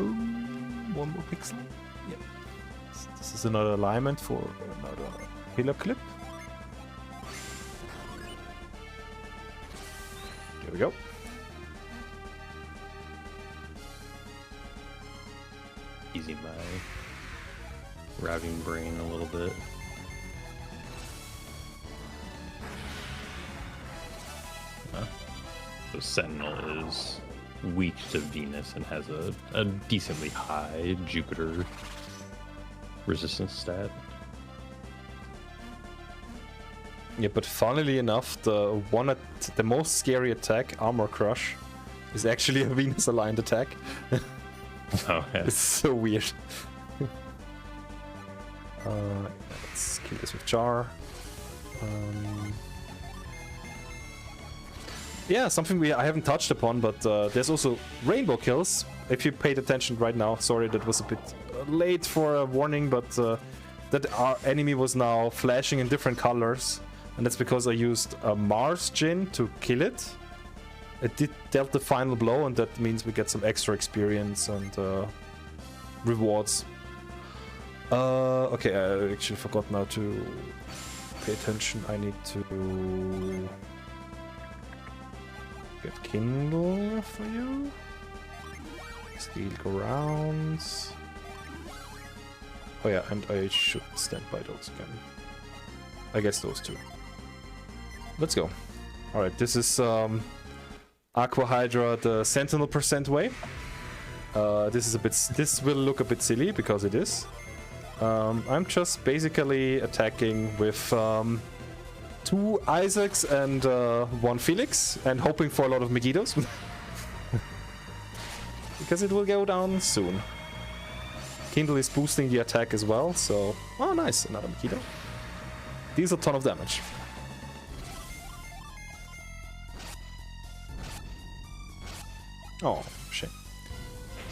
S1: one more pixel. Yep. This is another alignment for another pillar clip. There we go.
S2: Easy my routing brain a little bit. So Sentinel is weak to Venus and has a decently high Jupiter resistance stat.
S1: Yeah, but funnily enough, the most scary attack, Armor Crush, is actually a Venus aligned attack.
S2: Oh, yeah.
S1: It's so weird. Let's kill this with Jar. Yeah, something I haven't touched upon, but there's also rainbow kills. If you paid attention right now, sorry that was a bit late for a warning, but that our enemy was now flashing in different colors, and that's because I used a Mars Djinn to kill it. It dealt the final blow, and that means we get some extra experience and rewards. Okay, I actually forgot now to pay attention. I need to get Kindle for you. Steel grounds. Oh yeah, and I should stand by those again. I guess those two. Let's go. Alright, this is Aqua Hydra the Sentinel % way. This will look a bit silly because it is. I'm just basically attacking with 2 Isaacs and 1 Felix and hoping for a lot of Megitos. Because it will go down soon. Kindle is boosting the attack as well, so... Oh, nice, another Megiddo. Deals a ton of damage. Oh, shit.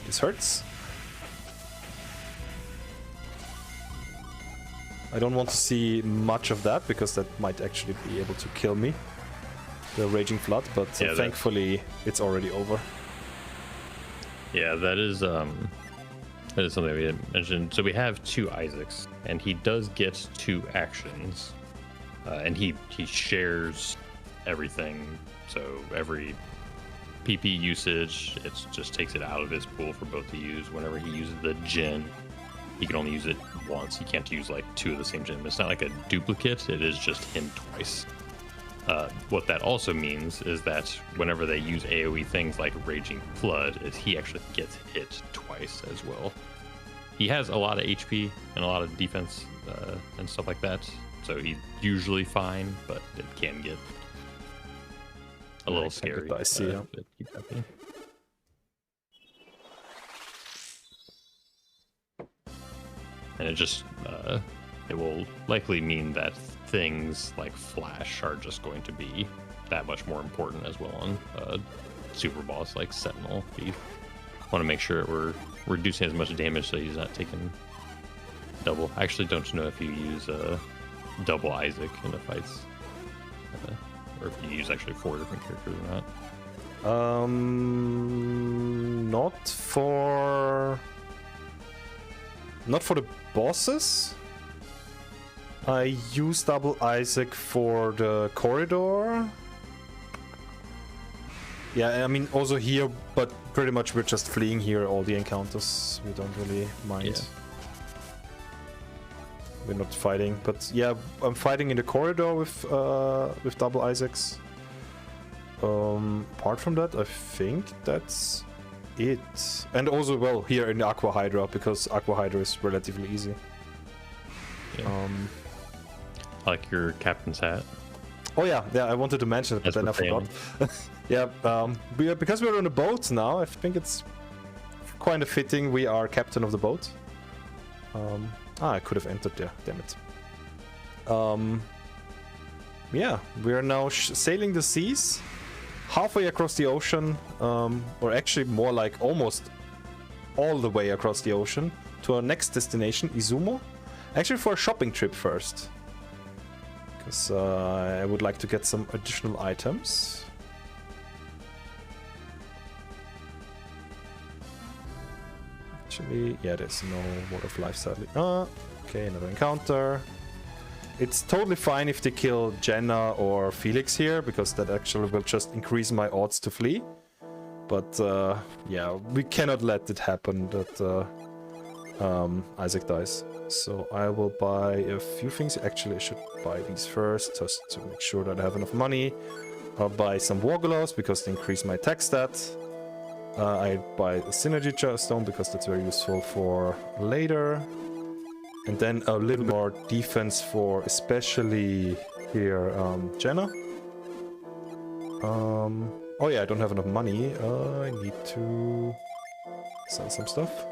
S1: This hurts. I don't want to see much of that, because that might actually be able to kill me. The Raging Flood, but yeah, thankfully it's already over.
S2: Yeah, that is something we didn't mention. So we have 2 Isaacs, and he does get 2 actions. And he shares everything, so every PP usage, it just takes it out of his pool for both to use. Whenever he uses the Djinn, he can only use it once. He can't use like 2 of the same Djinn. It's not like a duplicate, it is just him twice. What that also means is that whenever they use AoE things like Raging Flood, is he actually gets hit twice as well. He has a lot of HP and a lot of defense and stuff like that, so he's usually fine, but it can get a little scary.
S1: I see.
S2: And it just it will likely mean that things like Flash are just going to be that much more important as well on super boss like Sentinel. We want to make sure we're reducing as much damage so he's not taking double. I actually don't know if you use double Isaac in the fights, or if you use actually 4 different characters or not.
S1: Not for the bosses. I use double Isaac for the corridor. Yeah, I mean, also here, but pretty much we're just fleeing here all the encounters. We don't really mind.
S2: Yeah.
S1: We're not fighting, but yeah, I'm fighting in the corridor with double Isaacs. Apart from that, I think that's it. And also, well, here in the Aqua Hydra, because Aqua Hydra is relatively easy.
S2: Yeah. I like your captain's hat.
S1: Oh yeah, I wanted to mention it, but then I forgot. Yeah, because we're on a boat now, I think it's kind of fitting we are captain of the boat. I could have entered there, damn it. Yeah, we are now sailing the seas, halfway across the ocean, or actually more like almost all the way across the ocean, to our next destination, Izumo. Actually for a shopping trip first. Because I would like to get some additional items. Actually, yeah, there's no Word of Life, sadly. Okay, another encounter. It's totally fine if they kill Jenna or Felix here, because that actually will just increase my odds to flee. But yeah, we cannot let it happen that Isaac dies. So I will buy a few things. Actually, I should buy these first, just to make sure that I have enough money. I'll buy some Warglows, because they increase my attack stat. I buy a Synergy Stone, because that's very useful for later. And then a little more defense for especially here, Jenna. Oh yeah, I don't have enough money. I need to sell some stuff.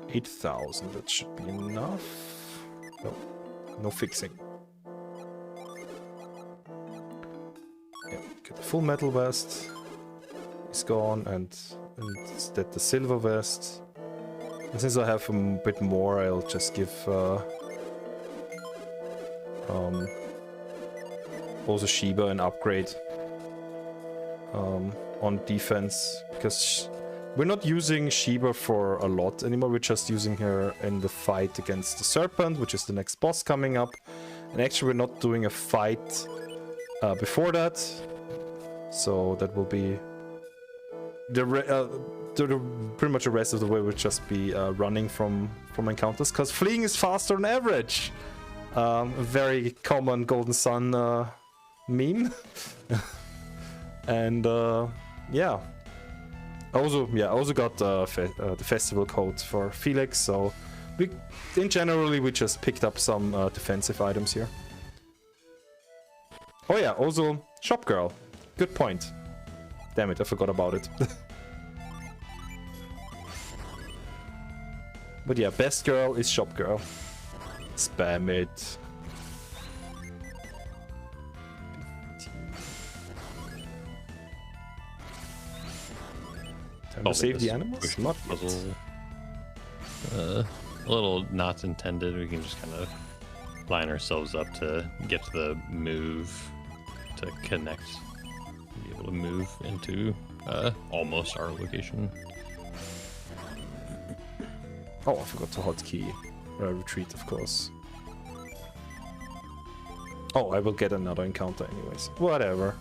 S1: 8,000, that should be enough. No, no fixing. Yeah, get the full metal vest. Is gone, and instead the silver vest. And since I have a bit more, I'll just give also Sheba an upgrade on defense, because we're not using Sheba for a lot anymore. We're just using her in the fight against the Serpent, which is the next boss coming up. And actually we're not doing a fight before that, so that will be pretty much the rest of the way will just be running from encounters, because fleeing is faster on average. A very common Golden Sun meme. And yeah. I also got the festival code for Felix, so generally we just picked up some defensive items here. Oh yeah, also Shop Girl. Good point. Damn it, I forgot about it. But yeah, best girl is Shop Girl. Spam it. Time to save the animals? Not
S2: puzzle. A little not intended. We can just kind of line ourselves up to get to the move to connect. Be able to move into almost our location.
S1: Oh, I forgot to hotkey retreat, of course. Oh, I will get another encounter anyways. Whatever.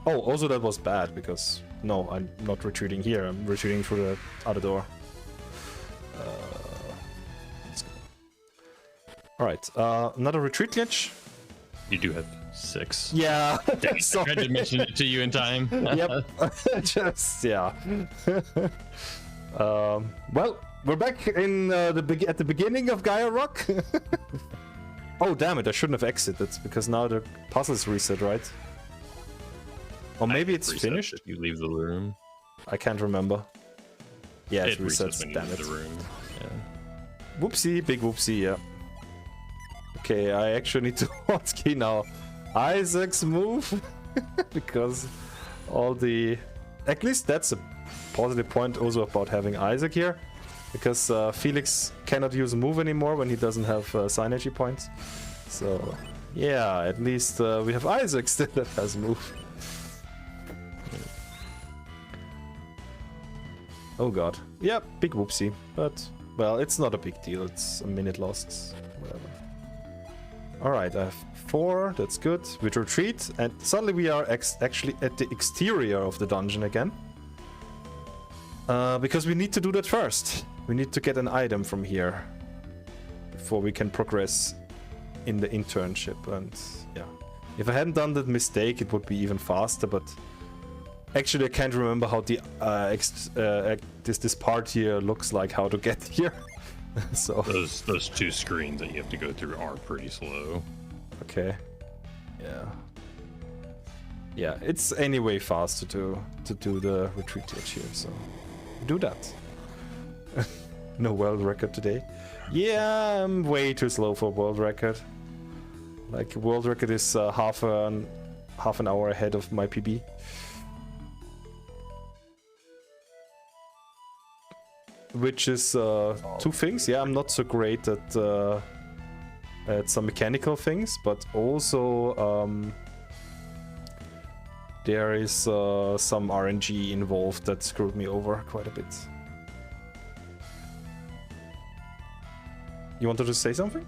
S1: Oh, also that was bad, because... No, I'm not retreating here. I'm retreating through the other door. Let's go. Alright, another retreat glitch.
S2: You do have 6.
S1: Yeah,
S2: I tried to mention it to you in time.
S1: Yep, just, yeah. Well, we're back in at the beginning of Gaia Rock. Oh damn it! I shouldn't have exited, because now the puzzle is reset, right? Or maybe it's finished.
S2: If you leave the room.
S1: I can't remember. Yeah, it
S2: resets.
S1: Damn it.
S2: The room. Yeah.
S1: Whoopsie, big whoopsie. Yeah. Okay, I actually need to hotkey now Isaac's move because all the. At least that's a positive point also about having Isaac here, because Felix cannot use a move anymore when he doesn't have synergy points. So yeah, at least we have Isaac still that has move. Oh god. Yeah, big whoopsie. But well, it's not a big deal. It's a minute lost. Whatever. All right, I have 4. That's good. We retreat, and suddenly we are actually at the exterior of the dungeon again. Because we need to do that first. We need to get an item from here before we can progress in the internship. And yeah, if I hadn't done that mistake, it would be even faster. But actually, I can't remember how the this part here looks like. How to get here. So
S2: those 2 screens that you have to go through are pretty slow.
S1: Okay. Yeah. Yeah, it's anyway faster to do the retreat glitch here, so do that. No world record today. Yeah, I'm way too slow for world record. Like world record is half an hour ahead of my PB. Which is 2 things. Yeah, I'm not so great at some mechanical things, but also there is some RNG involved that screwed me over quite a bit. You wanted to say something?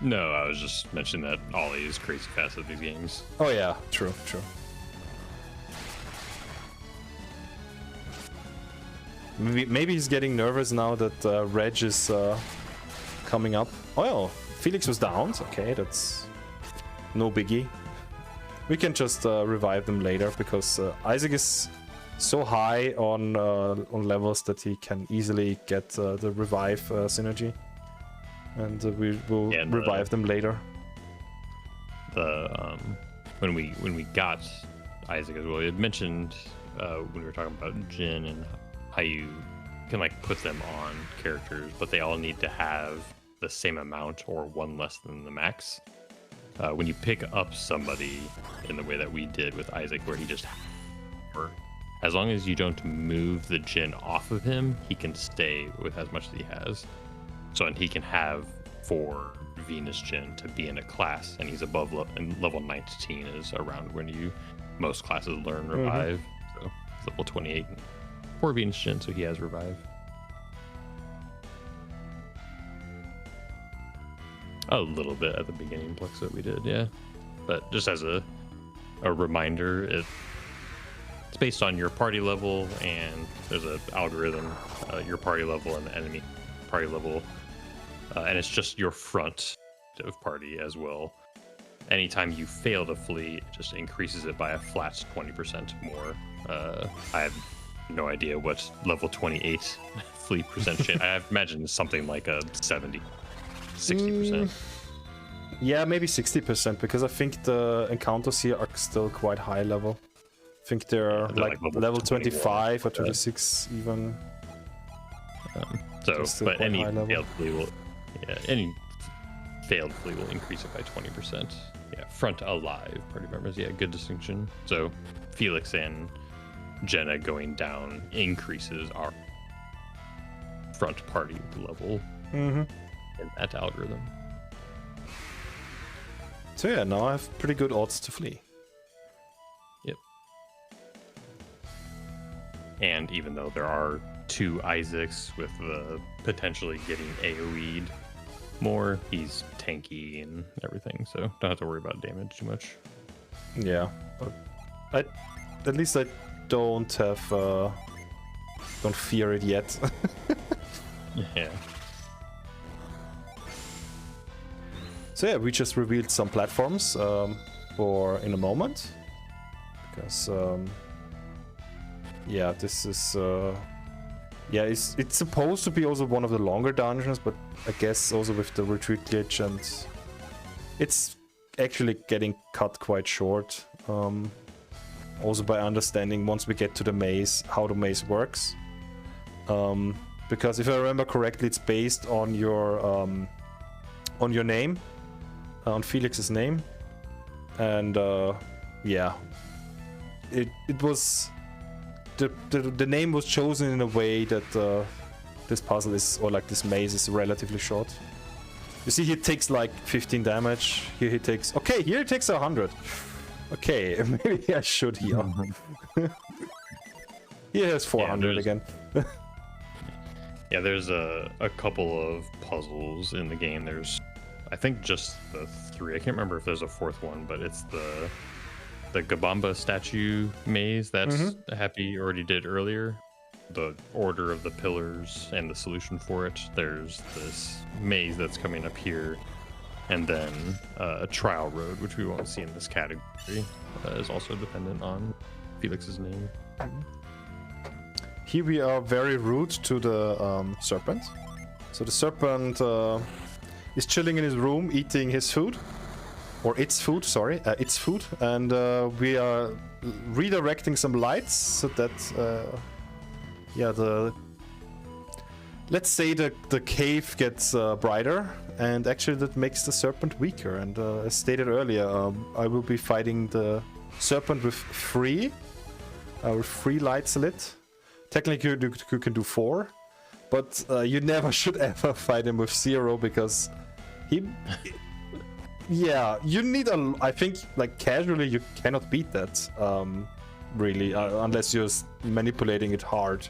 S2: No, I was just mentioning that Ollie is crazy fast at these games.
S1: Oh yeah, true. Maybe he's getting nervous now that Reg is coming up. Oh, Felix was downed. Okay, that's no biggie. We can just revive them later because Isaac is so high on levels that he can easily get the revive synergy, and we will revive them later.
S2: When we got Isaac as well, you had mentioned when we were talking about Jin and how you can like put them on characters, but they all need to have the same amount or 1 less than the max. When you pick up somebody in the way that we did with Isaac, where he just, as long as you don't move the Jin off of him, he can stay with as much as he has. So, and he can have 4 Venus Jin to be in a class, and he's above level 19 is around when most classes learn revive. So he's level 28. 4 Venus Jin, so he has revive. A little bit at the beginning Plex that we did, yeah. But just as a reminder, it's based on your party level, and there's an algorithm, your party level and the enemy party level, and it's just your front of party as well. Anytime you fail to flee, it just increases it by a flat 20% more. I have no idea what level 28 flee percentage. I imagine something like a 60%.
S1: Yeah, maybe 60%, because I think the encounters here are still quite high level. I think they're like level 25 or 26 even.
S2: But any failed flee will increase it by 20%. Yeah, front alive party members. Yeah, good distinction. So Felix and Jenna going down increases our front party level in that algorithm.
S1: So yeah, now I have pretty good odds to flee.
S2: Yep. And even though there are 2 Isaacs with the potentially getting AoE'd more, he's tanky and everything, so don't have to worry about damage too much.
S1: Yeah, but at least I don't fear it yet.
S2: Yeah.
S1: So yeah, we just revealed some platforms for in a moment, because yeah, this is yeah, it's supposed to be also one of the longer dungeons, but I guess also with the retreat glitch, and it's actually getting cut quite short. Also by understanding once we get to the maze, how the maze works. Because if I remember correctly, it's based on your name, on Felix's name, and yeah, it was the name was chosen in a way that this puzzle is, or like this maze is relatively short. You see, he takes like 15 damage. Here he takes, here he takes 100. Okay, maybe I should heal. He has 400 again.
S2: Yeah, there's a couple of puzzles in the game. There's I think just the 3. I can't remember if there's a 4th one, but it's the Gabamba statue maze that's Happy already did earlier. The order of the pillars and the solution for it. There's this maze that's coming up here, and then a trial road, which we won't see in this category, is also dependent on Felix's name.
S1: Here we are very rude to the serpent. So the serpent is chilling in his room, eating his food. Or its food, sorry. Its food. And we are redirecting some lights so that... yeah, let's say the cave gets brighter, and actually that makes the serpent weaker. And as stated earlier, I will be fighting the serpent with 3 lights lit. Technically you can do 4, but you never should ever fight him with 0 because he... yeah, you need I think, like, casually you cannot beat that, really, unless you're manipulating it hard.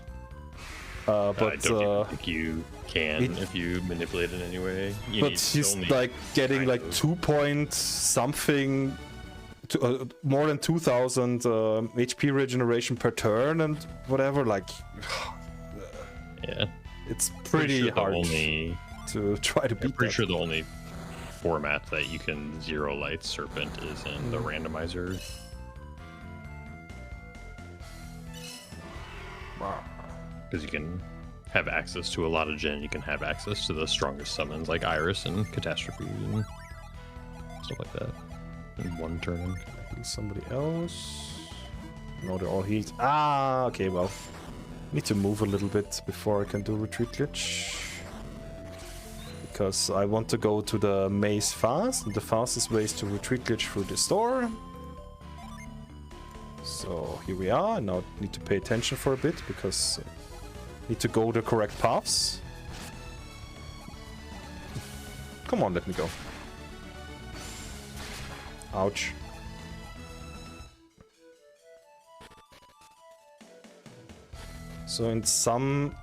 S1: But
S2: I don't think you can if you manipulate it anyway.
S1: But he's like getting like 2 point something, more than 2,000 HP regeneration per turn and whatever. Like,
S2: yeah,
S1: it's pretty hard to try to beat.
S2: I'm pretty sure the only format that you can 0 light serpent is in the randomizer. Because you can have access to a lot of gen, you can have access to the strongest summons like Iris and Catastrophe and stuff like that in 1 turn.
S1: Somebody else? No, they're all healed. Ah, okay, well, need to move a little bit before I can do retreat glitch. Because I want to go to the maze fast, and the fastest way is to retreat glitch through this door. So here we are. Now need to pay attention for a bit because need to go the correct paths. Come on, let me go. Ouch. So in some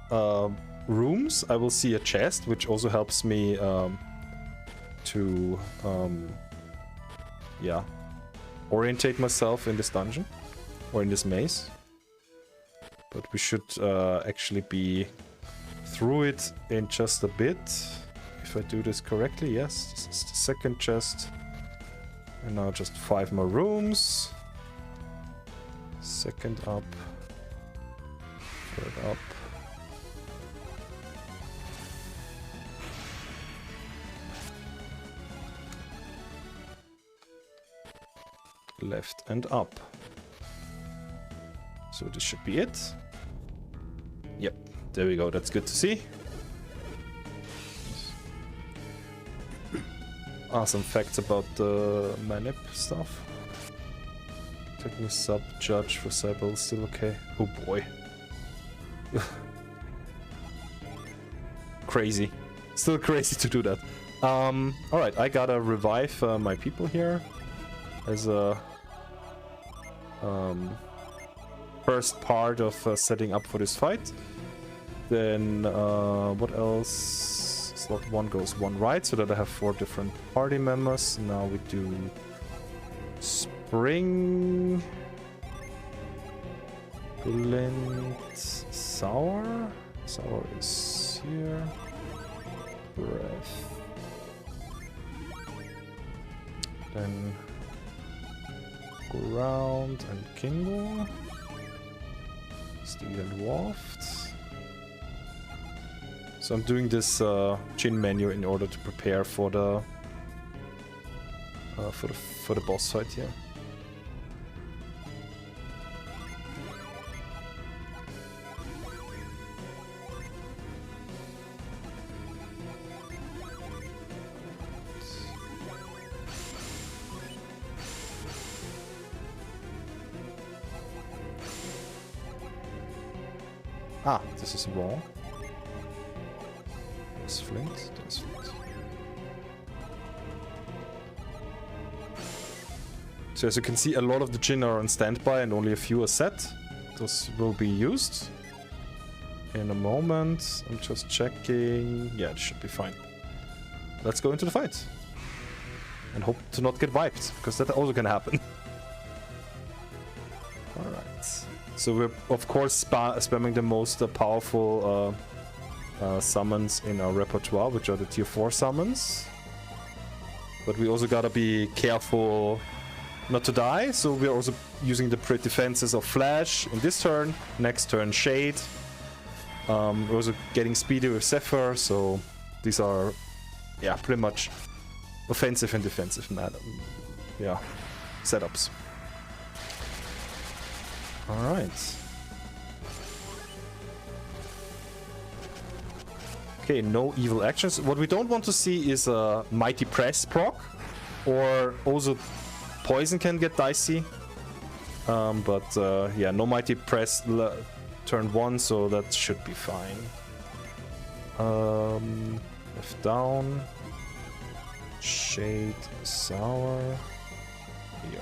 S1: rooms I will see a chest, which also helps me to yeah, orientate myself in this dungeon or in this maze. But we should actually be through it in just a bit. If I do this correctly, yes, this is the second chest. And now just 5 more rooms. Second up. Third up. Left and up. So this should be it. Yep, there we go. That's good to see. Some facts about the manip stuff. Taking a sub judge for Cyber is still okay. Oh boy. Crazy. Still crazy to do that. Alright, I gotta revive my people here as a first part of setting up for this fight. Then what else? Slot 1 goes 1 right, so that I have 4 different party members. Now we do Spring, Blend, Sour. Sour is here. Breath. Then Ground and Kingo. Steel and Waft. So I'm doing this Jin menu in order to prepare for the boss fight here. Ah, this is wrong. There's Flint, there's Flint. So as you can see, a lot of the Jinn are on standby and only a few are set. Those will be used in a moment. I'm just checking. Yeah, it should be fine. Let's go into the fight. and hope to not get wiped, because that also can happen. Alright. So we're, of course, spamming the most powerful summons in our repertoire, which are the tier 4 summons. But we also gotta be careful not to die, so we're also using the defenses of Flash in this turn, next turn Shade. We're also getting speedy with Zephyr, so these are, yeah, pretty much offensive and defensive setups. Alright. Okay, no evil actions. What we don't want to see is a Mighty Press proc, or also Poison can get dicey. Yeah, no Mighty Press turn 1, so that should be fine. Left down. Shade, Sour. Here.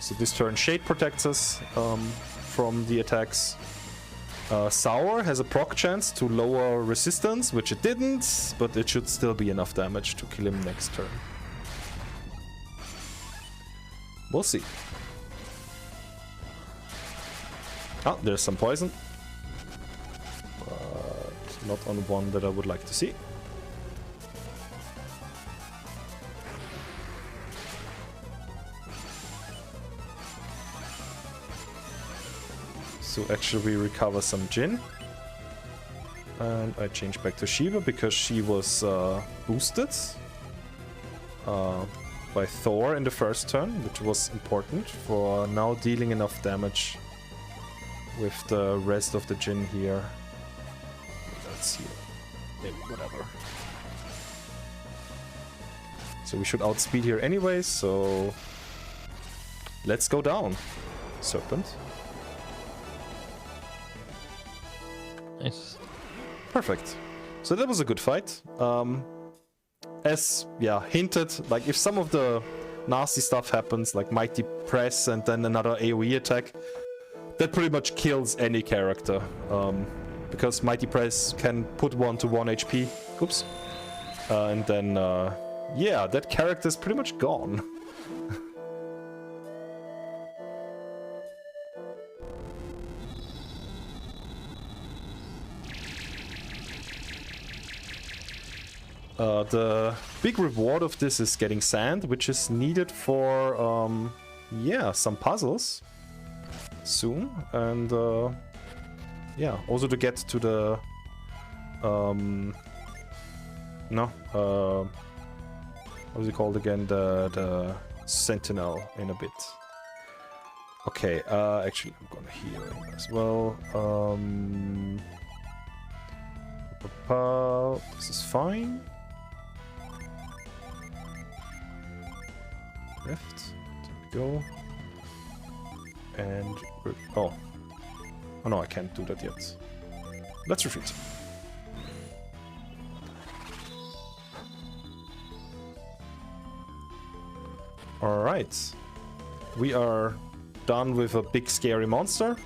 S1: So this turn Shade protects us from the attacks. Sour has a proc chance to lower resistance, which it didn't, but it should still be enough damage to kill him next turn. We'll see. Oh, there's some poison. But not on one that I would like to see. So actually we recover some Jin. And I change back to Shiva because she was boosted by Thor in the first turn, which was important for now dealing enough damage with the rest of the Jin here. Let's see. Maybe whatever. So we should outspeed here anyway, so let's go down, Serpent.
S2: Nice.
S1: Perfect. So that was a good fight. As hinted, like if some of the nasty stuff happens, like Mighty Press and then another AoE attack, that pretty much kills any character. Because Mighty Press can put 1 to 1 HP. Oops. And then, yeah, that character is pretty much gone. The big reward of this is getting sand, which is needed for, yeah, some puzzles soon. And, yeah, also to get to the, what is it called again? The sentinel in a bit. Okay, actually, I'm gonna heal him as well. This is fine. Left. There we go. And oh no, I can't do that yet. Let's retreat. All right, we are done with a big scary monster,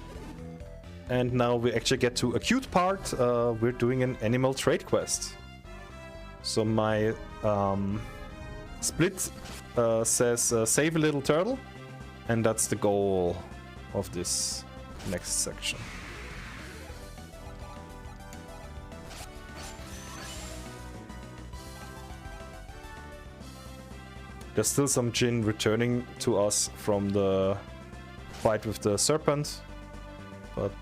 S1: and now we actually get to a cute part. We're doing an animal trade quest. So my split says save a little turtle, and that's the goal of this next section. There's still some Jin returning to us from the fight with the serpent, but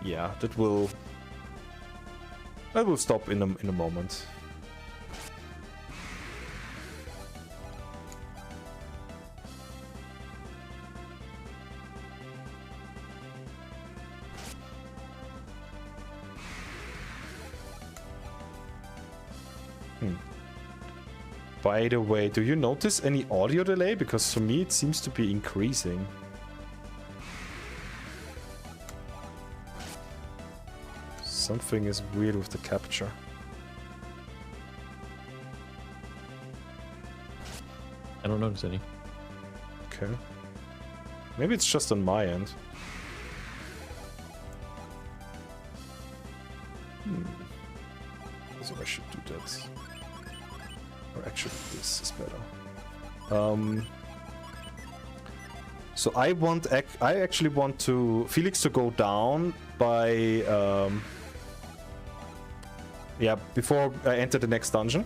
S1: yeah, that will stop in a moment. By the way, do you notice any audio delay? Because for me it seems to be increasing. Something is weird with the capture.
S2: I don't notice any.
S1: Okay. Maybe it's just on my end. So I should do that. Or actually, this is better. So I actually want Felix to go down by yeah, before I enter the next dungeon,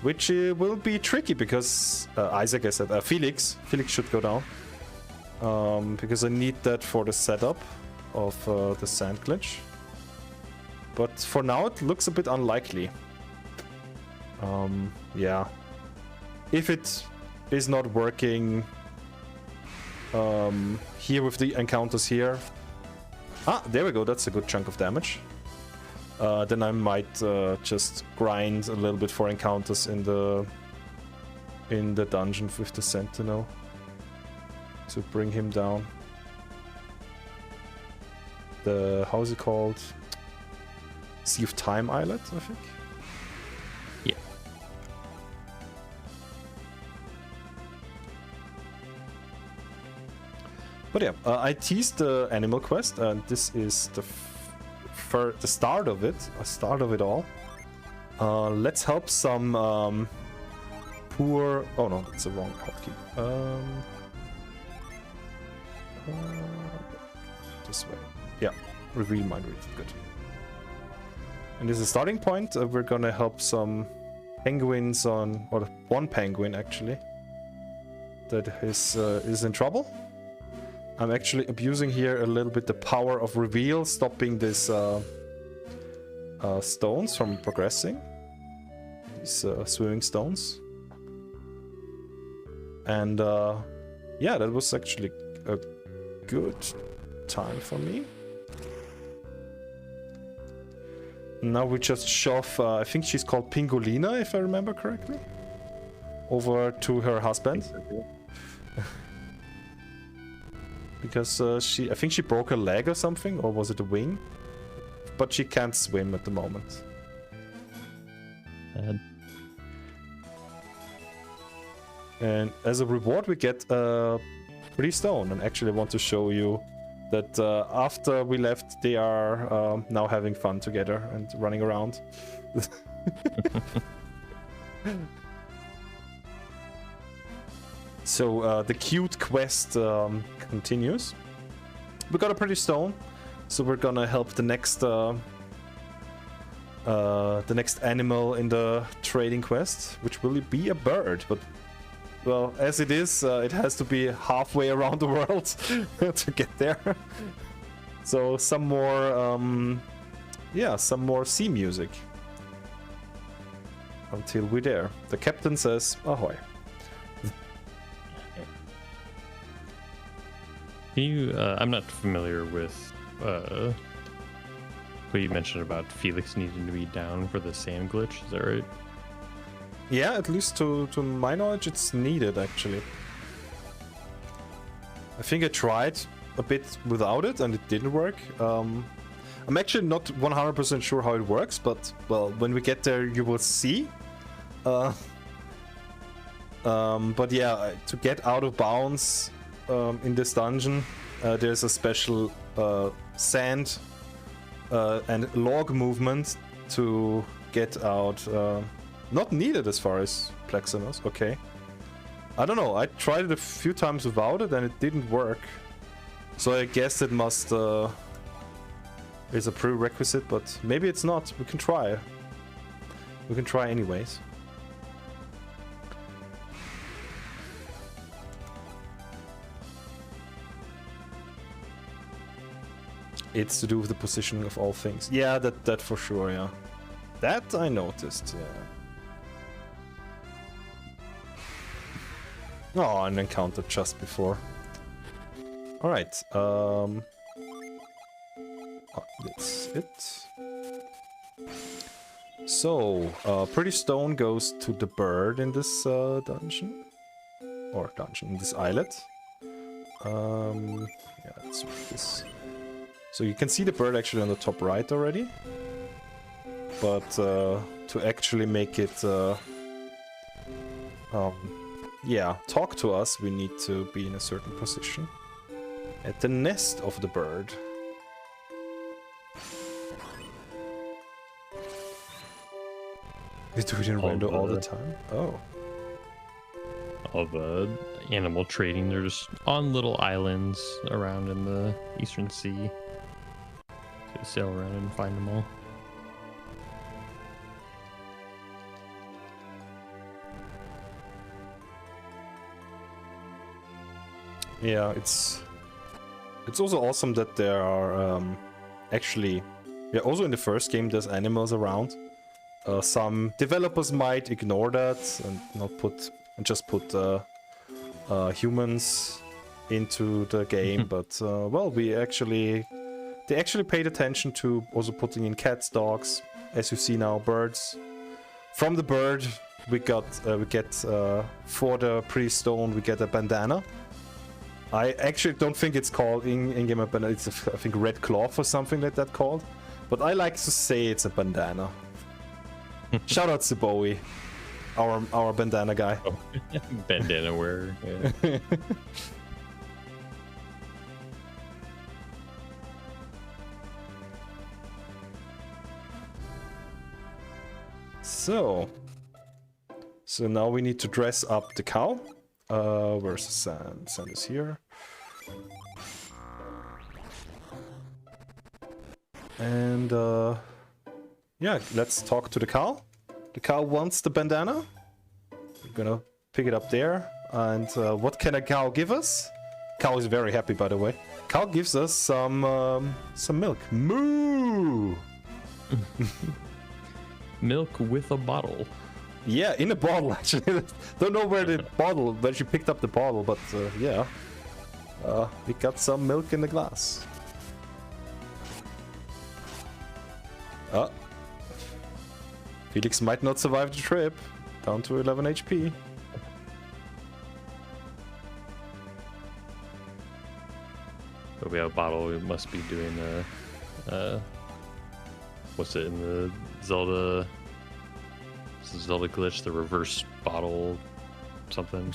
S1: which will be tricky because Isaac, I said Felix should go down because I need that for the setup of the sand glitch. But for now, it looks a bit unlikely. Yeah, if it is not working here with the encounters here. Ah, there we go. That's a good chunk of damage. Then I might just grind a little bit for encounters in the dungeon with the sentinel to bring him down. The how's it called? Sea of Time Islet, I think.
S2: Yeah.
S1: But yeah, I teased the animal quest, and this is the start of it. A start of it all. Let's help some poor. Oh no, that's the wrong hotkey. This way. Yeah, reveal mind read. Good. And this is a starting point. We're gonna help some penguins or one penguin actually that is in trouble. I'm actually abusing here a little bit the power of reveal, stopping this stones from progressing. These swimming stones. And yeah, that was actually a good time for me. Now we just shove, I think she's called Pingolina, if I remember correctly, over to her husband. Because I think she broke her leg or something, or was it a wing? But she can't swim at the moment. And as a reward we get a pretty stone, and actually I want to show you that after we left they are now having fun together and running around. So the cute quest continues. We got a pretty stone, so we're gonna help the next animal in the trading quest, which will be a bird. But well, as it is, it has to be halfway around the world to get there. So some more, yeah, some more sea music until we're there. The captain says, "Ahoy."
S2: Can you, I'm not familiar with what you mentioned about Felix needing to be down for the sand glitch. Is that right?
S1: Yeah, at least to my knowledge, it's needed actually. I think I tried a bit without it and it didn't work. I'm actually not 100% sure how it works, but well, when we get there, you will see. But yeah, to get out of bounds in this dungeon, there's a special sand and log movement to get out. Not needed as far as Plexinus. Okay. I don't know. I tried it a few times without it and it didn't work. So I guess it must is a prerequisite, but maybe it's not. We can try. We can try anyways. It's to do with the positioning of all things. Yeah, that for sure, yeah. That I noticed, yeah. Oh, an encounter just before. Alright, oh, that's it. So, Pretty Stone goes to the bird in this dungeon. Or dungeon, in this islet. Yeah, let's do this. So you can see the bird actually on the top right already. But to actually make it yeah, talk to us, we need to be in a certain position at the nest of the bird. You do it in random all the time? Oh.
S2: Of animal trading. They're just on little islands around in the Eastern Sea. So sail around and find them all.
S1: Yeah, it's also awesome that there are actually, yeah, also in the first game there's animals around. Some developers might ignore that and not put and just put humans into the game, but well, they actually paid attention to also putting in cats, dogs, as you see now, birds. From the bird, we get for the pre-stone we get a bandana. I actually don't think it's called in-game a bandana. It's I think red cloth or something like that called, but I like to say it's a bandana. Shout out to Bowie, our bandana guy.
S2: Oh, bandana wearer. Yeah.
S1: So now we need to dress up the cow. Where's the sand? Sand is here. And yeah, let's talk to the cow. The cow wants the bandana. We're gonna pick it up there. And what can a cow give us? Cow is very happy, by the way. Cow gives us some milk. Moo!
S2: Milk with a bottle.
S1: Yeah, in a bottle actually. Don't know where she picked up the bottle, but yeah. We got some milk in the glass. Felix might not survive the trip. Down to 11 HP.
S2: But we have a bottle. We must be doing what's it in the Zelda glitch? The reverse bottle something.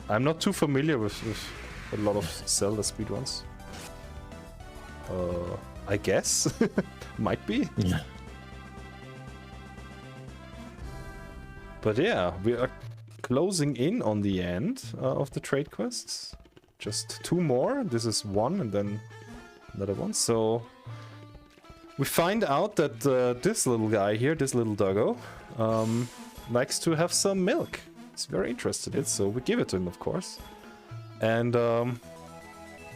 S1: I'm not too familiar with a lot of Zelda speedruns. I guess. Might be.
S2: Yeah.
S1: But yeah, we are closing in on the end of the trade quests. Just 2 more. This is 1 and then another one. So we find out that this little guy here, this little doggo, likes to have some milk. He's very interested in it, so we give it to him, of course. And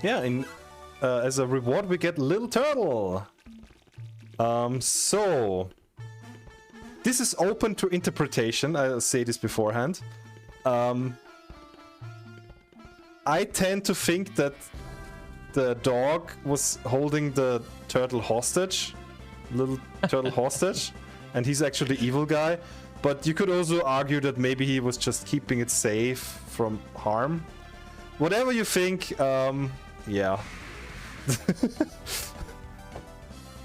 S1: yeah, as a reward we get little turtle. So this is open to interpretation. I'll say this beforehand. I tend to think that the dog was holding the turtle hostage, little turtle hostage, and he's actually the evil guy. But you could also argue that maybe he was just keeping it safe from harm. Whatever you think, yeah.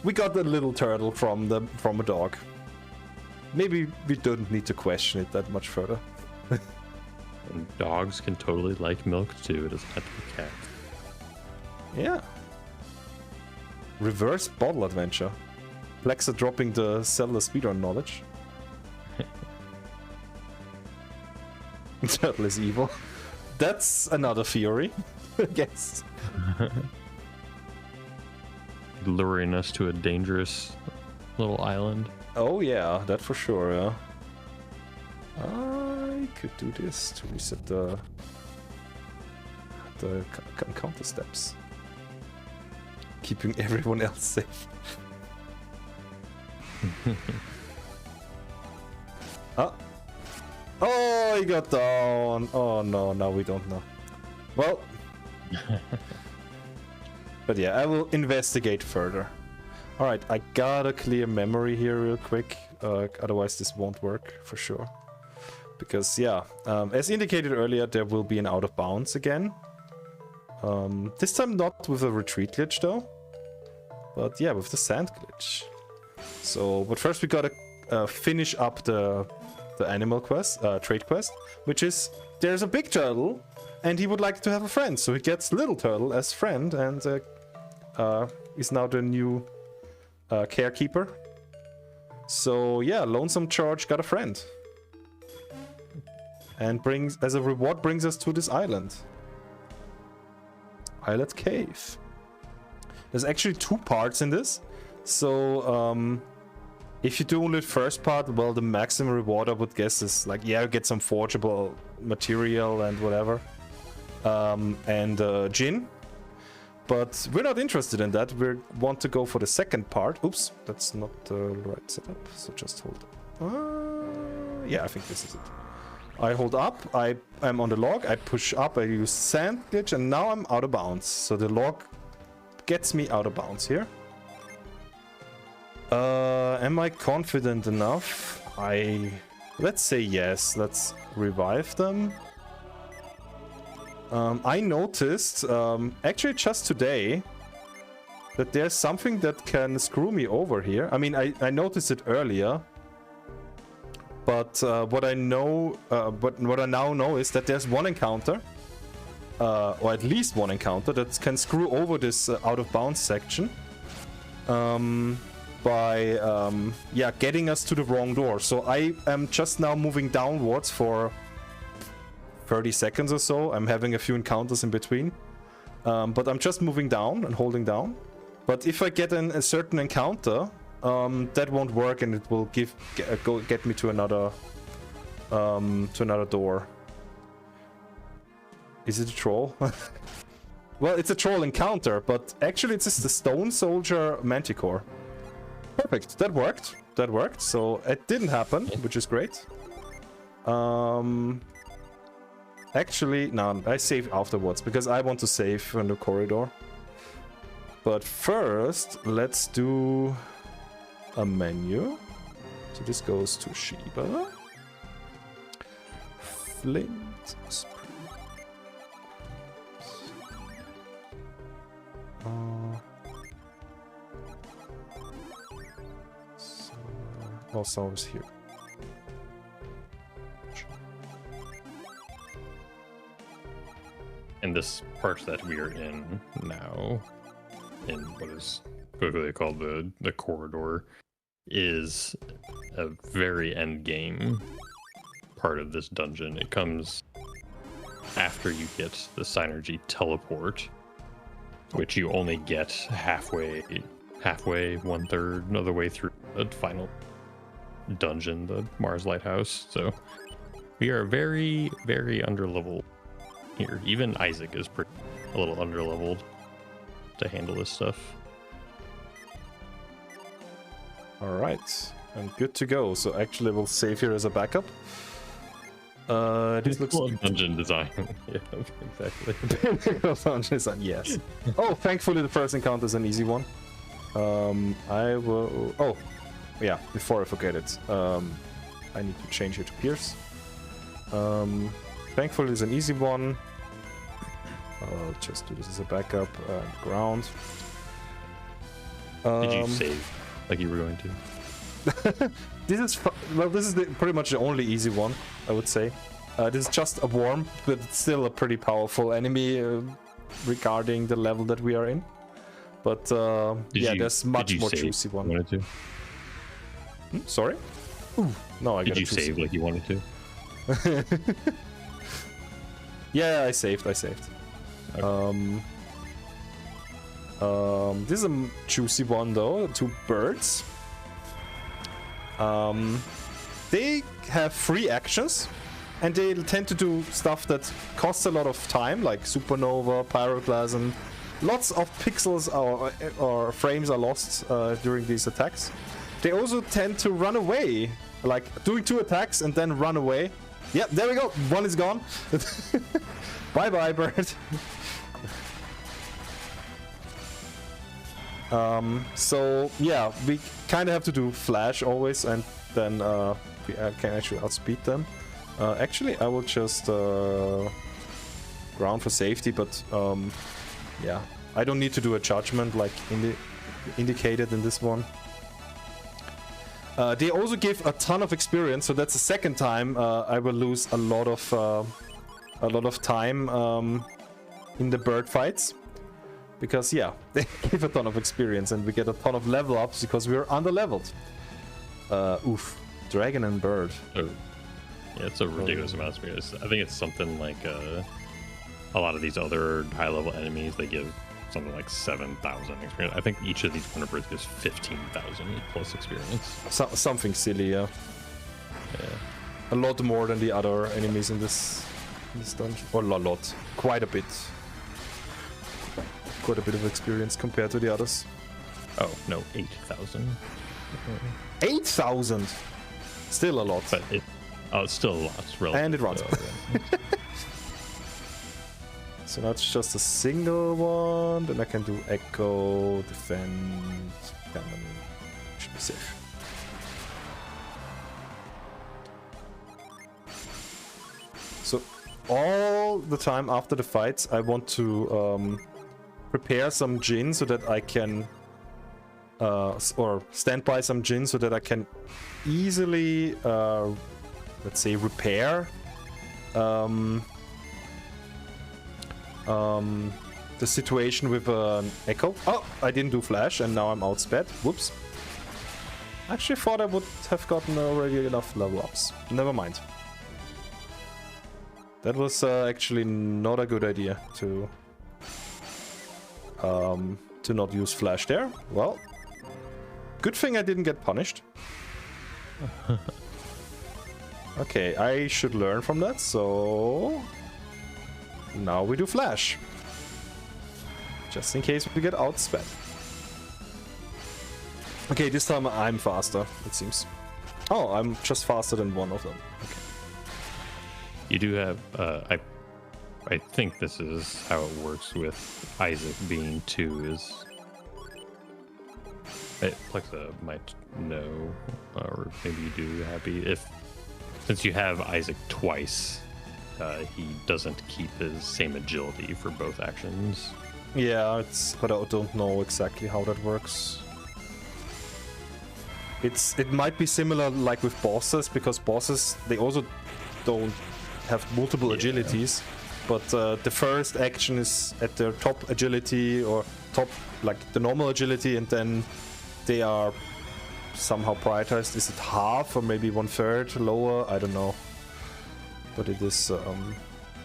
S1: We got the little turtle from a dog. Maybe we don't need to question it that much further.
S2: And dogs can totally like milk too. It doesn't have to be cat.
S1: Yeah. Reverse bottle adventure. Plexa dropping the Zelda speedrun knowledge. Turtle is evil. That's another theory, I guess.
S2: Luring us to a dangerous little island.
S1: Oh yeah, that for sure, yeah. I could do this to reset the encounter steps. Keeping everyone else safe. Oh, he got down. Oh no, now we don't know. Well. But yeah, I will investigate further. Alright, I gotta clear memory here real quick. Otherwise this won't work for sure. Because yeah, as indicated earlier, there will be an out of bounds again. This time not with a retreat glitch though. But yeah, with the sand glitch. So, but first we gotta finish up the animal quest, trade quest, which is there's a big turtle and he would like to have a friend, so he gets little turtle as friend and is now the new carekeeper. So yeah, Lonesome George got a friend. And brings, as a reward, brings us to this island. Islet Cave. There's actually 2 parts in this. So, if you do only the first part, well, the maximum reward I would guess is like, yeah, get some forgeable material and whatever. And gin. But we're not interested in that. We want to go for the second part. Oops, that's not the right setup. So just hold up. Yeah, I think this is it. I hold up, I am on the log, I push up, I use sand glitch, and now I'm out of bounds. So the log gets me out of bounds here. Am I confident enough? Let's say yes. Let's revive them. I noticed, actually just today, that there's something that can screw me over here. I mean, I noticed it earlier. But what I know, what I now know is that there's one encounter, or at least one encounter, that can screw over this out of bounds section by yeah, getting us to the wrong door. So I am just now moving downwards for 30 seconds or so. I'm having a few encounters in between, but I'm just moving down and holding down. But if I get a certain encounter, that won't work, and it will get me to another door. Is it a troll? Well, it's a troll encounter, but actually it's just the stone soldier manticore. Perfect, that worked. That worked. So it didn't happen, which is great. Actually, no, I save afterwards because I want to save in the corridor. But first, let's do a menu. So this goes to Sheba. Flint. Also is here.
S2: And this part that we are in now, in what is quickly called the corridor, is a very end game part of this dungeon. It comes after you get the Synergy teleport, which you only get halfway, 1/3 of the way through the final dungeon, the Mars Lighthouse. So we are very, very underleveled here. Even Isaac is a little underleveled to handle this stuff.
S1: All right, I'm good to go. So actually, we'll save here as a backup. This looks
S2: like dungeon design. Yeah, exactly.
S1: Dungeon design, yes. Oh, thankfully the first encounter is an easy one. I will. Oh, yeah. Before I forget it, I need to change it to Pierce. Thankfully, it's an easy one. I'll just do this as a backup. Ground.
S2: Did you save like you were going to?
S1: This is well. This is pretty much the only easy one, I would say. This is just a worm, but it's still a pretty powerful enemy regarding the level that we are in. But yeah, there's much more juicy one.
S2: You wanted to?
S1: Sorry? Ooh, no, I got.
S2: Did you save like you wanted to?
S1: Yeah, I saved. Okay. This is a juicy one though. 2 birds. They have 3 actions, and they tend to do stuff that costs a lot of time, like supernova, pyroclasm. Lots of pixels or frames are lost during these attacks. They also tend to run away, like doing 2 attacks and then run away. Yep, there we go. 1 is gone. Bye bye, bird. So yeah, we kind of have to do flash always, and then we can actually outspeed them. Actually, I will just ground for safety, but yeah, I don't need to do a judgment like indicated in this one. They also give a ton of experience, so that's the second time I will lose a lot of time in the bird fights. Because yeah, they give a ton of experience and we get a ton of level ups because we're under-leveled. Oof. Dragon and bird.
S2: Oh, yeah, it's a ridiculous amount of experience. I think it's something like a lot of these other high-level enemies, they give something like 7,000 experience. I think each of these Wonder Birds gives 15,000 plus experience.
S1: Something silly, yeah. A lot more than the other enemies in this dungeon. Or a lot. Quite a bit. Quite a bit of experience compared to the others.
S2: Oh, no, 8,000.
S1: 8,000! Still a lot.
S2: But it's still a lot.
S1: And it runs. So now it's just a single one. Then I can do echo, defend, cannon. Should be safe. So all the time after the fights, I want to prepare some Jin so that I can, or stand by some Jin so that I can easily, let's say, repair the situation with an echo. Oh, I didn't do flash and now I'm outsped. Whoops. Actually thought I would have gotten already enough level ups. Never mind. That was actually not a good idea to not use flash there. Well, good thing I didn't get punished. Okay, I should learn from that, so now we do flash. Just in case we get outsped. Okay, this time I'm faster, it seems. Oh, I'm just faster than one of them. Okay.
S2: You do have, I think this is how it works with Isaac being 2 is... Plexa might know, or maybe you do, Happy. Since you have Isaac twice, he doesn't keep his same agility for both actions.
S1: Yeah, but I don't know exactly how that works. It might be similar like with bosses, because bosses, they also don't have multiple agilities, but the first action is at their top agility or top, like the normal agility, and then they are somehow prioritized. Is it half or maybe 1/3 lower? I don't know. But it is,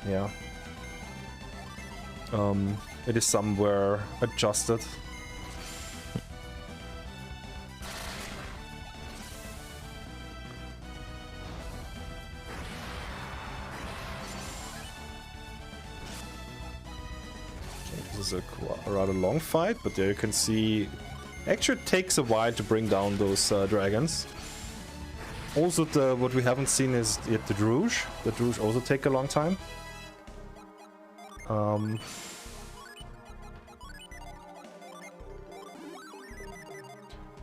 S1: yeah. It is somewhere adjusted. This is a rather long fight, but there you can see actually it takes a while to bring down those dragons. Also, what we haven't seen is yet the Druge. The Druge also take a long time.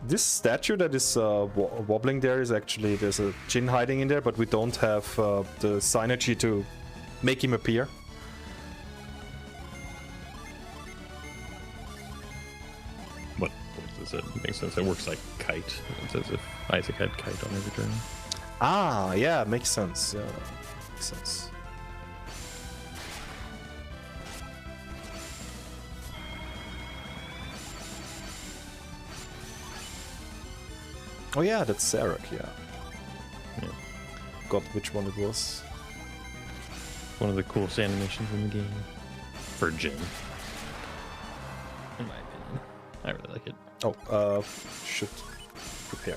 S1: This statue that is wobbling there is actually, there's a Jin hiding in there, but we don't have the synergy to make him appear.
S2: What does it make sense? It works like Kite. It's as if Isaac had Kite on every turn.
S1: Ah, yeah, makes sense. Yeah, makes sense. Oh yeah, that's Sarek, yeah. Got which one it was.
S2: One of the coolest animations in the game. For Jin. In my opinion. I really like it.
S1: Oh, should prepare.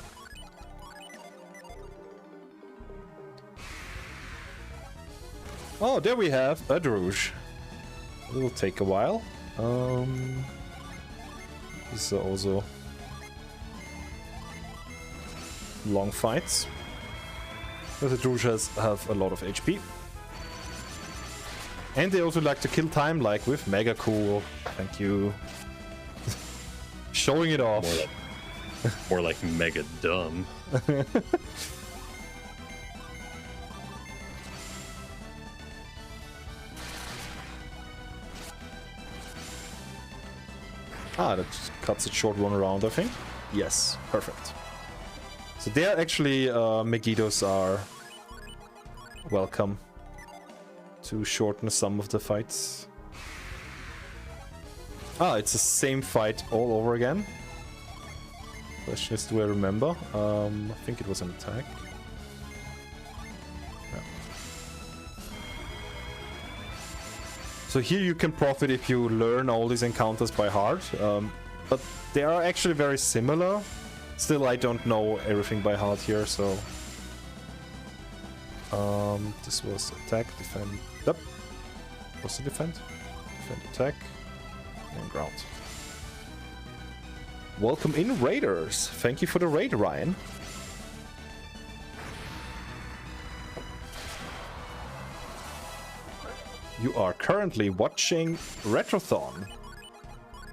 S1: Oh, there we have a Druge. It will take a while. This is also long fights. But the Druge have a lot of HP. And they also like to kill time, like with Mega Cool. Thank you. Showing it off.
S2: More like Mega Dumb.
S1: Ah, that cuts it short one around, I think. Yes, perfect. So there actually Megiddos are welcome to shorten some of the fights. Ah, it's the same fight all over again. Question is, do I remember? I think it was an attack. Yeah. So here you can profit if you learn all these encounters by heart, but they are actually very similar. Still, I don't know everything by heart here, so... this was attack, defend... Yep. What's the defend? Defend, attack, and ground. Welcome in, Raiders! Thank you for the raid, Ryan. You are currently watching Retrothon.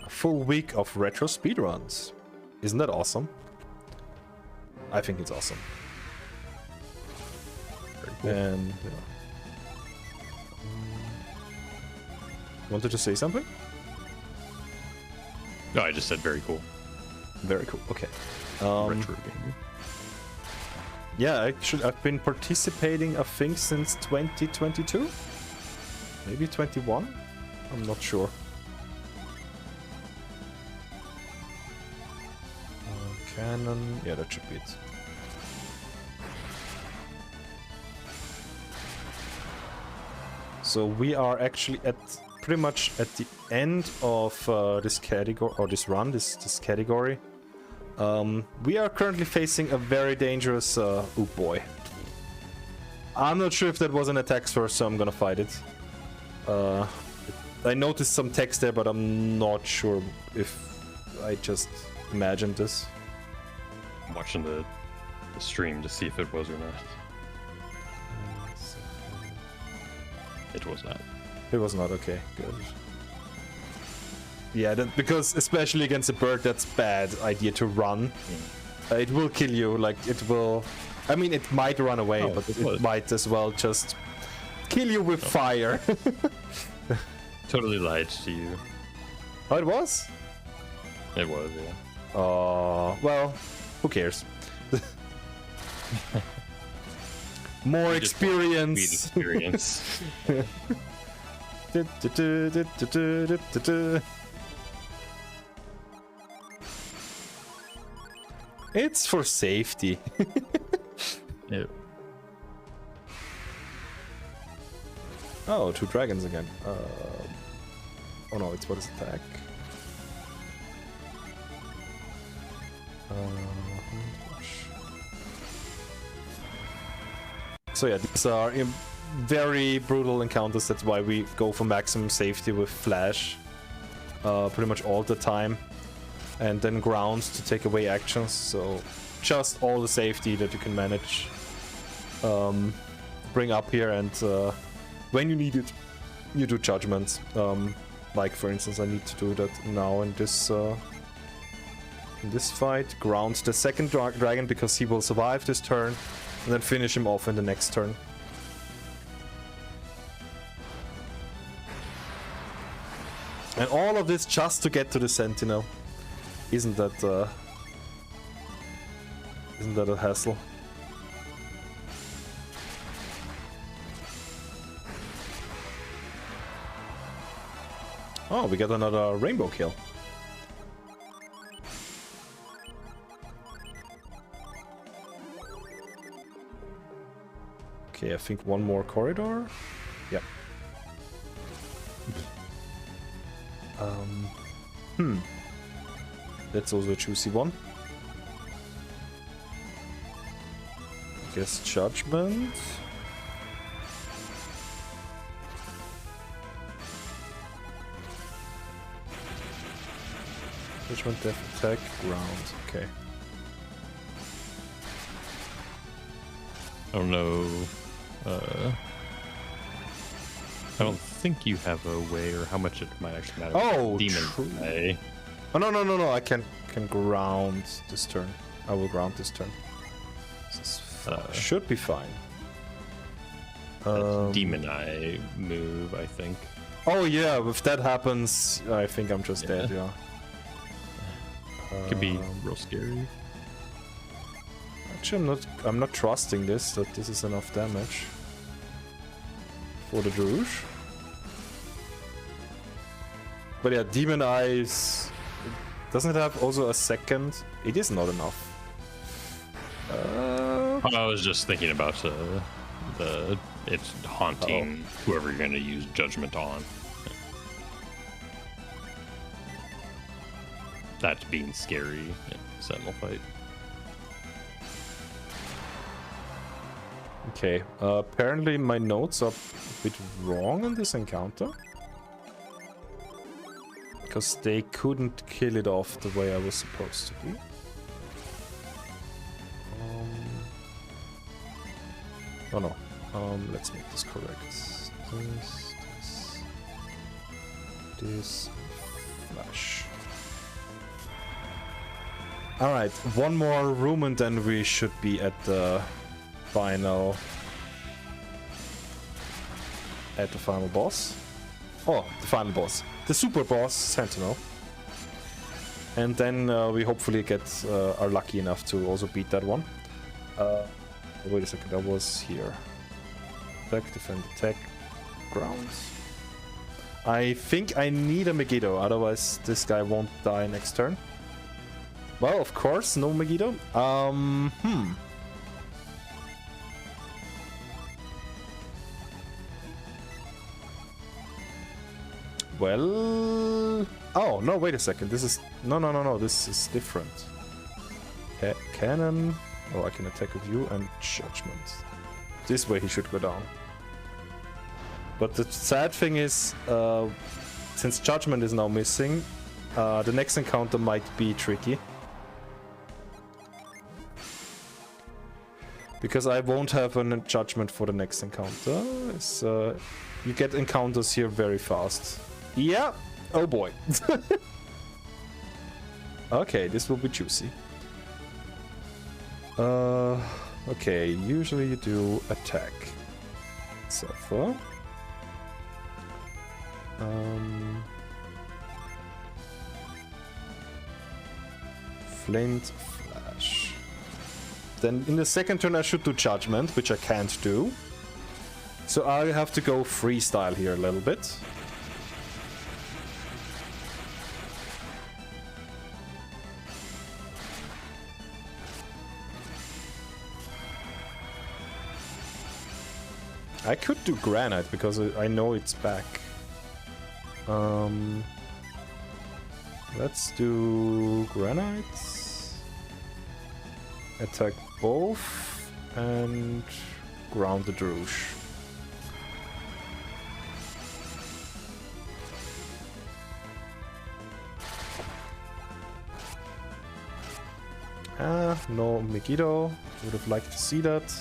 S1: A full week of retro speedruns. Isn't that awesome? I think it's awesome. Very cool. And... wanted to say something?
S2: No, I just said very cool.
S1: Very cool, okay.
S2: Retro gaming.
S1: Yeah, actually, I've been participating, I think, since 2022? Maybe 21? I'm not sure. Cannon, yeah, that should be it. So we are actually at pretty much at the end of this category, or this run, this category. We are currently facing a very dangerous oop boy. I'm not sure if that was an attack source, so I'm gonna fight it. I noticed some text there, but I'm not sure if I just imagined this.
S2: I'm watching the stream to see if it was or not. It was not.
S1: It was not, okay, good. Yeah, because especially against a bird, that's bad idea to run. It will kill you, like it will... I mean, it might run away, but it might as well just kill you with fire.
S2: Totally lied to you.
S1: Oh, it was?
S2: It was, yeah.
S1: Well, who cares? More experience. It's for safety.
S2: Yep.
S1: Oh, 2 dragons again. Oh no, it's what is attack? So yeah, these are very brutal encounters. That's why we go for maximum safety with flash pretty much all the time, and then grounds to take away actions. So just all the safety that you can manage, bring up here, and when you need it, you do judgments. Like for instance, I need to do that now in this fight. Ground the second dragon because he will survive this turn, and then finish him off in the next turn. And all of this just to get to the sentinel. Isn't that a hassle? Oh, we got another rainbow kill. Okay, I think one more corridor. Yep. That's also a juicy one. Guess judgment. Judgment, death, attack, ground. Okay.
S2: I don't know. I don't think you have a way, or how much it might actually matter.
S1: Oh,
S2: demon.
S1: Oh no! I can ground this turn. I will ground this turn. This should be fine.
S2: Demon Eye move, I think.
S1: Oh yeah, if that happens, I think I'm just dead. Yeah.
S2: Could be real scary.
S1: Actually, I'm not trusting this, that this is enough damage for the Druge. But yeah, Demon Eyes Doesn't it have also a second? It is not enough.
S2: I was just thinking about it's haunting whoever you're going to use judgment on. That's being scary in Sentinel fight.
S1: Okay, apparently my notes are a bit wrong in this encounter. Because they couldn't kill it off the way I was supposed to be. Oh no. Let's make this correct. This flash. Alright, one more room and then we should be at the final boss. Oh, the final boss. The super boss, Sentinel. And then we hopefully are lucky enough to also beat that one. Wait a second, I was here. Attack, defend, attack, grounds. I think I need a Megiddo, otherwise this guy won't die next turn. Well, of course, no Megiddo. Well... Oh, no, wait a second. This is... No. This is different. Cannon. Oh, I can attack with you and Judgment. This way he should go down. But the sad thing is, since Judgment is now missing, the next encounter might be tricky. Because I won't have a Judgment for the next encounter. You get encounters here very fast. Yeah. Oh boy. Okay, this will be juicy. Okay, usually you do attack. So far. Flint Flash. Then in the second turn I should do Judgment, which I can't do. So I have to go freestyle here a little bit. I could do Granite because I know it's back. Let's do Granite. Attack both and ground the Druge. No Megiddo. Would have liked to see that.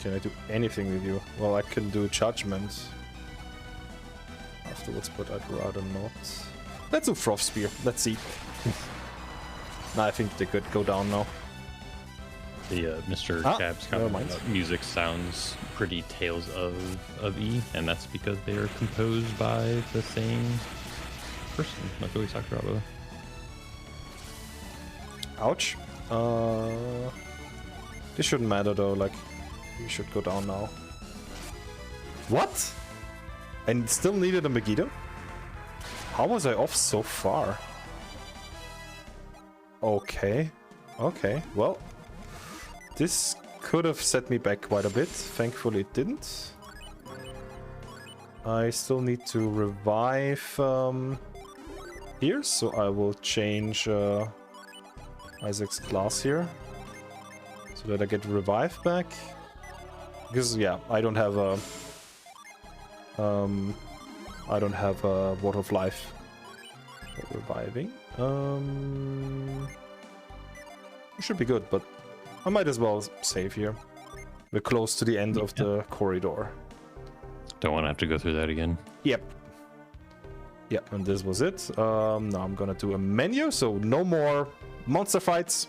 S1: Can I do anything with you? Well, I can do Judgment afterwards, but I'd rather not. Let's do Frost Spear. Let's see. Nah, I think they could go down now.
S2: The Mr. Cab's music sounds pretty Tales of E, and that's because they are composed by the same person, like Billy Sakuraba.
S1: Ouch. This shouldn't matter though, like, you should go down now. What? And still needed a Megiddo? How was I off so far? Okay. Okay, well. This could have set me back quite a bit. Thankfully it didn't. I still need to revive here, so I will change Isaac's class here. So that I get revive back. Because yeah, I don't have a Water of Life for reviving. It should be good, but I might as well save here. We're close to the end of the corridor.
S2: Don't want to have to go through that again.
S1: Yep. Yep, and this was it. Now I'm gonna do a menu, so no more monster fights.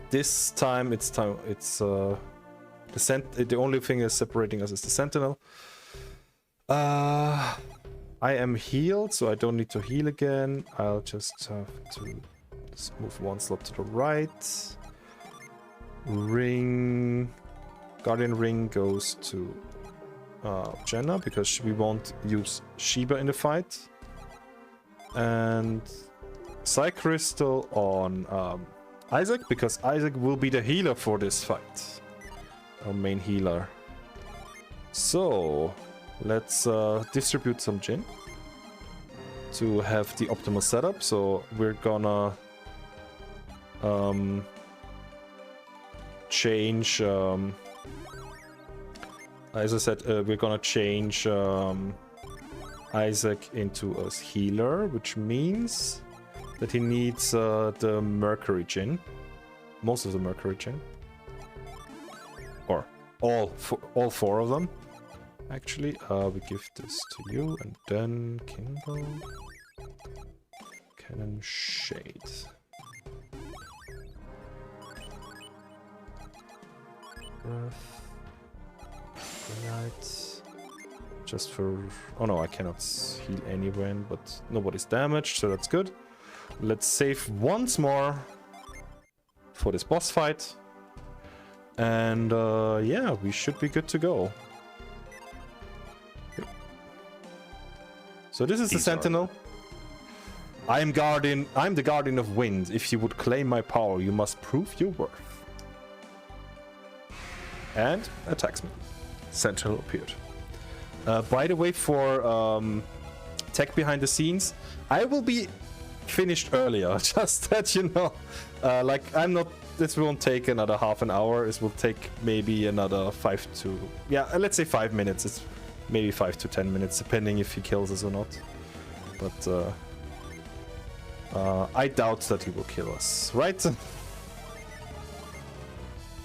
S1: This time it's the only thing is separating us is the sentinel. I am healed, so I don't need to heal again. I'll just have to move one slot to the right. Ring Guardian Ring goes to Jenna because we won't use Sheba in the fight. And Psy Crystal on Isaac because Isaac will be the healer for this fight. Our main healer. So let's distribute some Jin to have the optimal setup. So we're gonna change, as I said, we're gonna change Isaac into a healer, which means that he needs the Mercury Jin, most of the Mercury Jin, or all four of them. Actually, we give this to you, and then Kimbo, Cannon, Shade. Breath, Light. Just for... oh no, I cannot heal anywhere, but nobody's damaged, so that's good. Let's save once more for this boss fight. And yeah, we should be good to go. So this is the Sentinel. I'm the Guardian of Wind. If you would claim my power, you must prove your worth. And attacks me. Sentinel appeared. By the way, for tech behind the scenes, I will be finished earlier, just that you know. Like, I'm not... this won't take another half an hour. This will take maybe another 5 to... yeah, let's say 5 minutes. It's maybe 5 to 10 minutes, depending if he kills us or not. But I doubt that he will kill us, right?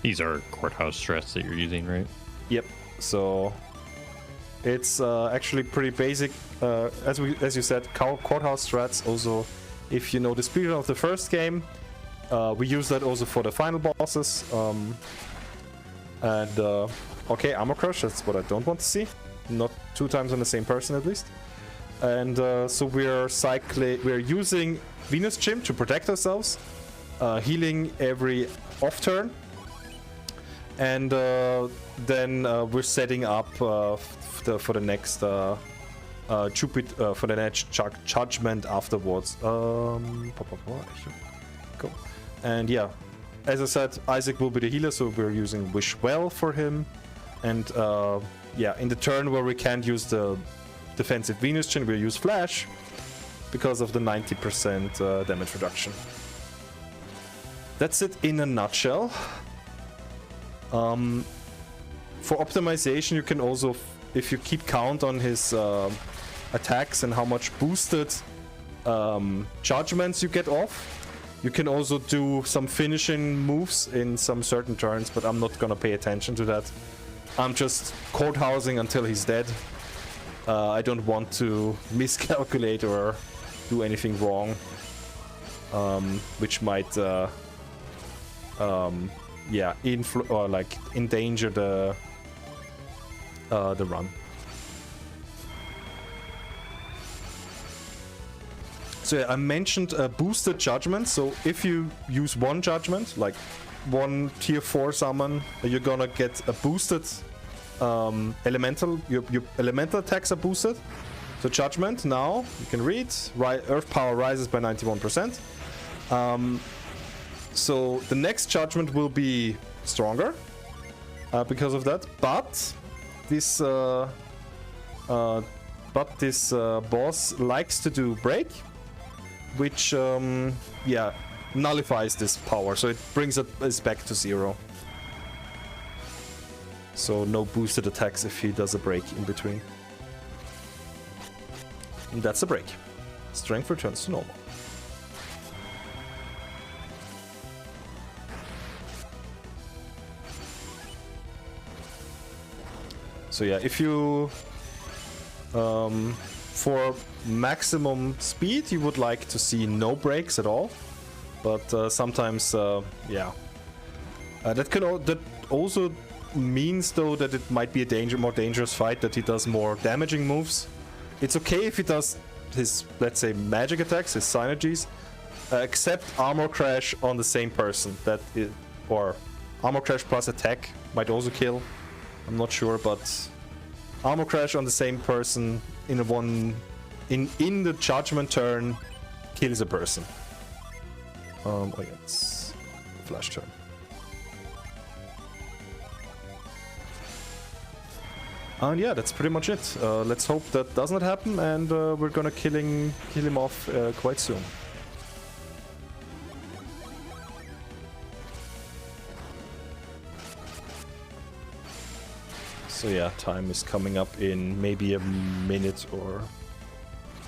S2: These are courthouse strats that you're using, right?
S1: Yep. So it's actually pretty basic. As you said, courthouse strats. Also, if you know the speed of the first game, we use that also for the final bosses. Okay, Armor Crush. That's what I don't want to see. Not 2 times on the same person, at least. And so we're using Venus Gym to protect ourselves, healing every off turn. And then we're setting up for the next for the next judgment afterwards. Go. And yeah, as I said, Isaac will be the healer, so we're using Wish Well for him. And yeah, in the turn where we can't use the defensive Venus Gym, we'll use Flash because of the 90% damage reduction. That's it in a nutshell. For optimization, you can also, if you keep count on his attacks and how much boosted judgments you get off, you can also do some finishing moves in some certain turns, but I'm not gonna pay attention to that. I'm just courthousing until he's dead. I don't want to miscalculate or do anything wrong, which might yeah, or like endanger the run. So yeah, I mentioned boosted judgment. So if you use one judgment, like one tier 4 summon, you're gonna get a boosted elemental. Your elemental attacks are boosted. So judgment now you can read. Earth power rises by 91%. So the next judgment will be stronger because of that. But this boss likes to do break, which yeah, nullifies this power. So it brings us back to 0. So no boosted attacks if he does a break in between. And that's a break. Strength returns to normal. So yeah, if you for maximum speed you would like to see no breaks at all, but sometimes yeah, that also means though that it might be a more dangerous fight, that he does more damaging moves. It's okay if he does his, let's say, magic attacks, his synergies, except armor crash on the same person, or armor crash plus attack might also kill. I'm not sure, but armor crash on the same person in the judgment turn kills a person. Oh yeah, it's flash turn. And yeah, that's pretty much it. Let's hope that does not happen, and we're gonna kill him off quite soon. So yeah, time is coming up in maybe a minute or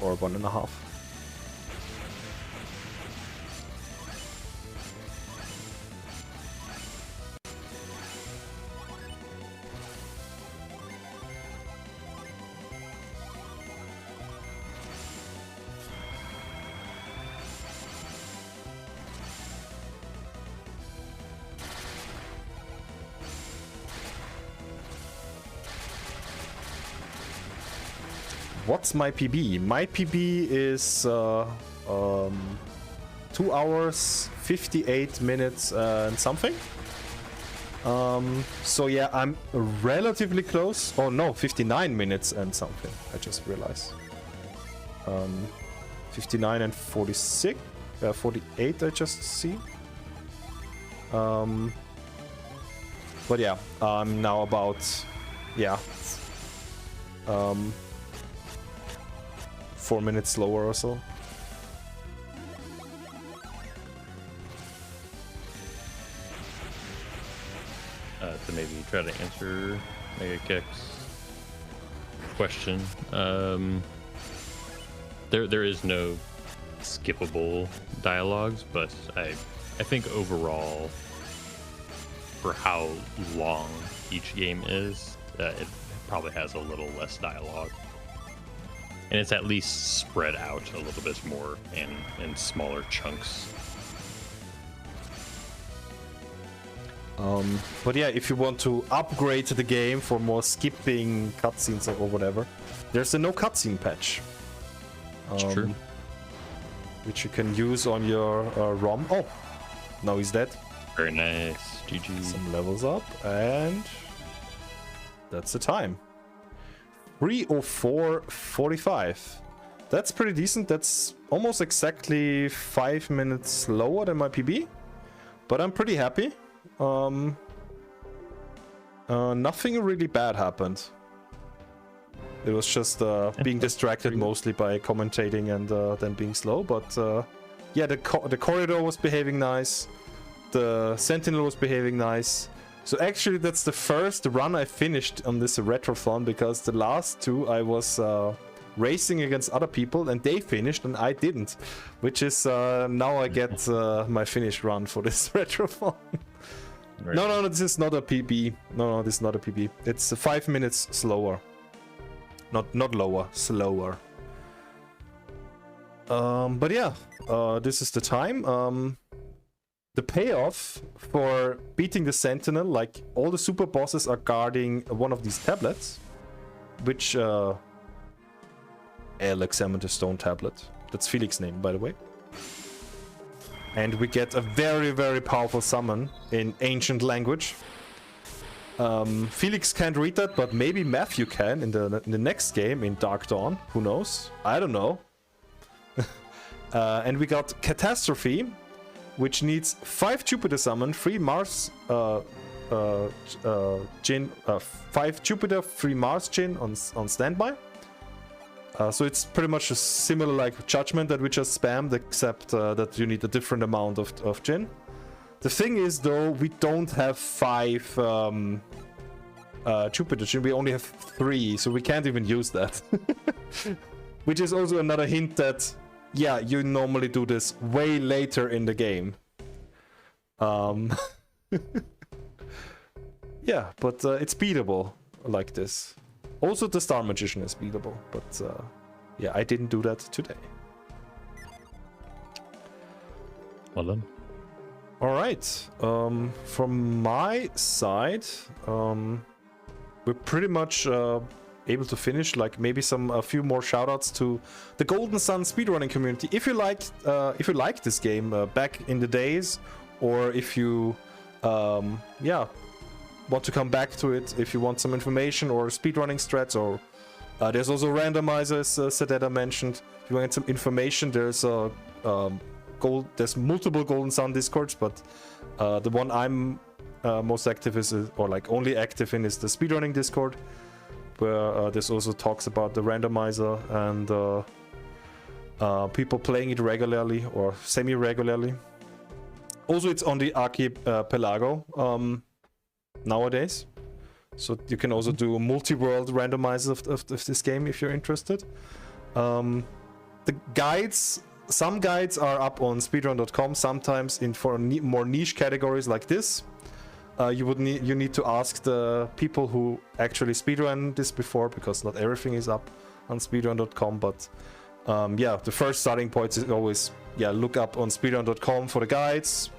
S1: 1.5. What's my PB? My PB is 2 hours, 58 minutes and something. So yeah, I'm relatively close. Oh no, 59 minutes and something. I just realized. 59 and 46, 48 I just see. But yeah, I'm now about, yeah, 4 minutes slower or so.
S2: To maybe try to answer Mega Kek's question, there is no skippable dialogues, but I think overall, for how long each game is, it probably has a little less dialogue. And it's at least spread out a little bit more in smaller chunks.
S1: But yeah, if you want to upgrade the game for more skipping cutscenes or whatever, there's a no cutscene patch.
S2: True.
S1: Which you can use on your ROM. Oh, now he's dead.
S2: Very nice. GG.
S1: Some levels up, and that's the time. 3:04:45. That's pretty decent. That's almost exactly 5 minutes slower than my PB, but I'm pretty happy. Nothing really bad happened. It was just being distracted mostly by commentating and then being slow. But yeah, the corridor was behaving nice. The sentinel was behaving nice. So actually, that's the first run I finished on this Retrothon, because the last two I was racing against other people and they finished and I didn't. Which is now I get my finished run for this Retrothon. Right. No, this is not a PB. No, this is not a PB. It's 5 minutes slower. Not lower, slower. But yeah, this is the time. The payoff for beating the sentinel, like all the super bosses are guarding one of these tablets, which examine the stone tablet. That's Felix's name, by the way. And we get a very, very powerful summon in ancient language. Felix can't read that, but maybe Matthew can in the next game in Dark Dawn. Who knows? I don't know. And we got Catastrophe, which needs 5 Jupiter summon, 3 Mars Jin, 5 Jupiter, 3 Mars Jin on standby. So it's pretty much a similar like Judgment that we just spammed, except that you need a different amount of Jin. The thing is, though, we don't have 5 Jupiter Jin, we only have 3, so we can't even use that. Which is also another hint that, yeah, you normally do this way later in the game. Yeah, but it's beatable like this. Also, the Star Magician is beatable, but yeah, I didn't do that today.
S2: Well done.
S1: All right. From my side, we're pretty much able to finish. Like maybe a few more shoutouts to the Golden Sun speedrunning community. If you liked this game back in the days, or if you yeah, want to come back to it, if you want some information or speedrunning strats, or there's also randomizers, Sedetta mentioned. If you want some information, there's there's multiple Golden Sun discords, but the one I'm most active is, or like only active in, is the speedrunning discord, where there's also talks about the randomizer and people playing it regularly or semi-regularly. Also, it's on the Archipelago nowadays, so you can also do multi-world randomizers of this game if you're interested. The guides, some guides are up on speedrun.com. Sometimes for more niche categories like this, you need to ask the people who actually speedrun this before, because not everything is up on speedrun.com. But yeah, the first starting point is always, yeah, look up on speedrun.com for the guides.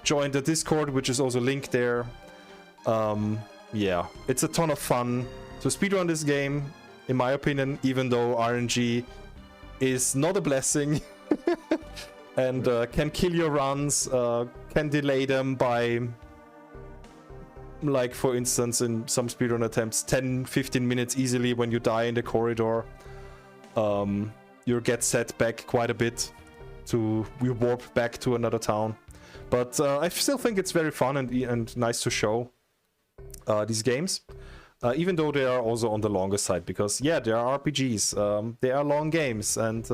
S1: Join the Discord, which is also linked there. Yeah, it's a ton of fun to speedrun this game, in my opinion, even though RNG is not a blessing and can kill your runs, can delay them by, like, for instance, in some speedrun attempts, 10-15 minutes easily when you die in the corridor. You get set back quite a bit to warp back to another town. But I still think it's very fun and nice to show these games, even though they are also on the longer side, because yeah, they are RPGs, they are long games, and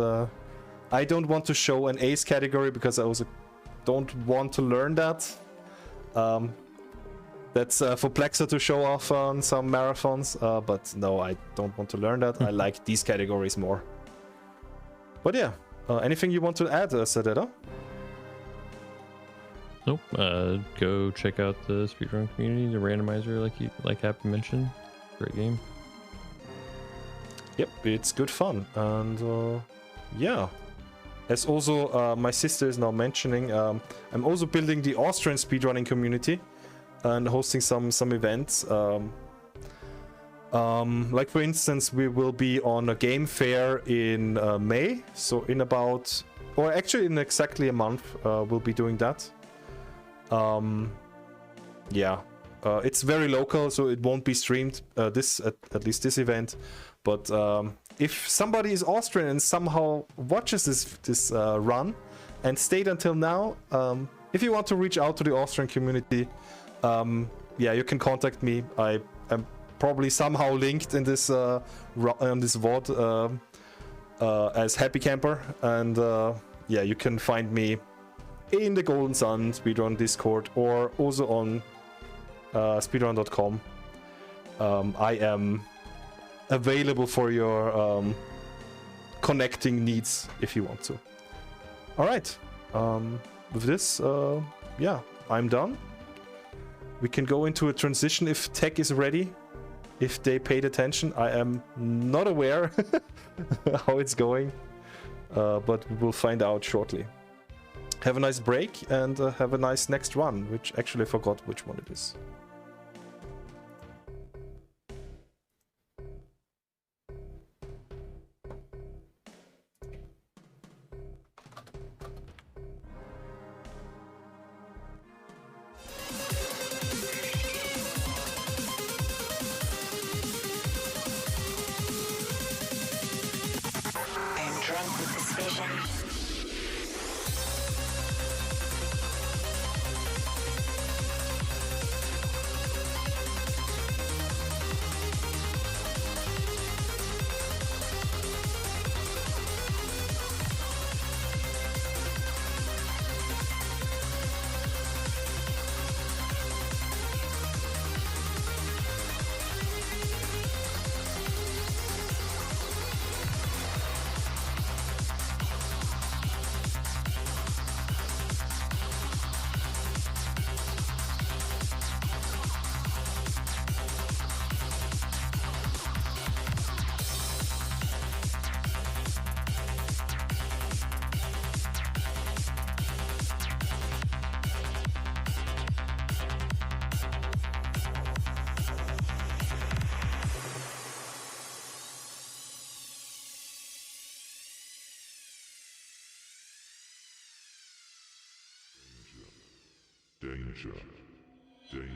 S1: I don't want to show an ace category because I also don't want to learn that. That's for Plexer to show off on some marathons, but no, I don't want to learn that. I like these categories more. But yeah, anything you want to add, Sedetta?
S2: Nope. Go check out the speedrun community, the randomizer, like Happy mentioned. Great game.
S1: Yep, it's good fun, and yeah. As also my sister is now mentioning, I'm also building the Austrian speedrunning community and hosting some events. Like for instance, we will be on a game fair in May, so in about, or actually in exactly a month, we'll be doing that. Yeah, it's very local, so it won't be streamed, at least this event. But if somebody is Austrian and somehow watches this run and stayed until now, if you want to reach out to the Austrian community, yeah, you can contact me. I am probably somehow linked in this on this VOD as Happy Camper, and yeah, you can find me in the Golden Sun Speedrun Discord or also on speedrun.com. I am available for your connecting needs if you want to. Alright, with this, yeah, I'm done. We can go into a transition if tech is ready, if they paid attention. I am not aware how it's going, but we will find out shortly. Have a nice break and have a nice next run, which actually I forgot which one it is.
S3: I'm drunk with suspicion.
S4: Danger. Danger.